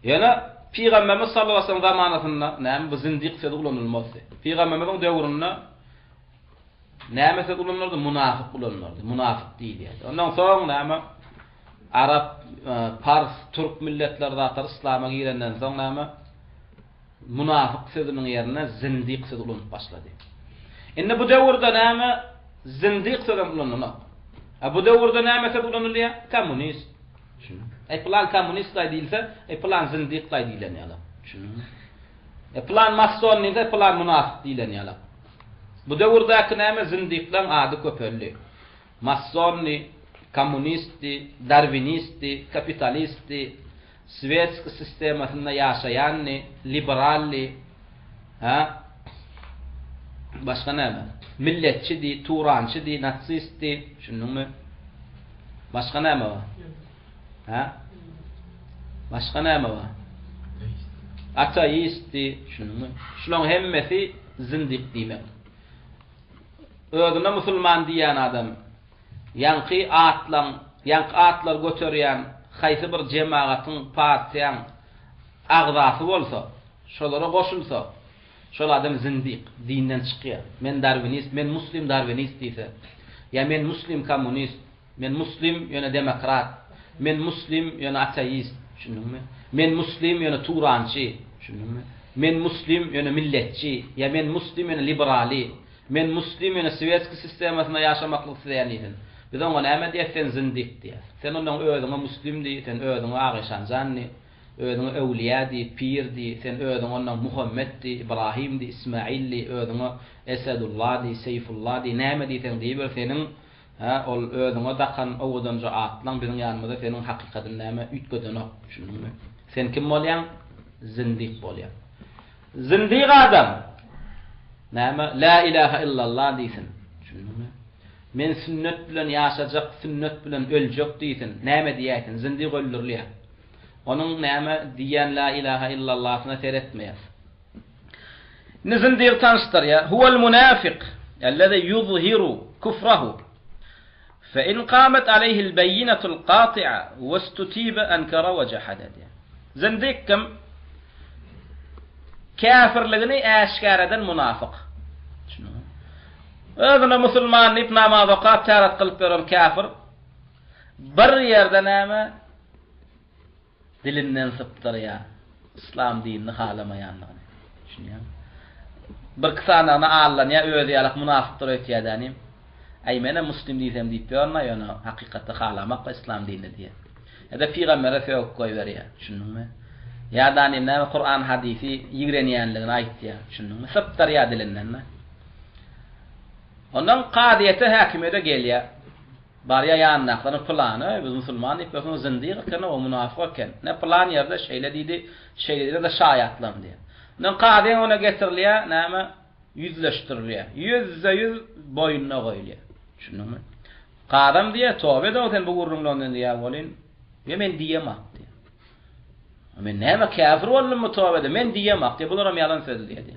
Yana Peygamberimiz sallallahu aleyhi ve sellem zamanasında näme bu zindiq sözi ulanylmasy. Peygamberimizin döwründe näme sözi ulanyldy? Munafyk ulanyldy. Munafyk diýilýär. Ondan soň näme Arap, Pars, Türk milletleri zatar İslam'a girenden soň näme munafyk sözüniň ýerine zindiq sözi ulanyp başlady. Indi bu döwürde näme zindiq sözi ulanylýar. Bu döwürde näme sözi ulanylýar? Kommunist. Plan komünist diýilse, plan zindiq diýilenýär. Plan mason nize plan munafyk diýilenýär. Bu döwürdäki näme zindiqlaň ady köpelli. Masonni, kommunisti, darwinisti, kapitalisti, Sovetski sistemasynda ýaşaýanny, liberalli, başga näme? Milletçidi, turançydi, natsisti, şunuňmy? Başga näme bar? Başga näme bar? Ateisti, şunuňmy? Şulaň hemmesi zindiq diýmek. Özüne musulman diýen adam ýanky atlar göterýän haýsy bir jemaatyn, partiýaň agzasy bolsa, şolara goşulsa, şol adam zindiq, dinden çykýar. Men darwinist, men muslim darwinist diýse, ya men muslim kommunist, men muslim ýöne demokrat, men muslim ýöne ateist, şunuňmy? Men muslim ýöne turançy, şunuňmy? Men muslim ýöne milletçi, ya men muslim ýöne liberali, men muslim ýöne Sovetski sistemasynda ýaşamaklyk isleýänlisin. Biz oňa näme diýsen zindiq diýär. Sen onuň özüňe muslim diýsen, sen özüňe agyşanjanny, özüňe ewliýadi, pirdi, sen özüňe onuň Muhammeddi, Ibrahimdi, Ismailli, özüňe Esadullahdi, Seyfullahdi, näme diýsen diýber seniň ol özüňe dakan owudanja atlaň biziň ýanymyzda seniň hakykatyn näme ütgedenek. Şunuňmy? Sen kim bolýan? Zindiq bolýan. Zindiq adam näme la ilahe illallah diýsin. Şunuňmy? Men sünnet bilen ýaşajak, sünnet bilen öljek diýsin. Näme diýäsin? Zindiq öldürilýär. Onuň näme diýen la ilahe illallah-syna teretmeýär. Zindiq tanıştyr ya. Huwal munafiq الذي يظهر كفره فإن قامت عليه البينة القاطعة واستتيب أنكر وجحد. زنديق كم كافر لغني أشكاردا منافق. شنو هذا مسلمان نبنا ما بقى تارت قلب بيرم كافر بر يردنا ما دلنا نسبتر يا إسلام دين نخالة ما يعنى شنو بركسانا أنا أعلن يا أيدي على منافق تريت يا داني أي منا مسلم دي ثم دي بيرنا يانا حقيقة خالة ما إسلام دين دي هذا في غمرة فيه كوي وريا شنو ما يا داني نام القرآن حديثي يجرينيان لغاية يا شنو ما سبتر يا دلنا ونن قاضيته حاكمه ده قاليا باريا يان ناخذ فلان مسلمان يبقى زنديق كان ومنافق كان نا فلان يرد شيء لدي شيء ده شايات لم دي نن قاضي هنا جتر ليا نعم يزلشتر ليا يز بويننا غيليا شنو ما قادم دي توبه ده وتن بقولهم لون دي اولين يمن دي ما دي من نعم كافر ولا متوبه من دي ما دي بقولهم يالن سد دي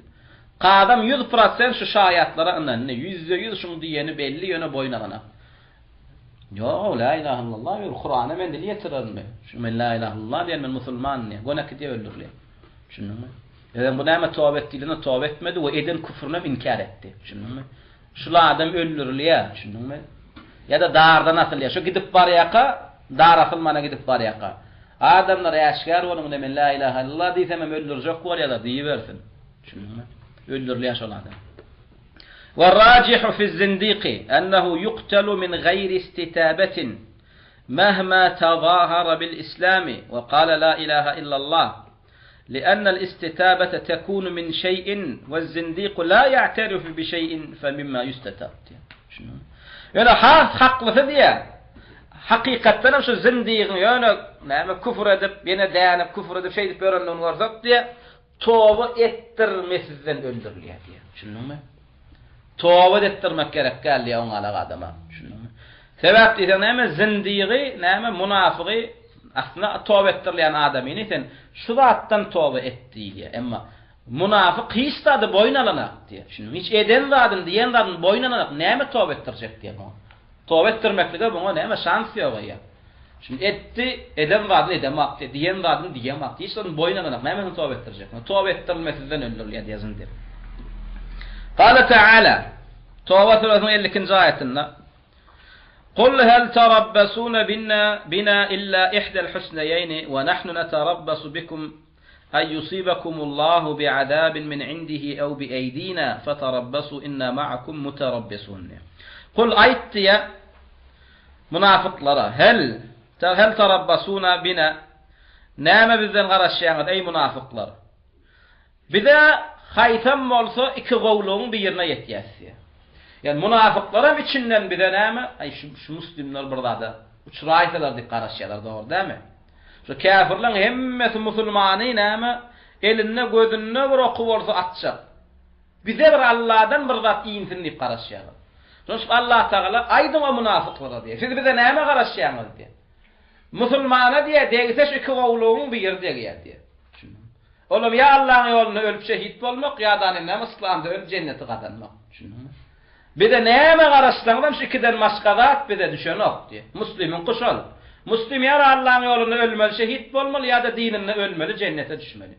قادم 100% şu şayatlara anne %100 şunu diyeni belli yöne boynağına. Yo la ilahe illallah ve Kur'an'a men dili yetirirme. Şu men la ilahe illallah diyen men Müslüman ne? Gona ki diye öldürüyor. Şunu mu? Yani bu neyme tövbe ettiğine tövbe etmedi ve eden küfrüne inkar etti. Şunu mu? Şu adam öldürülüyor. Şunu mu? Ya da dardan atılıyor. Şu gidip var yaka, dar atılmana gidip var yaka. Adamlar yaşkar onun men la ilahe illallah diyse men öldürecek var ya da diyiversin. Şunu mu? öldürülüyor adam. والراجح في الزنديق أنه يقتل من غير استتابة مهما تظاهر بالإسلام وقال لا إله إلا الله لأن الاستتابة تكون من شيء والزنديق لا يعترف بشيء فمما يستتاب. يعني حق لفديا حقيقة نفس الزنديق يعني نعم كفر أدب ينا دانا كفر أدب شيء بيرن ونورزق ديا توبة ettirmesinden öldürülüyor diye. Şunu mu? Toba ettirmek gerek geldi onun ala adama. Şunu mu? Sebep ise neme zindiği, neme münafığı aslında toba ettirilen adam isen şu zattan toba ettiği diye. Ama münafık hiç tadı boynalanak diye. Şunu hiç eden zadın diyen zadın boynalanak neme toba ettirecek diye. Toba ettirmekle buna neme şans yok ya. Şimdi etti, eden vardı, edemak, diyen vardı, diyemak. Hiç onun boynuna hemen tövbe ettirecek. Tövbe ettirmesinden öldürülüyor diye zindir. Kâle Teala, Tövbe Suresi'nin 52. ayetinde قُلْ هَلْ تَرَبَّصُونَ بِنَا إِلَّا إِحْدَى الْحُسْنَيَيْنِ وَنَحْنُ نَتَرَبَّصُ بِكُمْ أَنْ يُصِيبَكُمُ اللَّهُ بِعَذَابٍ مِنْ عِنْدِهِ أَوْ بِأَيْدِينَا فَتَرَبَّصُوا إِنَّا مَعَكُمْ مُتَرَبِّصُونَ. Kul ayet diye münafıklara hel tarabbasuna bina näme bizden garaşýaňyz ey münafıklar bize haytam bolsa iki gowluň birine ýetýäsdi. Yani münafıklara içinden bize näme ay şu muslimler burada uçraýsalar diýip garaşýarlar dogry dämi? Şu kafirler hemmesi musulmany näme eline gözüne bir oku bolsa atjak. Bize bir Allah'dan bir zat iýinsin diýip garaşýarlar. Çünkü Allah Teala aydın o münafıklara diye. Siz bize näme garaşýaňyz diye. Musulmana diye degse şu iki gowluğun bir ýerde diye. Oğlum ya Allah'ın yolunda ölüp şehit bolmak ya da näme İslamda ölüp cennete kazanmak. Bir de näme garaşsaňam şu ikiden maşgadat bir de düşenok diye. Müslümin kuşal. Müslüm ya Allah'ın yolunda ölmeli şehit bolmaly ya da dininde ölmeli cennete düşmeli.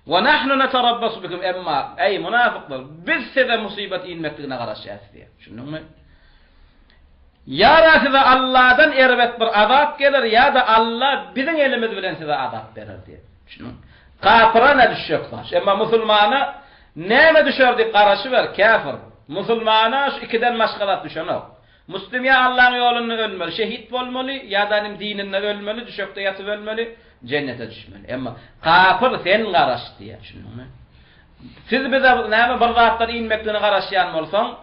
وَنَحْنُ نَتَرَبَّصُ بِكُمْ emma ey münafıklar biz size musibet inmekliğine garaşýarys diye. Şunun mu? Ya da size Allah'dan erbet bir azap gelir ya da Allah bizim elimiz bilen size azap verir diye. Şunun. Kafira ne düşecekler? Ama musulmana näme düşer diye garaşy ber kafir. Musulmana şu ikiden maşgalat düşenok. Müslüm ya Allah'ın yolunda ölmeli, şehit bolmaly ya da dininde ölmeli, düşekde yatıp ölmeli, cennete düşmeli. Ama kafir sen garaş diye. Şunu. Siz bize näme bir zatlar inmekliğine garaşýan bolsaňyz,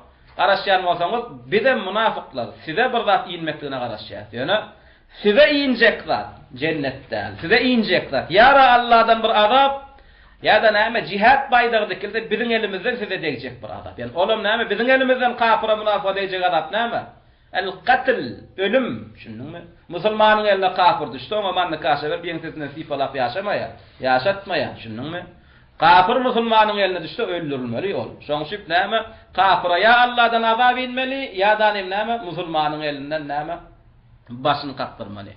bize münafıklar size bir zat inmekliğine garaşýar. Yani size injekler cennetden, size injekler. Ya Allah'dan bir azap ya da näme cihat baýdygy dikilse bizim elimizden size degecek bir azap. Yani olam näme bizim elimizden kafira münafık degecek azap näme? El-qatl, ölüm. Şununmu? Musulmanyň eline kafir düşdi, ama manny kaşa ber, biň sesine sifalap ýaşamaya, ýaşatmaya. Şununmu? Kafir musulmanın eline düşse öldürülmeli ol. Şoňşyp näme? Kafira ya Allah'dan azap inmeli, ya da näme? Musulmanın elinden näme? Başyny kapdyrmaly.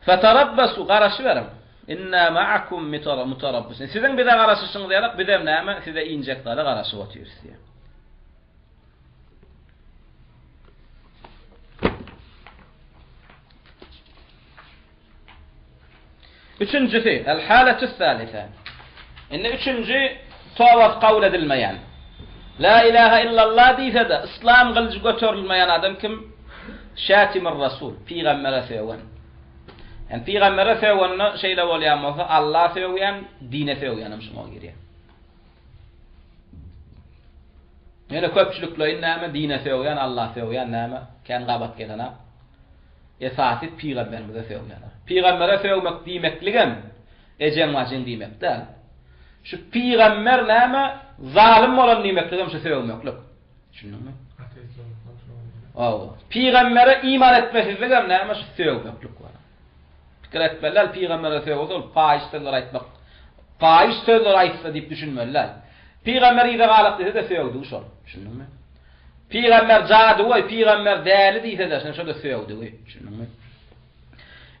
Fatarabbasu garaşy berin. Inna ma'akum mutarabbisun. Sizin bir de garaşyşyňyz ýarak, bir de näme? Size injektlary garaşyp oturýarys. Üçüncüsü, el-hâletü thâlithâ. Üçüncü, tawaf kavul edilmeyen. La ilahe illallah diýse de, İslam kılıcı götürülmeyen adam kim? Şatimur Rasul, Peygamber'e söýgen. Yani Peygamber'e söýgenni şeýle bolýan bolsa, Allah söýgen, dine söýgenim şuna girýär. Yani köpçülüklerin näme dine söýgen, Allah söýgen näme? Kän gabat gelene. Esasit Peygamberimize söýgen. Peygamber'e söýmek diýmekligem, ejen wajin diýmek däl. Şu Peygamber näme? Zalim bolan diýmekligem şu söýmeklik. Şunuňmy? Peygamber'e iman etmesizligem näme? Şu söýmeklik bar. Pikir etmeler Peygamber'e söýgüzül paýyş sözler aýtmak. Paýyş sözler aýtsa diýip düşünmeler. Peygamber ýa-da galyk diýse de söýgdi şol. Şunuňmy? Peygamber jady we Peygamber däli diýse de şol da söýgdi. Şunuňmy?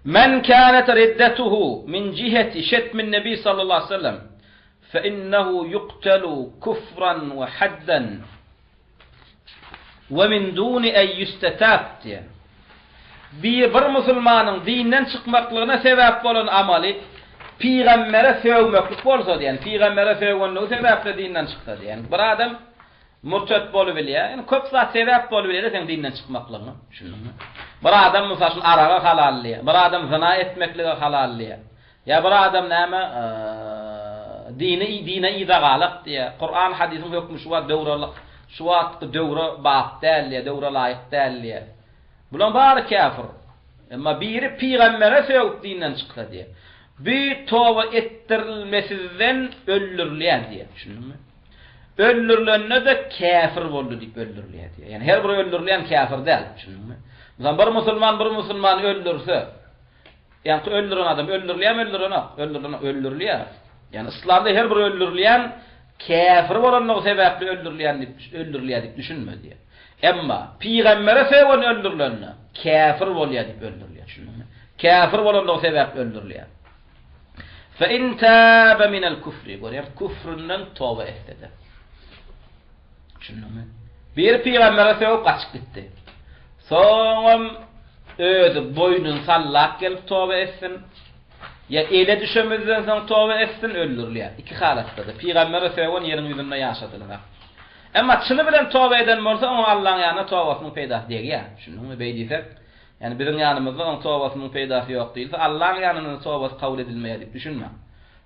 Men kanat riddetuhu min jihati shatmin nabi sallallahu aleyhi ve sellem fe innehu yuqtalu kufran ve haddan ve min duni en yustatab diye. Bir musulmanın dinden çıkmaklygyna sebäp bolan amaly Peygambere söýmeklik bolsa diýen, Peygambere söýgenligi sebäple dinden çykdy diýen. Bir adam murtat bolup bilýär, yani köp zat sebäp bolup bilýär sen dinden çıkmaklygyna. Şunuňmy? Bir adam mesalan araga halallyýar, bir adam zina etmeklige halallyýar. Ya bir adam näme dine ida galyk diýär. Kur'an hadisin hökmü şu wagt döwralyk, şu wagt döwra bap däl, döwra laýyk däl. Bulan bar kafir. Emma biri Peygambere söýüp dinden çykdy diýär. Bir towa ettirilmesizden öldürülýär diýär. Şunuňmy? Öldürülende de kafir boldy diýip öldürülýär diýär. Yani her bir öldürülen kafir däl. Şunuňmy? Mesela bir musulman öldürse, yani öldüren adam öldürülýär. Yani İslamda her bir öldürülen kafir bolanlygy sebäpli öldürülýär diýip düşünme diýär. Emma Peygambere söýgen öldürülenni kafir bolýar diýip öldürülýär. Şunuňmy? Kafir bolanlygy sebäpli öldürülýär. Fe in taba min el-kufri, görýär, küfründen toba etdi. Şunuňmy? Bir Peygambere söýüp gaçyp gitdi. Soňam özü boynun sallak gelip toba etsin. Ya ele düşemezden soň toba etsin öldürülýär. İki halatda da Peygambere söýgen ýeriň ýüzünde ýaşadylar. Emma çyny bilen toba eden bolsa o Allah'ın ýanyna tobasyny peýda diýär. Şunuňmy beýdiýsek, yani bizim ýanymyzda onun tobasynyň peýdasy ýok diýilse, Allah'ın ýanyna tobasy kabul edilmeýär diýip düşünme.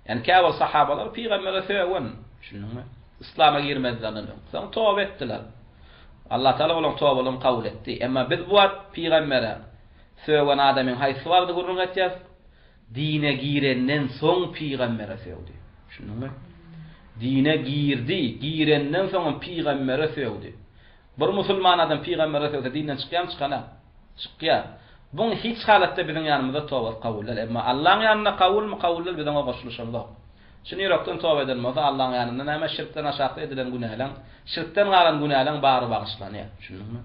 Yani käbir sahabalar Peygambere söýgen, şunuňmy? İslam'a girmezler. Soň toba etdiler. Allah Teala olan tobalarını kabul etti. Emma biz bu Peygambere söýgen adamyň haýsy bardy gurrun etýäs? Dine girenden soň Peygambere söýdi. Şunuňmy? Dine girenden soň Peygambere söýdi. Bir musulman adam Peygambere söýse dinden çykýar çykana? Çykýar. Buň hiç halatda biziň ýanymyzda toba kabul edilmez. Emma Allah'ın ýanyna kabul biziň goşuluşymyz. Şunu ýörekden toba edilmese Allah'ın ýanyna näme şirkden aşağı edilen günahlar, şirkden galan günahlar bary bagışlanýar. Şunuňmy?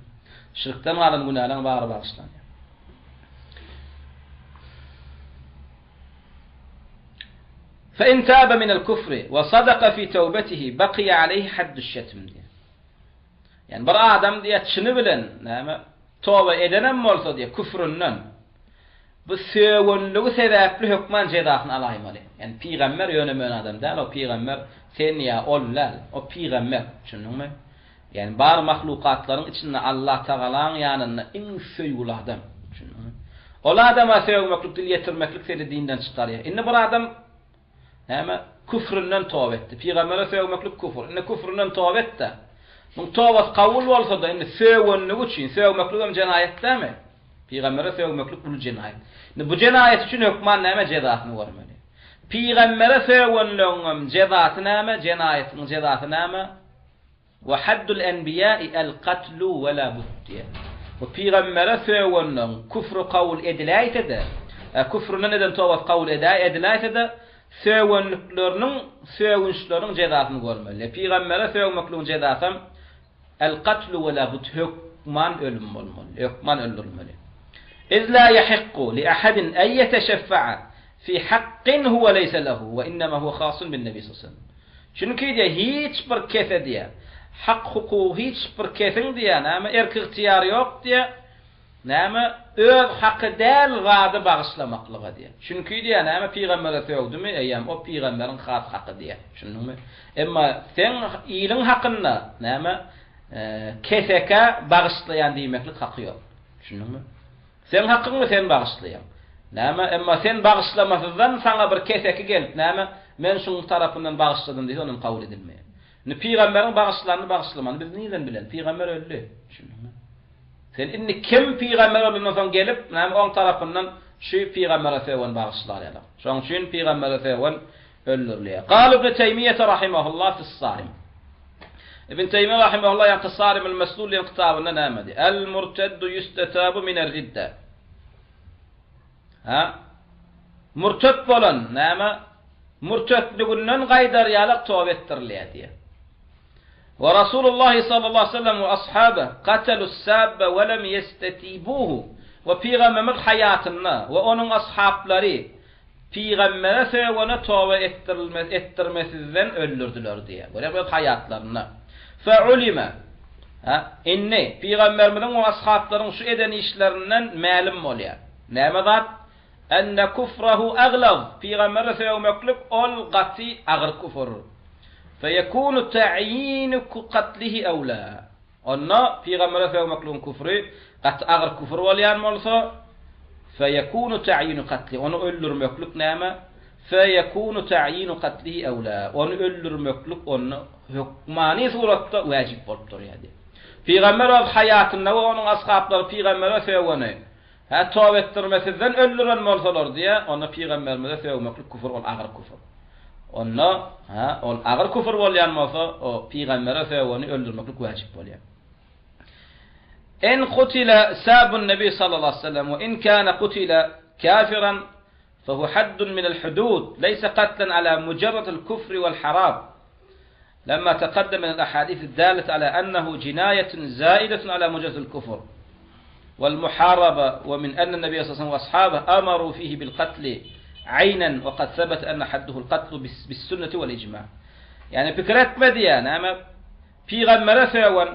Şirkden galan günahlar bary bagışlanýar. Fe in taba min el-kufri ve sadaqa fi tawbatihi baqiya alayhi hadd ash-shatm. Yani bir adam diýe çyny bilen näme toba edenen bolsa diýe küfründen bu söýgenligi sebäpli hökman jedasyny alaýmaly. Yani Peygamber ýönemen adam däl, o Peygamber sen ýa ollal, o Peygamber, şunuňmy? Yani bar mahlukatlaryň içinde Allah Taala'nın ýanyna iň söýgüli adam, şunuňmy? Ol adama söýmeklik dil ýetirmeklik seni dinden çykarýar. Indi bir adam näme küfründen toba etdi. Peygambere söýmeklik küfür. Indi küfründen toba etdi. Bu tobas kabul bolsa da indi söýgenligi üçin söýmeklik hem jinayet dämi? Peygambere söýmeklik bu jinayet. Indi bu jinayet üçin hökman näme jezasyny görmeli? Peygambere söýgenligim jezasy näme? Jinayetyň jezasy näme? Wa haddul enbiya'i al-qatlu wa la buddiya. Bu Peygambere söýgenligim küfrü kabul ediläýse de, küfründen eden tobas kabul ediläýse de söwünlüklerinin söwünçlerin cezasyny görmeli. Peygambere söwmekliğin cezasy el-qatlu ve la hukman ölüm bolmaly. Hukman öldürülmeli. İz la yahiqqu li ahadin en yeteşeffa'a fi haqqin huwa leysa lahu ve innema huwa khasun bin nebi sallallahu aleyhi ve sellem. Çünkü diye hiç bir kese diye hak hukuku hiç bir kesin diye näme erki ihtiyar yok diye näme öz hakkı del gadı bağışlamaklığa diye. Çünkü diye näme peygambere söwdümi eýem o peygamberin has hakkı diye. Şunumy. Emma sen iyiliň hakkynda näme keseke bağışlayan diýmeklik hakkı yok. Şunumy. Sen hakkını sen bağışlayan. Näme emma sen bağışlamasızdan sana bir keseki gelip näme men şunun tarapından bağışladım diye onun kabul edilmeýär. Ne peygamberin bağışlamanı biz neden bilen? Peygamber öldü. Şunumy. Sen inni kim peygamber olmasan gelip näme on tarapından şu peygambere sewen bağışlar ýa-da. Şoň üçin peygambere sewen öldürülýär. Qal İbn Teymiyye rahimahullah fis-Sarim. İbn Teymiyye rahimahullah ýa Sarim el-Maslul ýa kitabynda näme di? El-murteddu yustatabu min er-ridda. Ha? Murted bolan näme? Murtedliginden gaýdarýalyk tawba etdirilýär diýär. Ve Rasulullah sallallahu aleyhi ve sellem ve ashabe qatalus sabbe ve lem yestetibuhu. Ve peygamberimiz hayatında ve onun ashabları peygambere sevene tawba ettirmesizden öldürdüler diye. Böyle bir hayatlarına. Fe ulima inni peygamberimizin ve ashablarının şu eden işlerinden ma'lum bolýar. Näme zat? Enne kufrahu aglaz. Peygambere sevmeklik ol gati agyr kufur. فيكون تعيين قتله أولى. أنه في غمرة ومكلون كفري قد أغر كفر وليان ملصا فيكون تعيين قتله. أنه أولر مكلوك نعمة فيكون تعيين قتله أولى. أنه أولر مكلوك أنه حكماني صورة واجب بطر يعني. في غمرة حياتنا وأنه أصحابنا في غمرة فيونه هاتوا ettirmesinden öldüren molsalar diye onu peygamberimize sevmeklik küfür ol ağır küfür. Onda ol ağır küfür bolýan bolsa o peygambere seveni öldürmeklik wajib bolýar. En qutila sabun nabi sallallahu aleyhi ve sellem ve in kana qutila kafiran فهو حد من الحدود ليس قتلا على مجرد الكفر والحرام لما تقدم من الأحاديث الدالة على أنه جناية زائدة على مجرد الكفر والمحاربة ومن أن النبي صلى الله عليه وسلم وأصحابه أمروا فيه بالقتل عينا وقد ثبت أن حده القتل بالسنة والإجماع. يعني فكرة مديان أما في غمرة سوان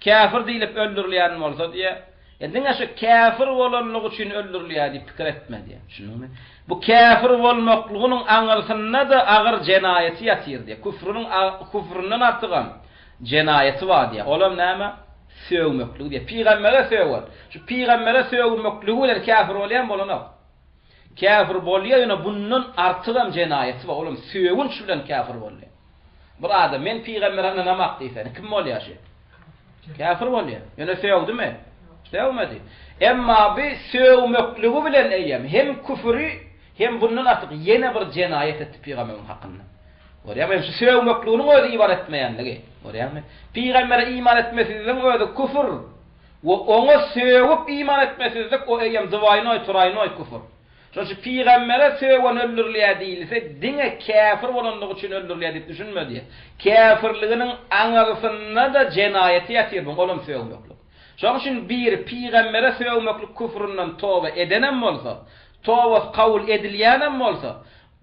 كافر دي لب أولر ليان مرصد يعني شو كافر ولا نغشين أولر ليان دي فكرة مديان شنو bu kafir bolmaklygynyň aňarsynda da agyr jenayeti ýatyr diýe. Küfründen artygam jenayeti bar diýe. Olam näme? Söwmeklik diýe. Peygambere söwür. Şu peygambere söwmeklik bilen kafir bolýan bolanok. Kafir bolýar ýa bundan artygam jenayeti bar. Olam söwünç bilen kafir bolýar. Bir adam men peygambere namak diýsen kim bolýar şe? Kafir bolýar. Ýa söwdümi? Söwmedi. Emma bi söwmeklik bilen eýem hem küfri hem bundan artık yine bir cenayet etti Peygamber'in hakkında. Oraya şu sevmekliğinin öyle iman etmeyenliği. Oraya mı? Peygamber'e iman etmesizlik öyle küfür. Ve onu sevip iman etmesizlik o eyyem zıvaynoy turaynoy küfür. Çünkü Peygamber'e seven öldürülüye değilse dine kafir olanlığı için öldürülüye deyip düşünme diye. Kafirliğinin anarısında da cenayeti yatır. Oğlum sevmeklik. Çünkü şimdi bir Peygamber'e sevmeklik küfründen tövbe edenem olsa tawaf kabul edilýänem bolsa,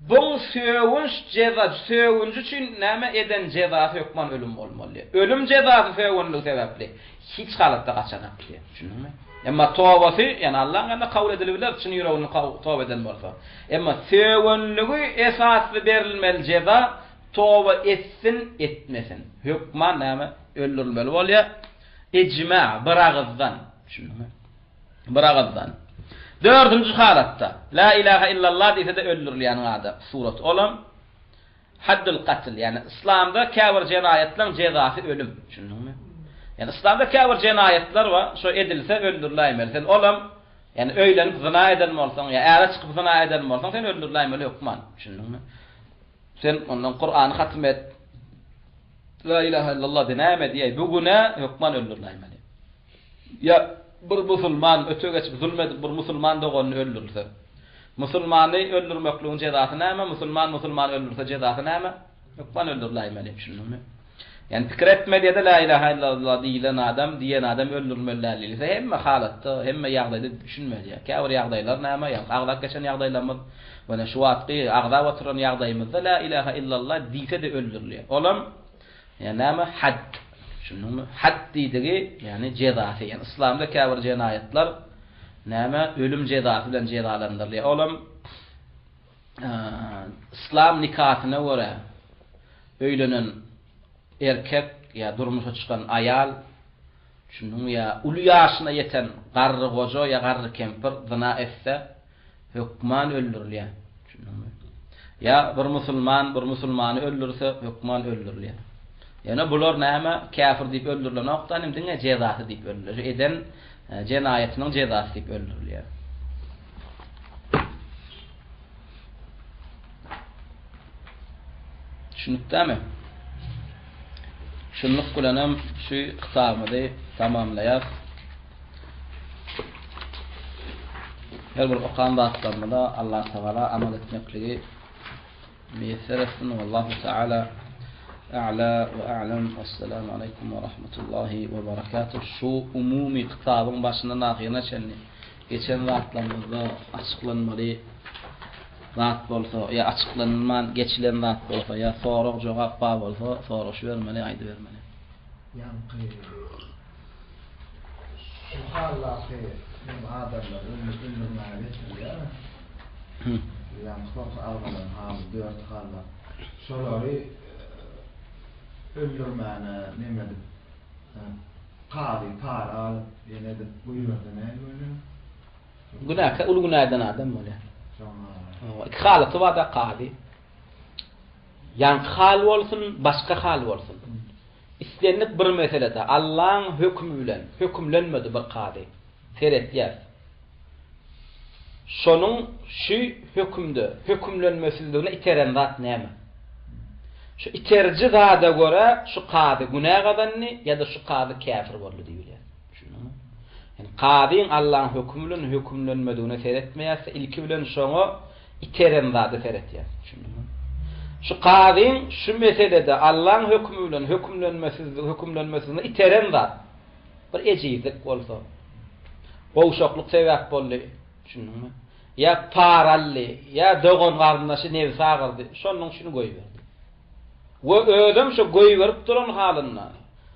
bu söwünç ceza söwünç üçin näme eden cezasy hukman ölüm bolmaly. Ölüm cezasy söwünlik sebäpli hiç halatda gaçanak diýär. Şunumy? Emma tawafy, ýani Allahyň ýanynda kabul edilýär, çyn ýüregini tawba eden bolsa. Emma söwünligi esasly berilmeli ceza tawba etsin, etmesin. Hukman näme öldürülmeli bolýar. Icma bir agızdan. Şunumy? Bir agızdan. Dördüncü halatta la ilahe illallah diýse de öldürilýän adam surat olam haddul qatl yani İslamda kafir jenayetleriň cezasy ölüm. Şunumy? Yani İslamda kafir jenayetler var, şo edilse öldürilýär. Sen olam yani öýlenip zina eden bolsaň ya äre çykyp zina eden bolsaň sen öldürilýär hukman. Şunumy? Sen ondan Kur'an hatm et. La ilahe illallah denäme diýe bu günä hukman öldürilýär. Ya bir musulman ötüge geçip zulmedip bir musulman da onu öldürse. Musulmanı öldürmekliğin cezası näme? Musulman öldürse cezası näme? Hukman öldürläýmeli şunumy. Yani pikir etmedi de la ilahe illallah diýen adam öldürmelärligi. Hemme halatda, hemme ýagdaýda düşünmeli. Käbir ýagdaýlar näme? Aglak geçen ýagdaýlarymyz we şu wagtky agda oturan ýagdaýymyzda la ilahe illallah diýse de öldürilýär. Olam yani näme? Had. Şunumy had diýdigi, yani cezasy. Yani İslamda käbir jenaýatlar näme? Ölüm cezasy bilen cezalandyrylýar. Olam İslam nikahyna görä öýlenen erkek ya durmuşa çıkan ayal, şunun ya ulu yaşına yeten garry goja ya garry kempir zina etse hukman öldürilýär. Ya bir musulmany öldürse hukman öldürilýär. Yani bular näme? Kafir diýip öldürilen noktan diňe cezasy diýip öldürilýär. Eden jenaýetiniň cezasy diýip öldürilýär. Şunukdamy? Şunluk bilenem şu kitabymyzy tamamlaýar. Her bir okan wagtlarynda Allah Taala amal etmekligi meýser etsin. Wallahu Taala a'la we a'lam. Assalamu alaykum we rahmetullahi we berekatuh. Şu umumy kitabyň başyndan ahyryna çenli geçen wagtlarymyzda açyklanmaly zat bolsa ya açyklanman geçilen zat bolsa ya soraq jogap bar bolsa soraş bermeli, aýdy bermeli. Ýa-ni subhanallah hem adamlar ömürmäli ya. Ýa-ni çok algalan hal dört hallar. Şolary öldürmäne nemedi? Qadi para alyp ýene de buýurdy näme? Günah, ul günahdan adam bolýar. İki halatı var da qadi. Yani hal bolsun, başka hal bolsun. İstenlik bir meselede Allah'ın hükmü bilen hükümlenmedi bir qadi. Seretýär. Şonun şu hükümlenmesizligine iteren zat näme? Şu iterci zada göre şu qadi günah gadanny ya da şu qadi kafir boldy diýilýär. Şunu. Yani qadiň Allah'ın hükümlenmediğine seretmeýärse ilki bilen şoňa iteren zada seretýär. Şunu. Şu qadiň şu meselede Allah'ın hükmü bilen hükümlenmesizligine iteren zat bir ejizlik bolsa, gowşakluk sebäp boldy. Şunu. Ya parally, ya dogon garyndaşy nefsi agyrdy. Şonuň şunu goýberdi. Ve ödüm şu goýberip duran halynda.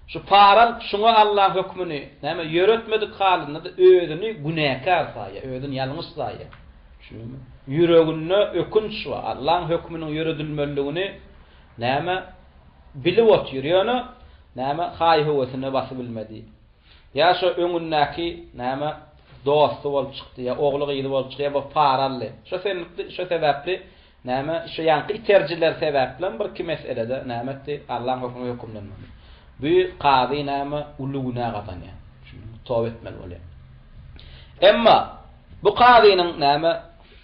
Şu paral şuňa Allah hükmüni näme ýöretmedik halynda da özüni günäkar saýa, özüni ýalňyş saýa. Şunu ýüreginde ökünç var. Allah'ın hükmünün ýöredilmeligini näme bilip oturýany, näme haýhywasyna basy bilmedi. Ya şu öňündäki näme dosty bolup çykdy, ya ogly gyýdy bolup çykdy, ya bu parally. Şu sebäpli näme şu ýanky iterjiler sebäpli bir iki meselede nämetdi Allah'ın hükmüne hükümlenmedi. Bu qadi näme uluguna gatanýar. Tawba etmeli bolýar. Emma bu qadynyň näme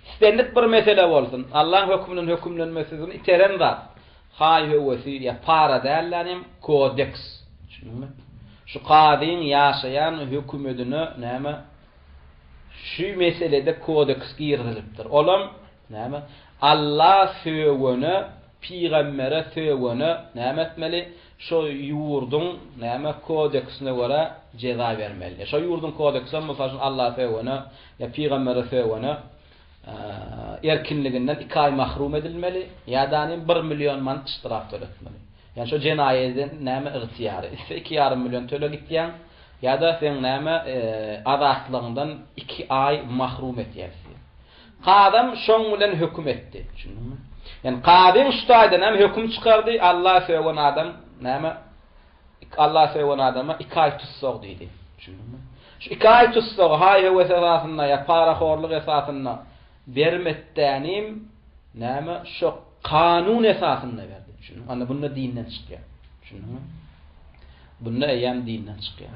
istenlik bir mesele bolsun, Allah'ın hükmünün hükümlenmesizligini iteren zat. Haýhywasy ya para dällanym kodeks. Şunumy? Şu qadyň ýaşaýan hükümedini näme şu meselede kodeks girilipdir. Olam näme Allah söwgüne, peýgambere söwgüne näme etmeli? Şu ýurdun näme kodeksine göre ceza bermeli. Şu ýurdun kodeksine mesalan Allah söwgüne ya peýgambere söwgüne erkinliginden 2 ay mahrum edilmeli ya da 1 milyon man iştirak töletmeli. Yani şu jenaýeden näme ygtyýary? 2,5 milyon töle gitýän ya da sen näme azatlygyňdan 2 ay mahrum etýärsin. Qadam şoň bilen hüküm etdi. Şunumy? Yani qadi ustaydan hem hüküm çykardy, Allah söwgen adam näme Allah söwgen adama 2 ay tutsak diýdi. Şunumy? Şu 2 ay tutsak haýhy esasynda ya paraxorlyk esasynda bermetdenim näme şu kanun esasynda berdi. Şunu ana bunda dinden çykýar. Şunu. Bunda ýa-ni dinden çykýar.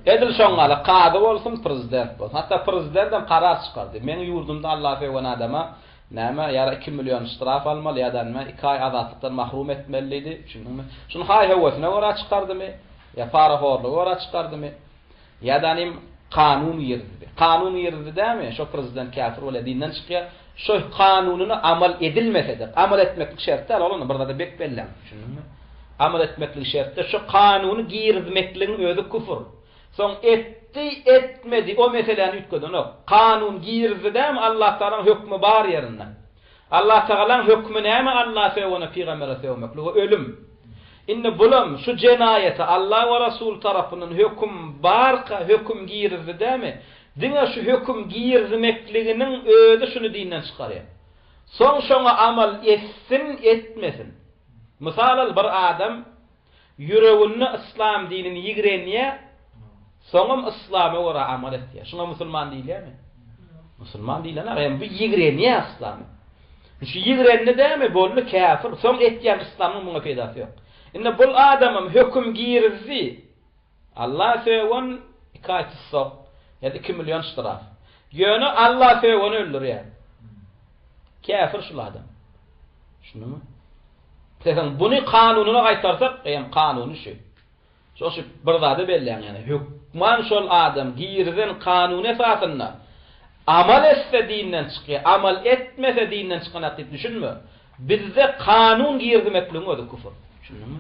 Edil şoňala qady bolsun, prezident bolsun. Hatta prezidentden karar çykardy. Men ýurdumda Allah söwgen adama näme ýara 2 milyon iştiraf almaly ýa-da 2 ay azatlykdan mahrum etmeliydi. Şunu. Şunu haýhywasyna görä çykardymy? Ya paraxorlygy görä çykardymy? Ýa-da kanun ýerdi. Kanun ýerdi dämi? Şo prezident kafir bola dinden çykýar. şu kanununa amal edilmese de amal etmeklik şertler olanı burada da bek belli. Düşündünmü? Amal etmeklik şertler şu kanunu girizmekliğin özü küfür. Son etti etmedi o meseleni ütködün o. Kanun girizdi de mi Allah Teala'nın hükmü bar yerinden. Allah Teala'nın hükmü näme Allah sevona peygambere sevmeklik o ölüm. Inni bulam şu cenayeti Allah ve Resul tarafından hüküm barka hüküm girizdi de mi? Dine şu hüküm girizmekliğinin özü şunu dinden çıkarıyor. Son şoňa amal etsin etmesin. Misal bir adam yüreğini İslam dinini ýigrenýe soňam İslam'a wara amal etýär. Şuna musulman diýilýärmi? Musulman diýilen hem bu ýigrenýe İslam'a. Şu ýigrenni dämi bolly kafir, soň etýär İslamyň muňa peýdasy ýok. Indi bul adamym hüküm girizdi. Allah sevon ikaýatsy sok. Ya 2 milyon ştraf. Yönü Allah sevonu öldürüyor. Kafir şul adam. Şunu mu? Sen bunu kanununa qaytarsak, kanunu şu. Şu bir zady belleň yani. Hükman şol adam girden kanun esasında amal etmediğinden çıkıyor. Amal etmediğinden çıkan akit düşünmü? Bizde kanun girdimekliğin ödü küfür. Şunu mu?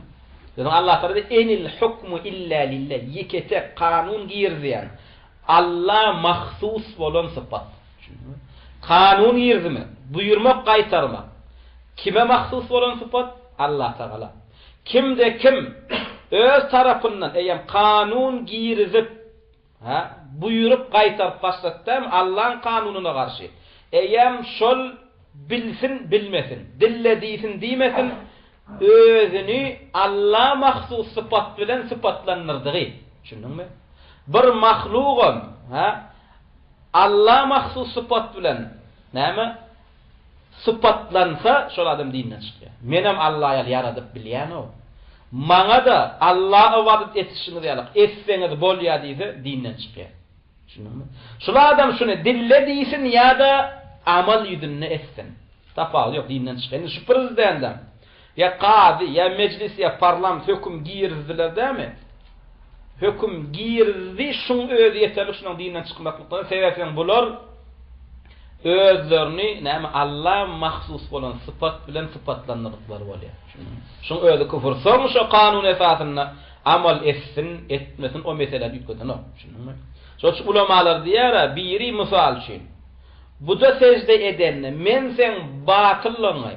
Yani Allah Teala enil hukmu illa lillah. Yekete kanun girdiyen. Allah mahsus bolan sıfat. Kanun ýerdimi? Buyurmak qaytarmak. Kime mahsus bolan sıfat? Allah Teala. Kimde kim öz tarapyndan eýem kanun girizip buyurup qaytarıp başlatsam Allah'ın kanununa karşı. Eýem şol bilsin bilmesin, dilledisin diýmesin, özünü Allah mahsus sıfat bilen sıfatlanyrdygy. Düşündüňmi? Bir mahlugum Allah mahsus sıfat bilen näme sıfatlansa şol adam dinden çykýar. Menem Allah'a yaradyp bilýän o. Maňa da Allah'a ibadet etişini diýerler. Etseňiz bolýar diýse dinden çykýar. Şunumy? Şol adam şunu dille diýsin ýa-da amal ýüzünde etsin. Tapaly ýok dinden çykýar. Şu prezidentim ya qadi ya meclis ya parlament hüküm girizdiler dämi? Hüküm girdi şun özü yeterli şunun dinden çıkmaklıktan sebeplen bular özlerini näme Allah mahsus bolan sıfat bilen sıfatlanırdıkları bolýar. Şun özü küfür soň şu kanun esasyna amal etsin etmesin o mesele ýetgeden o. Şunu. Şoç ulamalar diýär biri misal üçin. Bu da secde edenne men sen batyllaňy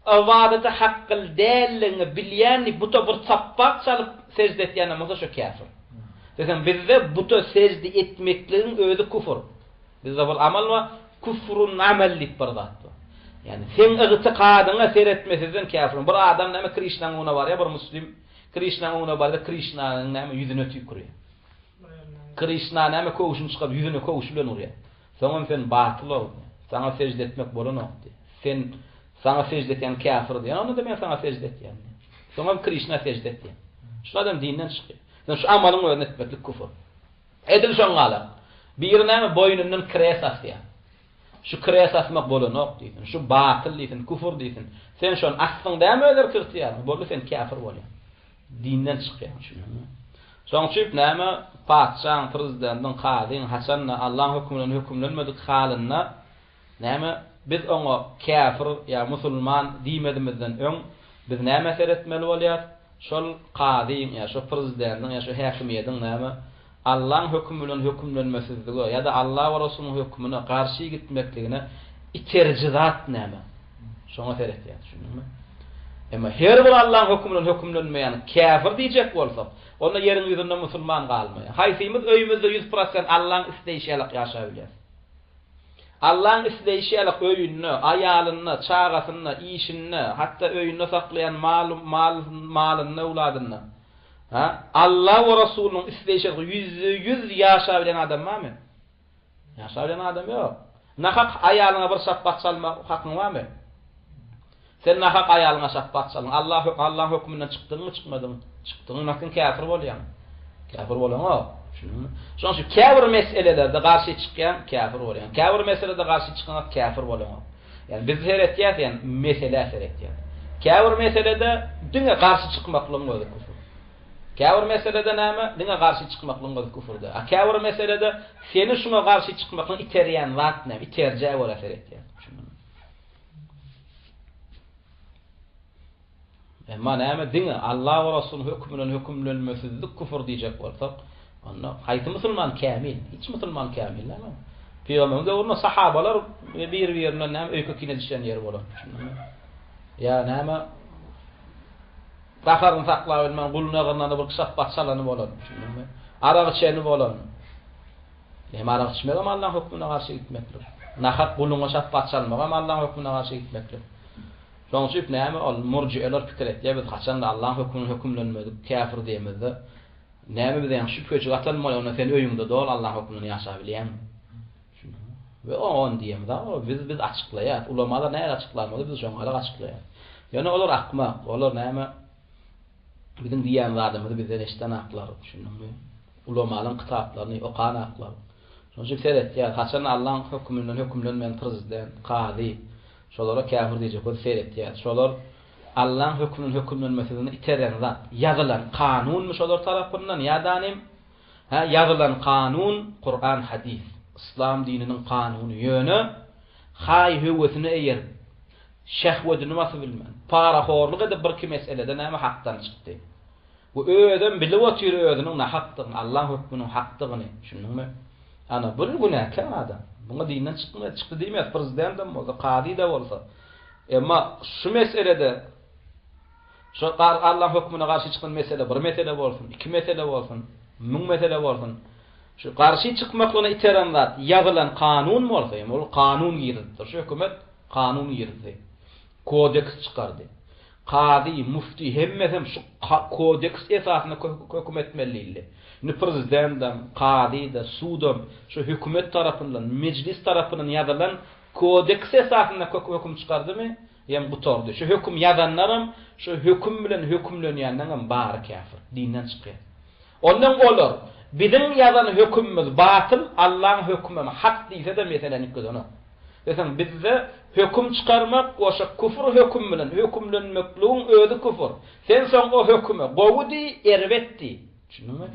awadaty haqqyl dälliňi bilýänni bu da bir çappak çalyp secde etýän bolsa şu kafir. Desem bizde bu da secde etmekliğin özü küfür. Bizde bol amal we küfrün amellik bir zat. Yani sen ıgtıkadyňa seretmesizden kafir. Bir adam näme Krishnanyň ona bar ya bir muslim Krishnanyň ona bar da Krishnanyň näme ýüzüne tükürýär. Krishna näme kowuşun çykyp ýüzüne kowuşulan urýar. Soňam sen batyl ol. Saňa secde etmek bolanokdy. Sen saňa secde etýän kafir diýen, onu da men saňa secde etýän. Soňam Krishna secde etýän. Şu adam dinden çykýar. Sen şu amalyň öňüne etmeklik küfür. Edil şoňala. Bir näme boýnundan kres asýar. Şu kres asmak bolanok diýsin. Şu batyl diýsin, küfür diýsin. Sen şon asyň däme öder kirtýär. Boldy sen kafir bolýan. Dinden çykýar. Soňçyp näme padşaň, prezidentin, kadyn, hasanna Allah'ın hükmünden hükümlenmedik halynda näme biz oňa kafir ya musulman diýmedimizden öň biz näme seretmeli bolýar? Şol kadyn ya şu prezidentin ya şu häkimiýetiň näme Allah'ın hükmünden hükümlenmesizligi ya da Allah we Resulunyň hükmüne garşy gitmekligine iterji zat näme? Şoňa seretýär, düşündiňmi? Ama her bir Allah'ın hükmünden hükümlenmeýän kafir diýjek bolsak, onda yerin ýüzünde musulman galmaýar. Haýsymyz öýümizde 100% Allah'ın isleýişilik ýaşaýar. Allah'ın isleýişilik öýünni, aýalyny, çagasyny, işini, hatda öýünde saklayan malyny, uladyny. Allah we Resulunyň isleýişilik 100% ýaşaýan adam barmy? Ýaşaýan adam ýok. Nahak aýalyna bir şappak çalmak hakyň barmy? Sen nahak aýalyna şappak çalyň. Allah hükmünden çykdyňmy, çykmadyňmy? Çykdyň, nakin kafir bolýan. Kafir bolan o. Şoň şu kafir meselelerde garşy çykýan kafir bolýan. Kafir meselede garşy çykan kafir bolan. Yani biz seretýär, yani mesele seretýär. Kafir meselede diňe garşy çykmaklygyň özü küfür. Kafir meselede näme? Diňe garşy çykmaklygyň özü küfürde. Kafir meselede seni şuna garşy çykmaklygyň iterýän wagt näme? Iterjä bola seretýär. Emma näme diňe Allah we Rasul hükümlenmesizlik küfür diýjek bolsak, onda haýsy musulman kamil, hiç musulman kamil näme? Peygamber döwründe sahabalar bir-birinden näme öýkekine düşen ýer bolan. Ya näme Baharın saklap bilmem, guluna gırnana bir kısaf batsalany bolan. Araq içeni bolan. Araq içmegem Allah'ın hükmüne karşı gitmekdir. Nahak guluna şaf batsalmagam Allah'ın hükmüne karşı gitmekdir. Şoň üçin näme ol murji'eler pikir etýär, biz haçan da Allah'ın hükmüne hükümlenmedik, kafir diýmezdi. Näme biz ýa şüpheçi gatanmaly, ona sen öýüňde dol Allah'ın hükmüne ýaşap bilýän. Ve on diýemdi, biz açyklaýar. Ulamalar näme açyklanmaly, biz şoňa açyklayar. Ýani olar akmak, olar näme bizim diýen adamymyzy bizden eşden aklar, düşündüňmi? Ulamalyň kitaplaryny okan aklar. Şoň üçin seretýär, haçan Allah'ın hükmünden hükümlenmeýän prezident, qady, şolara kafir diýjek, o seretýär. Şolar Allah'ın hükmünden hükümlenmesini iteren zat, ýazylan kanunmy şolar tarapyndan ýa-danym ýazylan kanun, Kur'an, hadis, İslam dininiň kanuny ýöne hay hüwetini eýer şehwetini masy bilmän. Paraxorlyk edip bir meselede näme hakdan çykdy. Bu öýden bilip otyr özüniň hakdygyny, Allah hükmüniň hakdygyny, düşündiňmi? Ana bu günäkär adam. Buňa dinden çykdy diýmez, prezidentim bolsa, qady da bolsa. Emma şu meselede şu Allah hükmüne garşy çykan mesele bir mesele bolsun, iki mesele bolsun, müň mesele bolsun. Şu garşy çykmaklygyna iteren zat ýazylan kanun bolsa, ol kanun ýerdir. Şu hökümet kanun ýerdir. Kodeks çykardy. Qady, mufti hemmesem şu kodeks esasyna hökümet etmeliler. Ni prezidentim, qady da, sudum şu hökümet tarapyndan, meclis tarapyndan ýazylan kodeks esasyna höküm çykardymy? Ýa-ni bu tordy. Şu höküm ýazanlarym şu höküm bilen hökümlenýändiň bar kafir, dinden çykýar. Ondan bolar. Bizim ýazan hökümimiz batyl, Allah'ın hökmü hak diýse de meselen ikdana. Desem bizde höküm çıkarmak oşa küfür höküm bilen hökümlenmekliğin özü küfür. Sen soň o höküme gowdy erbetdi. Düşündiňmi?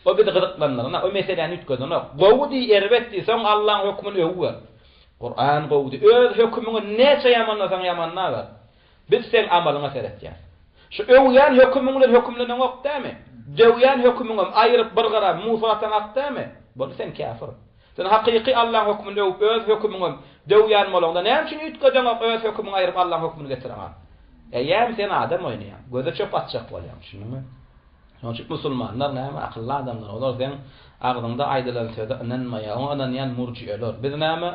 O bir gıdıklanlar, o meseleni ütködün. Gowdy erbetdi, soň Allah'ın hökmüni öwür. Kur'an gowdy öz hökümüňi näçe ýamanlasaň ýamanlar. Biz sen amalyňa seretýär. Şu öwýän hökümüň bilen hökümlenen ok dämi? Döwýän hökümüňi aýryp bir gara musatan atdämi? Bu sen kafir. Sen hakyky Allah hükmünde öz hükmüňi döwýän bolanda näme üçin ütködüň öz hükmüňi aýryp Allah hükmüni getiräňär? Ýa-ni sen adam oýnaýan, göze çöp atjak bolýan, şunumy? Şoň üçin musulmanlar näme akylly adamlar, olar sen agdyňda aýdylan söýde inanmaýar, onan ýan murji'eler. Biz näme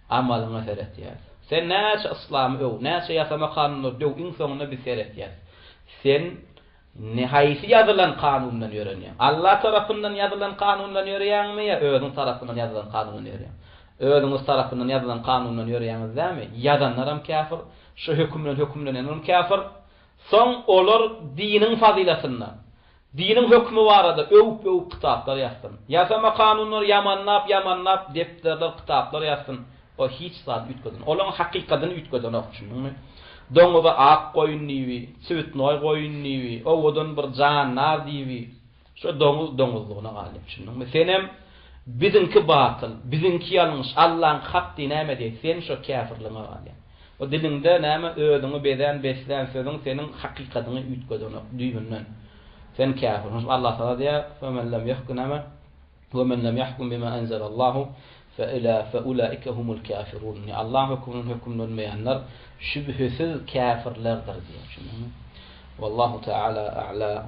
amalyňa seretýär. Sen näçe islamy öw, näçe ýasama kanunlary döw insanyna bir seretýär. Sen nihaysi ýazylan kanundan ýörenýär. Allah tarapyndan ýazylan kanundan ýörenýärmi ýa özüň tarapyndan ýazylan kanundan ýörenýär? Özüňiz tarapyndan ýazylan kanundan ýörenýärmi? Ýazanlaram kafir, şu hökümlenenlerim kafir. Soň olar diniň fazilatyndan, diniň hökmü barada öwüp kitaplar ýazsyn. Ýazama kanunlary ýamannap depderler kitaplar ýazsyn. O hiç zat ütködün. Olaň hakykatini ütködün okşunmy? Doňuza ak goýun diýbi, süýtnoy goýun diýbi, owadan bir jannar diýbi. Şu doňuzlygyna galip şunmy? Senem bizinki batyl, bizinki ýalňyş, Allah'ın hak diýnäme diýip sen şu kafirliňe galip. O dilinde näme özüňi beden beslen sözüň senin hakykatyny ütködün diýbinden. Sen kafir. Allah taala diýär: "Femen lem yahkum ve men lem yahkum bima enzelallahu فَأُولَٰئِكَ هُمُ الْكَافِرُونَ." Allah hükümlenmeyenler şüphesiz kafirlerdir diyor. Vallahu Teala a'la.